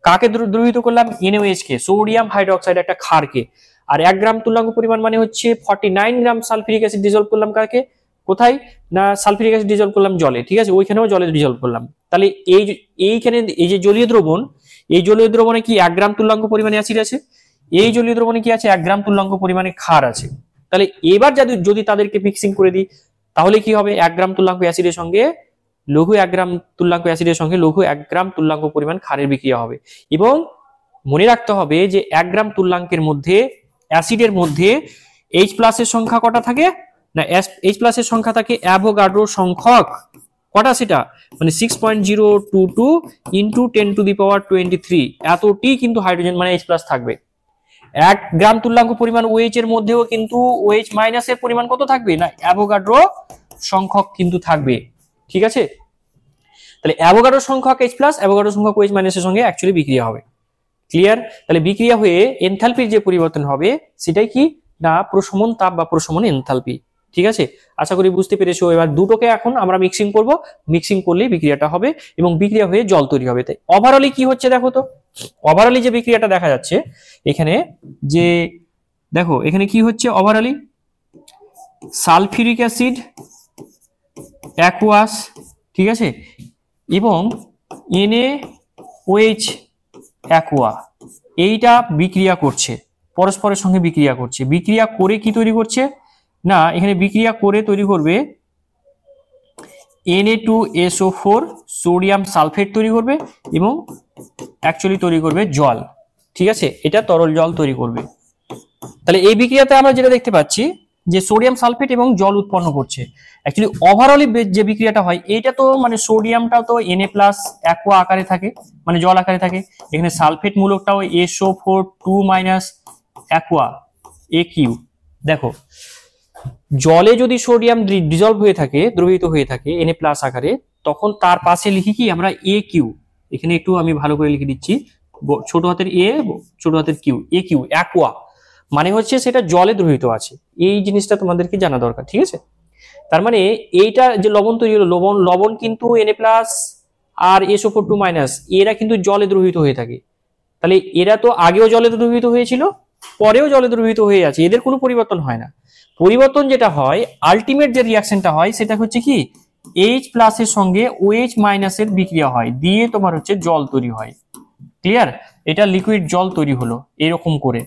কাকে দ্রবীভূত করলাম? NaOH কে, সোডিয়াম হাইড্রোক্সাইড একটা ক্ষারকে। আর 1 গ্রাম তুল্যাঙ্ক পরিমাণ মানে হচ্ছে 49 গ্রাম সালফিউরিক অ্যাসিড ডিসলভ করলাম কাকে, কোথায় না সালফিউরিক অ্যাসিড ডিসলভ করলাম জলে, ঠিক আছে, ওইখানেও জলে ডিসলভ করলাম। তাহলে এইখানে এই যে জলীয় দ্রবণ, এই জলীয় দ্রবণে কি 1 গ্রাম তুল্যাঙ্ক পরিমাণে অ্যাসিড আছে, এই জলীয় দ্রবণে কি আছে 1 গ্রাম তুল্যাঙ্ক পরিমাণে ক্ষার আছে। তাহলে এবার যদি তাদেরকে মিক্সিং করে দিই, তাহলে কি হবে, 1 গ্রাম তুল্যাঙ্ক অ্যাসিডের সঙ্গে লঘু 1 গ্রাম তুল্যাঙ্ক অ্যাসিডের সঙ্গে লঘু 1 গ্রাম তুল্যাঙ্ক পরিমাণ ক্ষারের বিক্রিয়া হবে। এবং মনে রাখতে হবে যে 1 গ্রাম তুল্যাঙ্কের মধ্যে অ্যাসিডের মধ্যে H+ এর সংখ্যা কটা থাকে না, H+ এর সংখ্যা থাকে অ্যাভোগাড্রো সংখ্যক কটা, সেটা মানে 6.022 ইন্টু 10⁻23, এতটি কিন্তু হাইড্রোজেন মানে H+ থাকবে। 1 গ্রাম তুল্যাঙ্ক পরিমাণ OH এর মধ্যেও কিন্তু OH মাইনাস এর পরিমাণ কত থাকবে না, অ্যাভোগাড্রো সংখ্যক কিন্তু থাকবে, ঠিক আছে। তাহলে অ্যাভোগাড্রো সংখ্যক H+, অ্যাভোগাড্রো সংখ্যক OH মাইনাস এর সঙ্গে অ্যাকচুয়ালি বিক্রিয়া হবে। ক্লিয়ার? তাহলে বিক্রিয়া হয়ে এনথালপির যে পরিবর্তন হবে সেটাই কি না, প্রশমন তাপ বা প্রশমন এনথালপি, ঠিক আছে। আশা করি বুঝতে পেরেছো। এবার দুটোকে এখন আমরা মিক্সিং করব, মিক্সিং করলেই বিক্রিয়াটা হবে এবং বিক্রিয়া হয়ে জল তৈরি হবে। তাই ওভারঅলি কি হচ্ছে দেখো তো, ওভারঅলি যে বিক্রিয়াটা দেখা যাচ্ছে এখানে, যে দেখো এখানে কি হচ্ছে ওভারঅলি, সালফিউরিক অ্যাসিড অ্যাকুয়াস, ঠিক আছে, এবং NaOH অ্যাকুয়া, এইটা বিক্রিয়া করছে, পরস্পরের সঙ্গে বিক্রিয়া করছে। বিক্রিয়া করে কি তৈরি করছে না, এখানে বিক্রিয়া করে তৈরি করবে Na2SO4 সোডিয়াম সালফেট তৈরি করবে এবং অ্যাকচুয়ালি তৈরি করবে জল, ঠিক আছে, এটা তরল জল তৈরি করবে। তাহলে এই বিক্রিয়াতে আমরা যেটা দেখতে পাচ্ছি যে সোডিয়াম সালফেট এবং জল উৎপন্ন করছে। অ্যাকচুয়ালি ওভারঅলি যে বিক্রিয়াটা হয় এইটা তো মানে সোডিয়ামটাও তো Na+ অ্যাকুয়া আকারে থাকে, মানে জল আকারে থাকে। এখানে সালফেট মূলকটাও SO4 2- অ্যাকুয়া AQ। দেখো জলে যদি সোডিয়াম ডিজলভ হয়ে থাকে, দ্রবীভূত হয়ে থাকে Na+ আকারে, তখন তার পাশে লিখি কি আমরা AQ। এখানে একটু আমি ভালো করে লিখে দিচ্ছি, ছোট হাতের A ছোট হাতের Q, AQ অ্যাকুয়া মানে হচ্ছে সেটা জলে দ্রবীভূত আছে। এই জিনিসটা তোমাদেরকে জানা দরকার, ঠিক আছে। তার মানে এইটা যে লবণ তৈরি হলো, লবণ কিন্তু Na+ আর SO4 2- এরা কিন্তু জলে দ্রবীভূত হয়ে থাকে। তাহলে এরা তো আগেও জলে দ্রবীভূত হয়েছিল, পরেও জলে দ্রবীভূত হয়ে আছে, এদের কোনো পরিবর্তন হয় না। পরিবর্তন যেটা হয়, আলটিমেট যে রিয়াকশনটা হয় সেটা হচ্ছে কি H+ এর সঙ্গে OH- এর বিক্রিয়া হয়, দিয়ে তোমার হচ্ছে জল তৈরি হয়। ক্লিয়ার? এটা লিকুইড জল তৈরি হলো এরকম করে।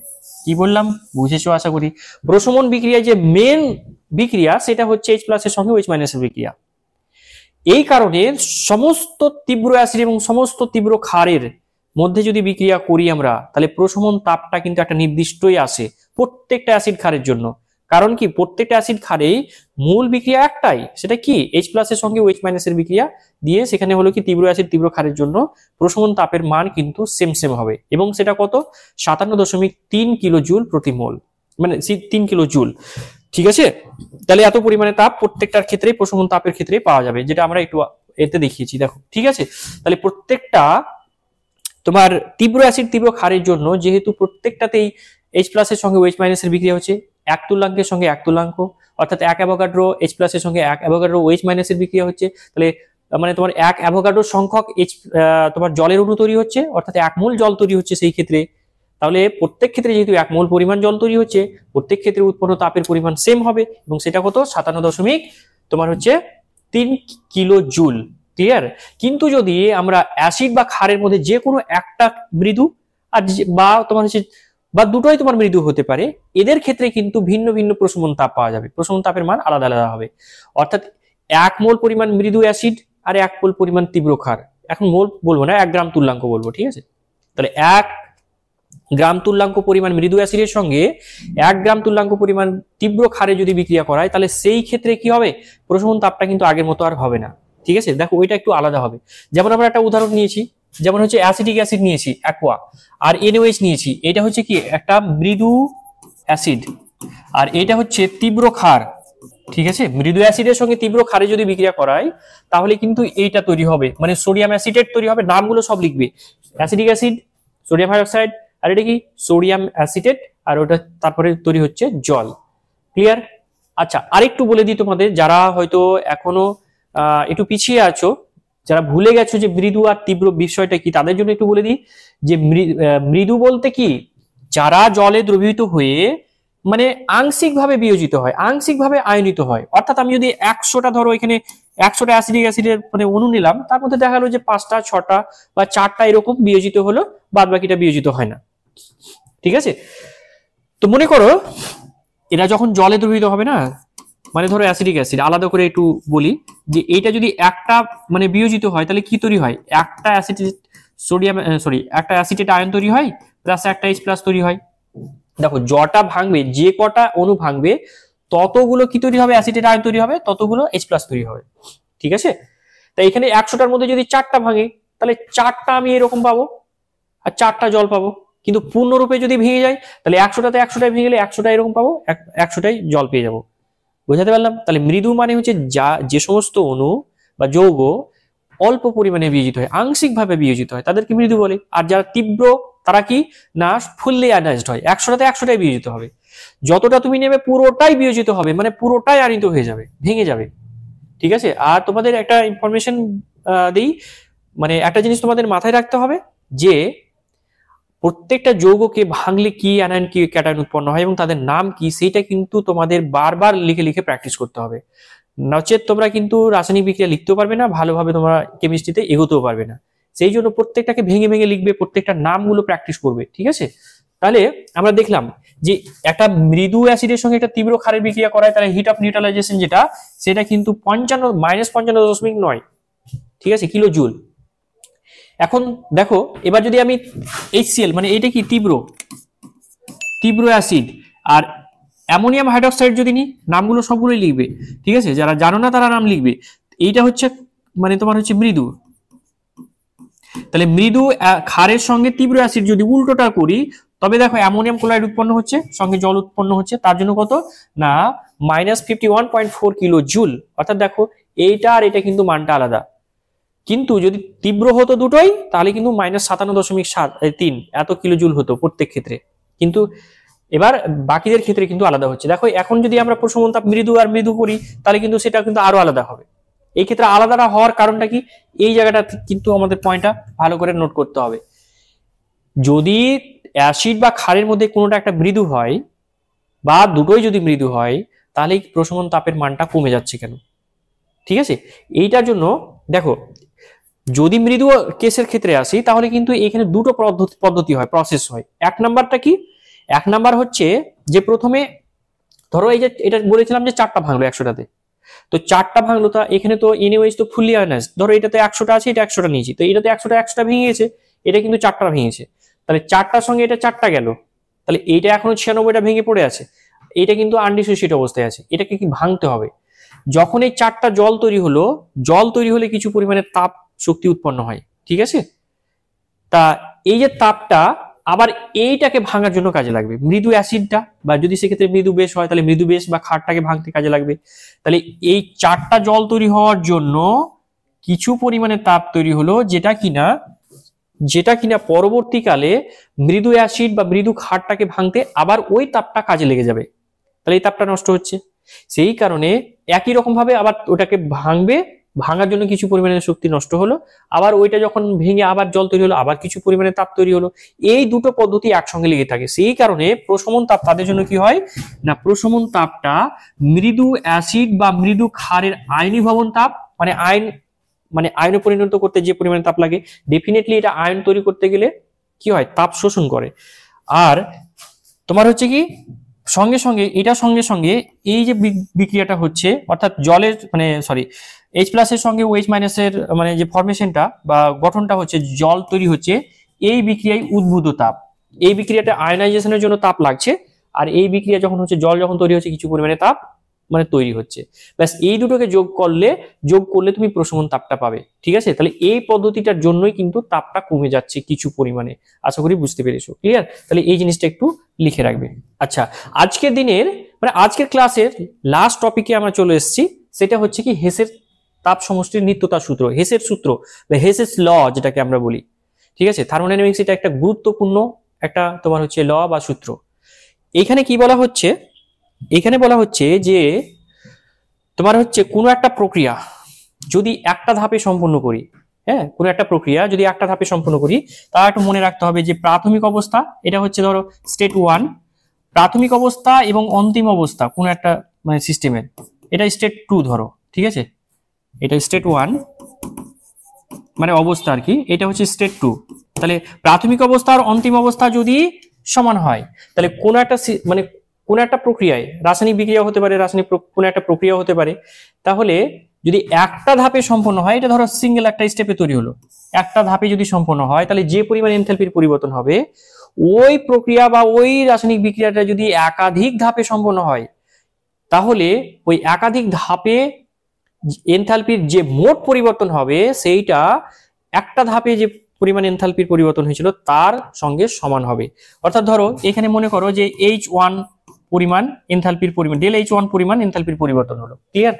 কি বললাম বুঝেছো আশা করি। প্রশমন বিক্রিয়া যে মেন বিক্রিয়া সেটা হচ্ছে H+ এর সঙ্গে OH- এর বিক্রিয়া। এই কারণে সমস্ত তীব্র অ্যাসিড এবং সমস্ত তীব্র ক্ষারের মধ্যে যদি বিক্রিয়া করি আমরা, তাহলে প্রশমন তাপটা কিন্তু একটা নির্দিষ্টই আসে প্রত্যেকটা অ্যাসিড ক্ষারের জন্য। কারণ কি, প্রত্যেকটা অ্যাসিড ক্ষারেই মূল বিক্রিয়া একটাই, সেটা কি H+ এর সঙ্গে OH- এর বিক্রিয়া দিয়ে সেখানে হলো কি তীব্র অ্যাসিড তীব্র ক্ষারের জন্য প্রশমন তাপের মান কিন্তু সেম হবে, এবং সেটা কত 57.3 কিলো জুল প্রতি মোল, মানে 3 কিলো জুল। ঠিক আছে, তাহলে এত পরিমাণে তাপ প্রত্যেকটার ক্ষেত্রেই প্রশমন তাপের ক্ষেত্রেই পাওয়া যাবে, যেটা আমরা একটু এতে দেখিয়েছি দেখো। ঠিক আছে, তাহলে প্রত্যেকটা তোমার তীব্র অ্যাসিড তীব্র ক্ষারের জন্য যেহেতু প্রত্যেকটাতেই H+ এর সঙ্গে OH- এর বিক্রিয়া হচ্ছে, এক তুল্যাঙ্কের সঙ্গে এক তুল্যাঙ্ক, অর্থাৎ 1 অ্যাভোগাড্রো H+ এর সঙ্গে 1 অ্যাভোগাড্রো OH- এর বিক্রিয়া হচ্ছে, তাহলে মানে তোমার 1 অ্যাভোগাড্রো সংখ্যক তোমার জলের অণু তৈরি হচ্ছে, অর্থাৎ 1 মোল জল তৈরি হচ্ছে সেই ক্ষেত্রে। তাহলে প্রত্যেক ক্ষেত্রে যেহেতু 1 মোল পরিমাণ জল তৈরি হচ্ছে, প্রত্যেক ক্ষেত্রে উৎপন্ন তাপের পরিমাণ সেম হবে, এবং সেটা কত 57.3 কিলো জুল। ক্লিয়ার? কিন্তু যদি আমরা অ্যাসিড বা ক্ষারের মধ্যে যে কোনো একটা মৃদু আর বা তোমার হচ্ছে বা দুটোই তোমার মৃদু হতে পারে, এদের ক্ষেত্রে কিন্তু ভিন্ন ভিন্ন প্রশমন তাপ পাওয়া যাবে, প্রশমন তাপের মান আলাদা আলাদা হবে। অর্থাৎ 1 মোল পরিমাণ মৃদু অ্যাসিড আর 1 মোল পরিমাণ তীব্র ক্ষার, এখন মোল বলবো না, 1 গ্রাম তুল্যাঙ্ক বলবো। ঠিক আছে, তাহলে 1 গ্রাম তুল্যাঙ্ক পরিমাণ মৃদু অ্যাসিডের সঙ্গে 1 গ্রাম তুল্যাঙ্ক পরিমাণ তীব্র ক্ষারে যদি বিক্রিয়া করায়, তাহলে সেই ক্ষেত্রে কি হবে, প্রশমন তাপটা কিন্তু আগের মতো আর হবে না। ঠিক আছে, দেখো ওইটা একটু আলাদা হবে। যেমন আমরা একটা উদাহরণ নিয়েছি, যেমন হচ্ছে অ্যাসিটিক অ্যাসিড নিয়েছি অ্যাকোয়া, আর NaOH নিয়েছি, এটা হচ্ছে কি একটা মৃদু অ্যাসিড, আর এটা হচ্ছে তীব্র ক্ষার। ঠিক আছে, মৃদু অ্যাসিডের সঙ্গে তীব্র ক্ষারে যদি বিক্রিয়া করায়, তাহলে কিন্তু এইটা তৈরি হবে, মানে সোডিয়াম অ্যাসিটেট তৈরি হবে। নামগুলো সব লিখবে, অ্যাসিটিক অ্যাসিড, সোডিয়াম হাইড্রোক্সাইড, আর এটা কি সোডিয়াম অ্যাসিটেট, আর ওটা তারপরে তৈরি হচ্ছে জল। ক্লিয়ার? আচ্ছা, আরেকটু বলে দিই তোমাদের, যারা হয়তো এখনো একটু পিছিয়ে আছো, যারা ভুলে গেছো যে মৃদু আর তীব্র বিষয়টা কি, তাদের জন্য একটু বলে দিই যে মৃদু বলতে কি, যারা জলে দ্রবীভূত হয়ে মানে আংশিকভাবে বিয়োজিত হয়, আংশিকভাবে আয়নিত হয়। অর্থাৎ আমি যদি 100টা ধরো এখানে 100টা অ্যাসিডিক অ্যাসিডের মানে অণু নিলাম, তার মধ্যে দেখা গেলো যে 5টা 6টা বা 4টা এরকম বিয়োজিত হলো, বাদ বাকিটা বিয়োজিত হয় না। ঠিক আছে, তো মনে করো এরা যখন জলে দ্রবীভূত হবে না, মানে ধরো অ্যাসিডিক অ্যাসিড, আলাদা করে একটু বলি যে এইটা যদি একটা মানে বিয়োজিত হয়, তাহলে কি তৈরি হয়, একটা অ্যাসিটেট সোডিয়াম একটা অ্যাসিটেট আয়ন তৈরি হয়, প্লাস একটা H+ তৈরি হয়। দেখো জটা ভাঙবে, যে কটা অণু ভাঙবে ততগুলো কি তৈরি হবে, অ্যাসিটেট আয়ন তৈরি হবে, ততগুলো H+ তৈরি হবে। ঠিক আছে, তাই এখানে 100টার মধ্যে যদি 4টা ভাঙে, তাহলে 4টা আমি এরকম পাবো, আর 4টা জল পাবো। কিন্তু পূর্ণরূপে যদি ভেঙে যায়, তাহলে 100টাতে 100টাই ভেঙে গেলে 100টা এরকম পাবো, 100টাই জল পেয়ে যাবো। বুঝাতে পারলাম? তাহলে মৃদু মানে হচ্ছে যে সমস্ত অণু বা যৌগ অল্প পরিমাণে বিয়োজিত হয়, আংশিকভাবে বিয়োজিত হয়, তাদেরকে মৃদু বলে। আর যারা তীব্র, তারা কি না, ফুললি আয়নাইজড হয়, 100টাতে 100টাই বিয়োজিত হবে। যতটা তুমি নেবে পুরোটাই বিয়োজিত হবে, মানে পুরোটাই আয়নিত হয়ে যাবে, ভেঙে যাবে। ঠিক আছে, আর তোমাদের একটা ইনফরমেশন দিই, মানে একটা জিনিস তোমাদের মাথায় রাখতে হবে যে প্রত্যেকটা যৌগকে ভাঙলে কি অ্যানায়ন কি ক্যাটায়ন উৎপন্ন হয় এবং তাদের নাম কি, সেইটা কিন্তু তোমাদের বারবার লিখে লিখে প্র্যাকটিস করতে হবে, নচেত তোমরা কিন্তু রাসায়নিক বিক্রিয়া লিখতেও পারবে না, ভালোভাবে তোমরা কেমিস্ট্রিতে এগোতেও পারবে না। সেই জন্য প্রত্যেকটাকে ভেঙে ভেঙে লিখবে, প্রত্যেকটা নামগুলো প্র্যাকটিস করবে। ঠিক আছে, তাহলে আমরা দেখলাম যে একটা মৃদু অ্যাসিডের সঙ্গে একটা তীব্র ক্ষারের বিক্রিয়া করায়, তাহলে হিট অফ নিউট্রালাইজেশন যেটা, সেটা কিন্তু 55-55.9, ঠিক আছে, কিলো জুল। এখন দেখো, এবার যদি আমি HCl মানে এটা কি তীব্র অ্যাসিড, আর অ্যামোনিয়াম হাইড্রোক্সাইড যদি নিই, নামগুলো সবগুলোই লিখবে। ঠিক আছে, যারা জানো না তারা নাম লিখবে। এইটা হচ্ছে মানে তোমার হচ্ছে মৃদু, তাহলে মৃদু ক্ষারের সঙ্গে তীব্র অ্যাসিড যদি উল্টোটা করি, তবে দেখো অ্যামোনিয়াম ক্লোরাইড উৎপন্ন হচ্ছে, সঙ্গে জল উৎপন্ন হচ্ছে, তার জন্য কত না -51.4 কিলো জুল। অর্থাৎ দেখো এইটা আর এটা কিন্তু মানটা আলাদা, কিন্তু যদি তীব্র হতো দুটোই, তাহলে কিন্তু -57.3 এত কিলো জুল হতো প্রত্যেক ক্ষেত্রে। কিন্তু এবার বাকিদের ক্ষেত্রে কিন্তু আলাদা হচ্ছে। দেখো এখন যদি আমরা প্রশমন তাপ মৃদু আর মৃদু করি, তাহলে কিন্তু সেটা কিন্তু আরো আলাদা হবে। এই ক্ষেত্রে আলাদা হওয়ার কারণটা কি, এই জায়গাটা কিন্তু আমাদের পয়েন্টটা ভালো করে নোট করতে হবে। যদি অ্যাসিড বা ক্ষারের মধ্যে কোনোটা একটা মৃদু হয় বা দুটোই যদি মৃদু হয়, তাহলে প্রশমন তাপের মানটা কমে যাচ্ছে কেন? ঠিক আছে, এইটার জন্য দেখো, যদি মৃদু কেসের ক্ষেত্রে আসি, তাহলে কিন্তু এখানে দুটো পদ্ধতি হয়, প্রসেস হয়। এক নাম্বারটা কি, এক নাম্বার হচ্ছে যে প্রথমে ধরো এই যে এটা বলেছিলাম যে 4টা ভাঙলো 100টাতে, তো 4টা ভাঙলো, তা এখানে তো NaOH তো ফুললি আয়নাইজড, ধরো এটাতে 100টা আছে, এটা 100টা নিয়েছি, তো এটাতে 100টা ভেঙে গেছে, এটা কিন্তু 4টা ভেঙেছে, তাহলে 4টার সঙ্গে এটা 4টা গেল, তাহলে এইটা এখনো 96টা ভেঙে পড়ে আছে, এটা কিন্তু আনডিসোসিয়েট অবস্থায় আছে, এটাকে কি ভাঙতে হবে। যখন এই 4টা জল তৈরি হলো, জল তৈরি হলে কিছু পরিমাণে তাপ শক্তি উৎপন্ন হয়, ঠিক আছে। তা এই যে তাপটা আবার এইটাকে ভাঙার জন্য কাজে লাগবে, মৃদু অ্যাসিডটা বা যদি সেক্ষেত্রে মৃদু বেশ হয় তাহলে মৃদু বেশ বা ক্ষারটাকে ভাঙতে কাজে লাগবে। তাহলে এই 4টা জল তৈরি হওয়ার জন্য কিছু পরিমাণে তাপ তৈরি হলো, যেটা কিনা পরবর্তীকালে মৃদু অ্যাসিড বা মৃদু ক্ষারটাকে ভাঙতে আবার ওই তাপটা কাজে লেগে যাবে, তাহলে এই তাপটা নষ্ট হচ্ছে। সেই কারণে একই রকম ভাবে আবার ওটাকে ভাঙার জন্য কিছু পরিমাণে শক্তি নষ্ট হলো, আবার ওইটা যখন ভেঙে আবার জল তৈরি হলো, আবার কিছু পরিমাণে তাপ তৈরি হলো। এই দুটো পদ্ধতি একসঙ্গে লেগে থাকে, সেই কারণে প্রশমন তাপ তাদের জন্য কি হয় না, প্রশমন তাপটা মৃদু অ্যাসিড বা মৃদু ক্ষারের আয়নীভবন তাপ, মানে আয়নে পরিণত করতে যে পরিমাণে তাপ লাগে, ডেফিনেটলি এটা আয়ন তৈরি করতে গেলে কি হয়, তাপ শোষণ করে। আর তোমার হচ্ছে কি সঙ্গে সঙ্গে এই যে বিক্রিয়াটা হচ্ছে, অর্থাৎ জলের মানে H+ এর সঙ্গে OH- এর মানে যে ফরমেশনটা বা গঠনটা হচ্ছে, জল তৈরি হচ্ছে, এই বিক্রিয়ায় উদ্ভূত তাপ, এই বিক্রিয়াটা আয়নাইজেশনের জন্য তাপ লাগছে, আর এই বিক্রিয়া যখন হচ্ছে জল যখন তৈরি হচ্ছে কিছু পরিমাণে তাপ মানে তৈরি হচ্ছে, ব্যাস এই দুটোকে যোগ করলে তুমি প্রশমন তাপটা পাবে, ঠিক আছে। তাহলে এই পদ্ধতিটার জন্যই কিন্তু তাপটা কমে যাচ্ছে কিছু পরিমাণে, আশা করি বুঝতে পেরেছো, ক্লিয়ার। তাহলে এই জিনিসটা একটু লিখে রাখবে। আচ্ছা, আজকের ক্লাসের লাস্ট টপিকে আমরা চলে এসেছি, সেটা হচ্ছে কি হেসের তাপ সমষ্টির নিত্যতা সূত্র, হেসের সূত্র বা হেসেস ল যেটাকে আমরা বলি, ঠিক আছে। থার্মোডাইনামিক্স এটা একটা গুরুত্বপূর্ণ একটা তোমার হচ্ছে ল বা সূত্র। এখানে কি বলা হচ্ছে, এখানে বলা হচ্ছে যে তোমার হচ্ছে কোনো একটা প্রক্রিয়া যদি একটা ধাপে সম্পন্ন করি, হ্যাঁ, কোনো একটা প্রক্রিয়া যদি একটা ধাপে সম্পন্ন করি, তা একটু মনে রাখতে হবে যে প্রাথমিক অবস্থা এটা হচ্ছে ধরো স্টেট 1, প্রাথমিক অবস্থা এবং অন্তিম অবস্থা কোনো একটা মানে সিস্টেমের, এটা স্টেট 2 ধরো, ঠিক আছে। এটা স্টেট 1 মানে অবস্থা আর কি, এটা হচ্ছে স্টেট 2। তাহলে প্রাথমিক অবস্থা আর অন্তিম অবস্থা যদি সমান হয়, তাহলে কোনো একটা প্রক্রিয়ায় রাসায়নিক বিক্রিয়া হতে পারে, কোনো একটা প্রক্রিয়া হতে পারে, তাহলে যদি একটা ধাপে সম্পন্ন হয়, এটা ধরো সিঙ্গেল একটা স্টেপে তৈরি হলো, একটা ধাপে যদি সম্পন্ন হয়, তাহলে যে পরিমাণ এনথালপির পরিবর্তন হবে, ওই প্রক্রিয়া বা ওই রাসায়নিক বিক্রিয়াটা যদি একাধিক ধাপে সম্পন্ন হয়, তাহলে ওই একাধিক ধাপে এনথালপির যে মোট পরিবর্তন হবে সেইটা একটা ধাপে যে পরিমাণ এনথালপির পরিবর্তন হয়েছিল তার সঙ্গে সমান হবে। অর্থাৎ ধরো এখানে মনে করো যে H1 পরিমাণ এনথালপির পরিমাণ, ΔH1 পরিমাণ এনথালপির পরিবর্তন হলো, ক্লিয়ার।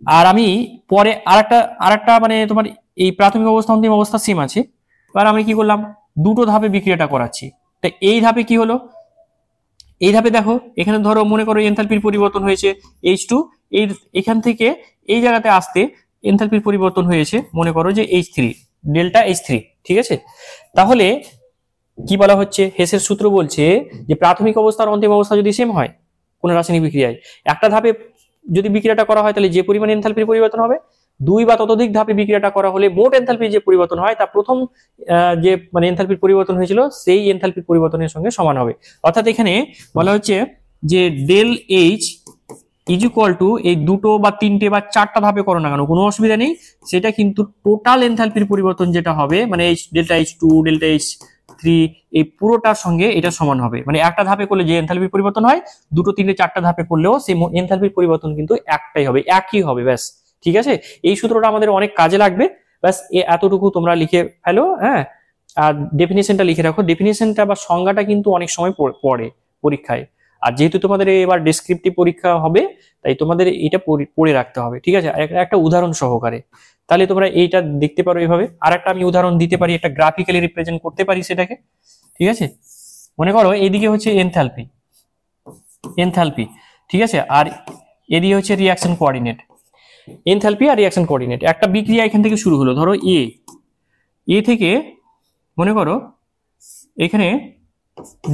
আর আমি পরে আরেকটা মানে তোমার এই প্রাথমিক অবস্থা অন্তিম অবস্থা সেম আছে, এবার আমি কি করলাম, দুটো ধাপে বিক্রিয়াটা করাচ্ছি। তো এই ধাপে কি হলো, এই ধাপে দেখো এখানে ধরো মনে করো এনথালপির পরিবর্তন হয়েছে H2, এখান থেকে এই জায়গাতে আসতে এনথালপির পরিবর্তন হয়েছে মনে করো যে H3, ডেল্টা H3, ঠিক আছে। তাহলে কি বলা হচ্ছে, হেসের সূত্র বলছে যে প্রাথমিক অবস্থা আর অন্তিম অবস্থা যদি সেম হয় কোন রাসায়নিক বিক্রিয়ায়, একটা ধাপে যদি বিক্রিয়াটা করা হয় তাহলে যে পরিমাণ এনথালপির পরিবর্তন হবে, 2 বা ততোধিক ধাপে বিক্রিয়াটা করা হলে মোট এনথালপির যে পরিবর্তন হয় তা প্রথম যে মানে এনথালপির পরিবর্তন হয়েছিল সেই এনথালপির পরিবর্তনের সঙ্গে সমান হবে। অর্থাৎ এখানে বলা হচ্ছে যে del H is equal to এই দুটো বা তিনটে বা চারটা ধাপে করো না কেন কোনো অসুবিধা নেই, সেটা কিন্তু টোটাল এনথালপির পরিবর্তন যেটা হবে মানে ডেল্টা H2 ডেল্টা H3 এই পুরোটার সঙ্গে এটা সমান হবে। মানে একটা ধাপে করলে যে এনথালপির পরিবর্তন হয়, দুটো তিনটে চারটা ধাপে করলেও সেই এনথালপির পরিবর্তন কিন্তু একটাই হবে, একই হবে, ব্যাস, ঠিক আছে। এই সূত্রটা আমাদের অনেক কাজে লাগবে, ব্যাস এতটুকু তোমরা লিখে ফেলো, হ্যাঁ। আর ডেফিনেশনটা লিখে রাখো, ডেফিনেশনটা বা সংজ্ঞাটা কিন্তু অনেক সময় পড়ে পরীক্ষায়, আর যেহেতু তোমাদের এবার ডেসক্রিপটিভ পরীক্ষা হবে তাই তোমাদের এটা পড়ে রাখতে হবে, ঠিক আছে, একটা উদাহরণ সহকারে। তাহলে তোমরা এইটা দেখতে পারো এইভাবে। আর একটা আমি উদাহরণ দিতে পারি, একটা গ্রাফিক্যালি রিপ্রেজেন্ট করতে পারি সেটাকে, ঠিক আছে। মনে করো এইদিকে হচ্ছে এনথালপি, ঠিক আছে, আর এদিকে হচ্ছে রিঅ্যাকশন কোঅর্ডিনেট, এনথালপি আর রিঅ্যাকশন কোঅর্ডিনেট। একটা বিক্রিয়া এখান থেকে শুরু হলো, ধরো এ থেকে মনে করো এখানে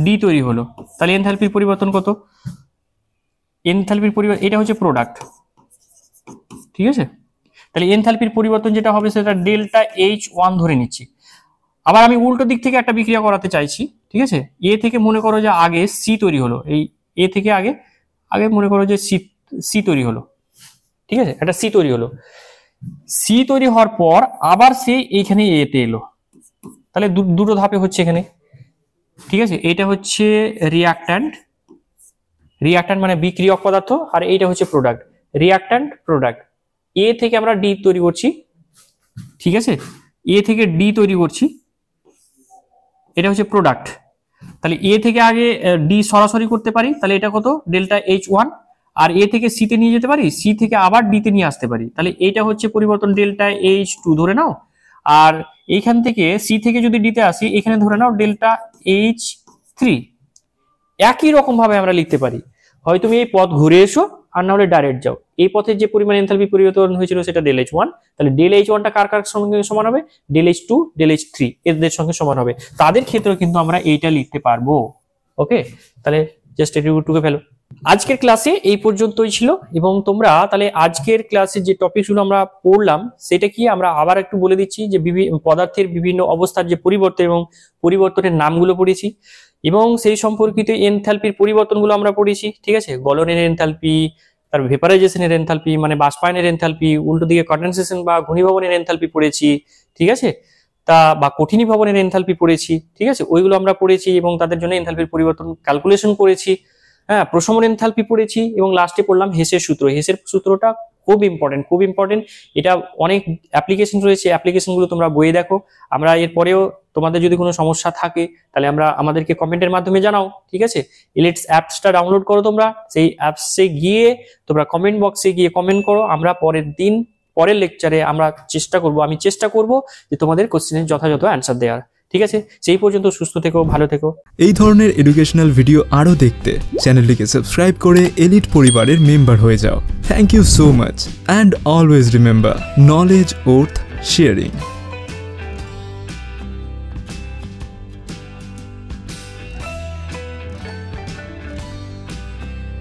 ডি তৈরি হলো, তাহলে এনথালপির পরিবর্তন কত, এনথালপির পরিবর্তন এটা হচ্ছে প্রোডাক্ট, ঠিক আছে। তাহলে এনথালপির পরিবর্তন যেটা হবে সেটা ডেল্টা H1 ধরে নিচ্ছি। আবার আমি উল্টো দিক থেকে একটা বিক্রিয়া করাতে চাইছি, ঠিক আছে। এ থেকে মনে করো যে আগে সি তৈরি হলো, এই এ থেকে আগে মনে করো যে সি তৈরি হলো, ঠিক আছে, একটা সি তৈরি হলো। সি তৈরি হওয়ার পর আবার সে এইখানে এতে এলো, তাহলে দুটো ধাপে হচ্ছে এখানে, ঠিক আছে। এটা হচ্ছে রিঅ্যাক্ট্যান্ট মানে বিক্রিয়ক পদার্থ, আর এইটা হচ্ছে প্রোডাক্ট, রিঅ্যাক্ট্যান্ট প্রোডাক্ট। এ থেকে আমরা ডি তৈরি করছি, ঠিক আছে, এ থেকে ডি তৈরি করছি, এটা হচ্ছে প্রোডাক্ট। তাহলে এ থেকে আগে ডি সরাসরি করতে পারি, তাহলে এটা কত ডেল্টা H1, আর এ থেকে সি তে নিয়ে যেতে পারি, সি থেকে আবার ডি তে নিয়ে আসতে পারি, তাহলে এইটা হচ্ছে পরিবর্তন ডেল্টা H2 ধরে নাও। আর এইখান থেকে সি থেকে যদি ডিতে আসি, এখানে ধরে নাও ডেল্টা H3। একই রকম ভাবে আমরা লিখতে পারি, হয় তুমি এই পথ ঘুরে এসো আর না হলে ডাইরেক্ট যাও। এই পথের যে পরিমাণ এনথালপি পরিবর্তন হয়েছিল সেটা ডেল H1, তাহলে ডেল H1টা কার কার সঙ্গে সমান হবে, ডেল H2 ডেল H3 এদের সঙ্গে সমান হবে। তাদের ক্ষেত্রেও কিন্তু আমরা এইটা লিখতে পারবো। ওকে, তাহলে জাস্ট এটুকু ফেলো। আজকের ক্লাসে এই পর্যন্তই ছিল, এবং তোমরা তাহলে আজকের ক্লাসে যে টপিকগুলো আমরা পড়লাম সেটা কি আমরা আবার একটু বলে দিচ্ছি, যে পদার্থের বিভিন্ন অবস্থার যে পরিবর্তন এবং পরিবর্তনের নামগুলো পড়েছি, এবং সেই সম্পর্কিত এনথালপির পরিবর্তনগুলো আমরা পড়েছি, ঠিক আছে। গলনের এনথালপি, তার ভেপারাইজেশনের এনথালপি মানে বাষ্পায়নের এনথালপি, উল্টো দিকে কনডেনসেশন বা ঘনীভবনের এনথালপি পড়েছি, ঠিক আছে, বা কঠিনীভবনের এনথালপি পড়েছি, ঠিক আছে, ওইগুলো আমরা পড়েছি, এবং তাদের জন্য এনথালপির পরিবর্তন ক্যালকুলেশন করেছি। হ্যাঁ, প্রশমন এনথালপি পড়েছি, এবং লাস্টে পড়লাম হেসের সূত্র। হেসের সূত্রটা খুব ইম্পর্টেন্ট। এটা অনেক অ্যাপ্লিকেশন রয়েছে, অ্যাপ্লিকেশনগুলো তোমরা বইয়ে দেখো। আমরা এরপরেও তোমাদের যদি কোনো সমস্যা থাকে তাহলে আমাদেরকে কমেন্টের মাধ্যমে জানাও, ঠিক আছে। ইলেটস অ্যাপসটা ডাউনলোড করো তোমরা, সেই অ্যাপসে গিয়ে তোমরা কমেন্ট বক্সে গিয়ে কমেন্ট করো। আমরা পরের লেকচারে আমি চেষ্টা করব যে তোমাদের কোশ্চেনের যথাযথ অ্যান্সার দেওয়ার, ঠিক আছে। সেই পর্যন্ত সুস্থ থেকো, ভালো থেকো। এই ধরনের এডুকেশনাল ভিডিও আরও দেখতে চ্যানেলটিকে সাবস্ক্রাইব করে এলিট পরিবারের মেম্বার হয়ে যাও। Thank you so much, and always remember, knowledge worth sharing.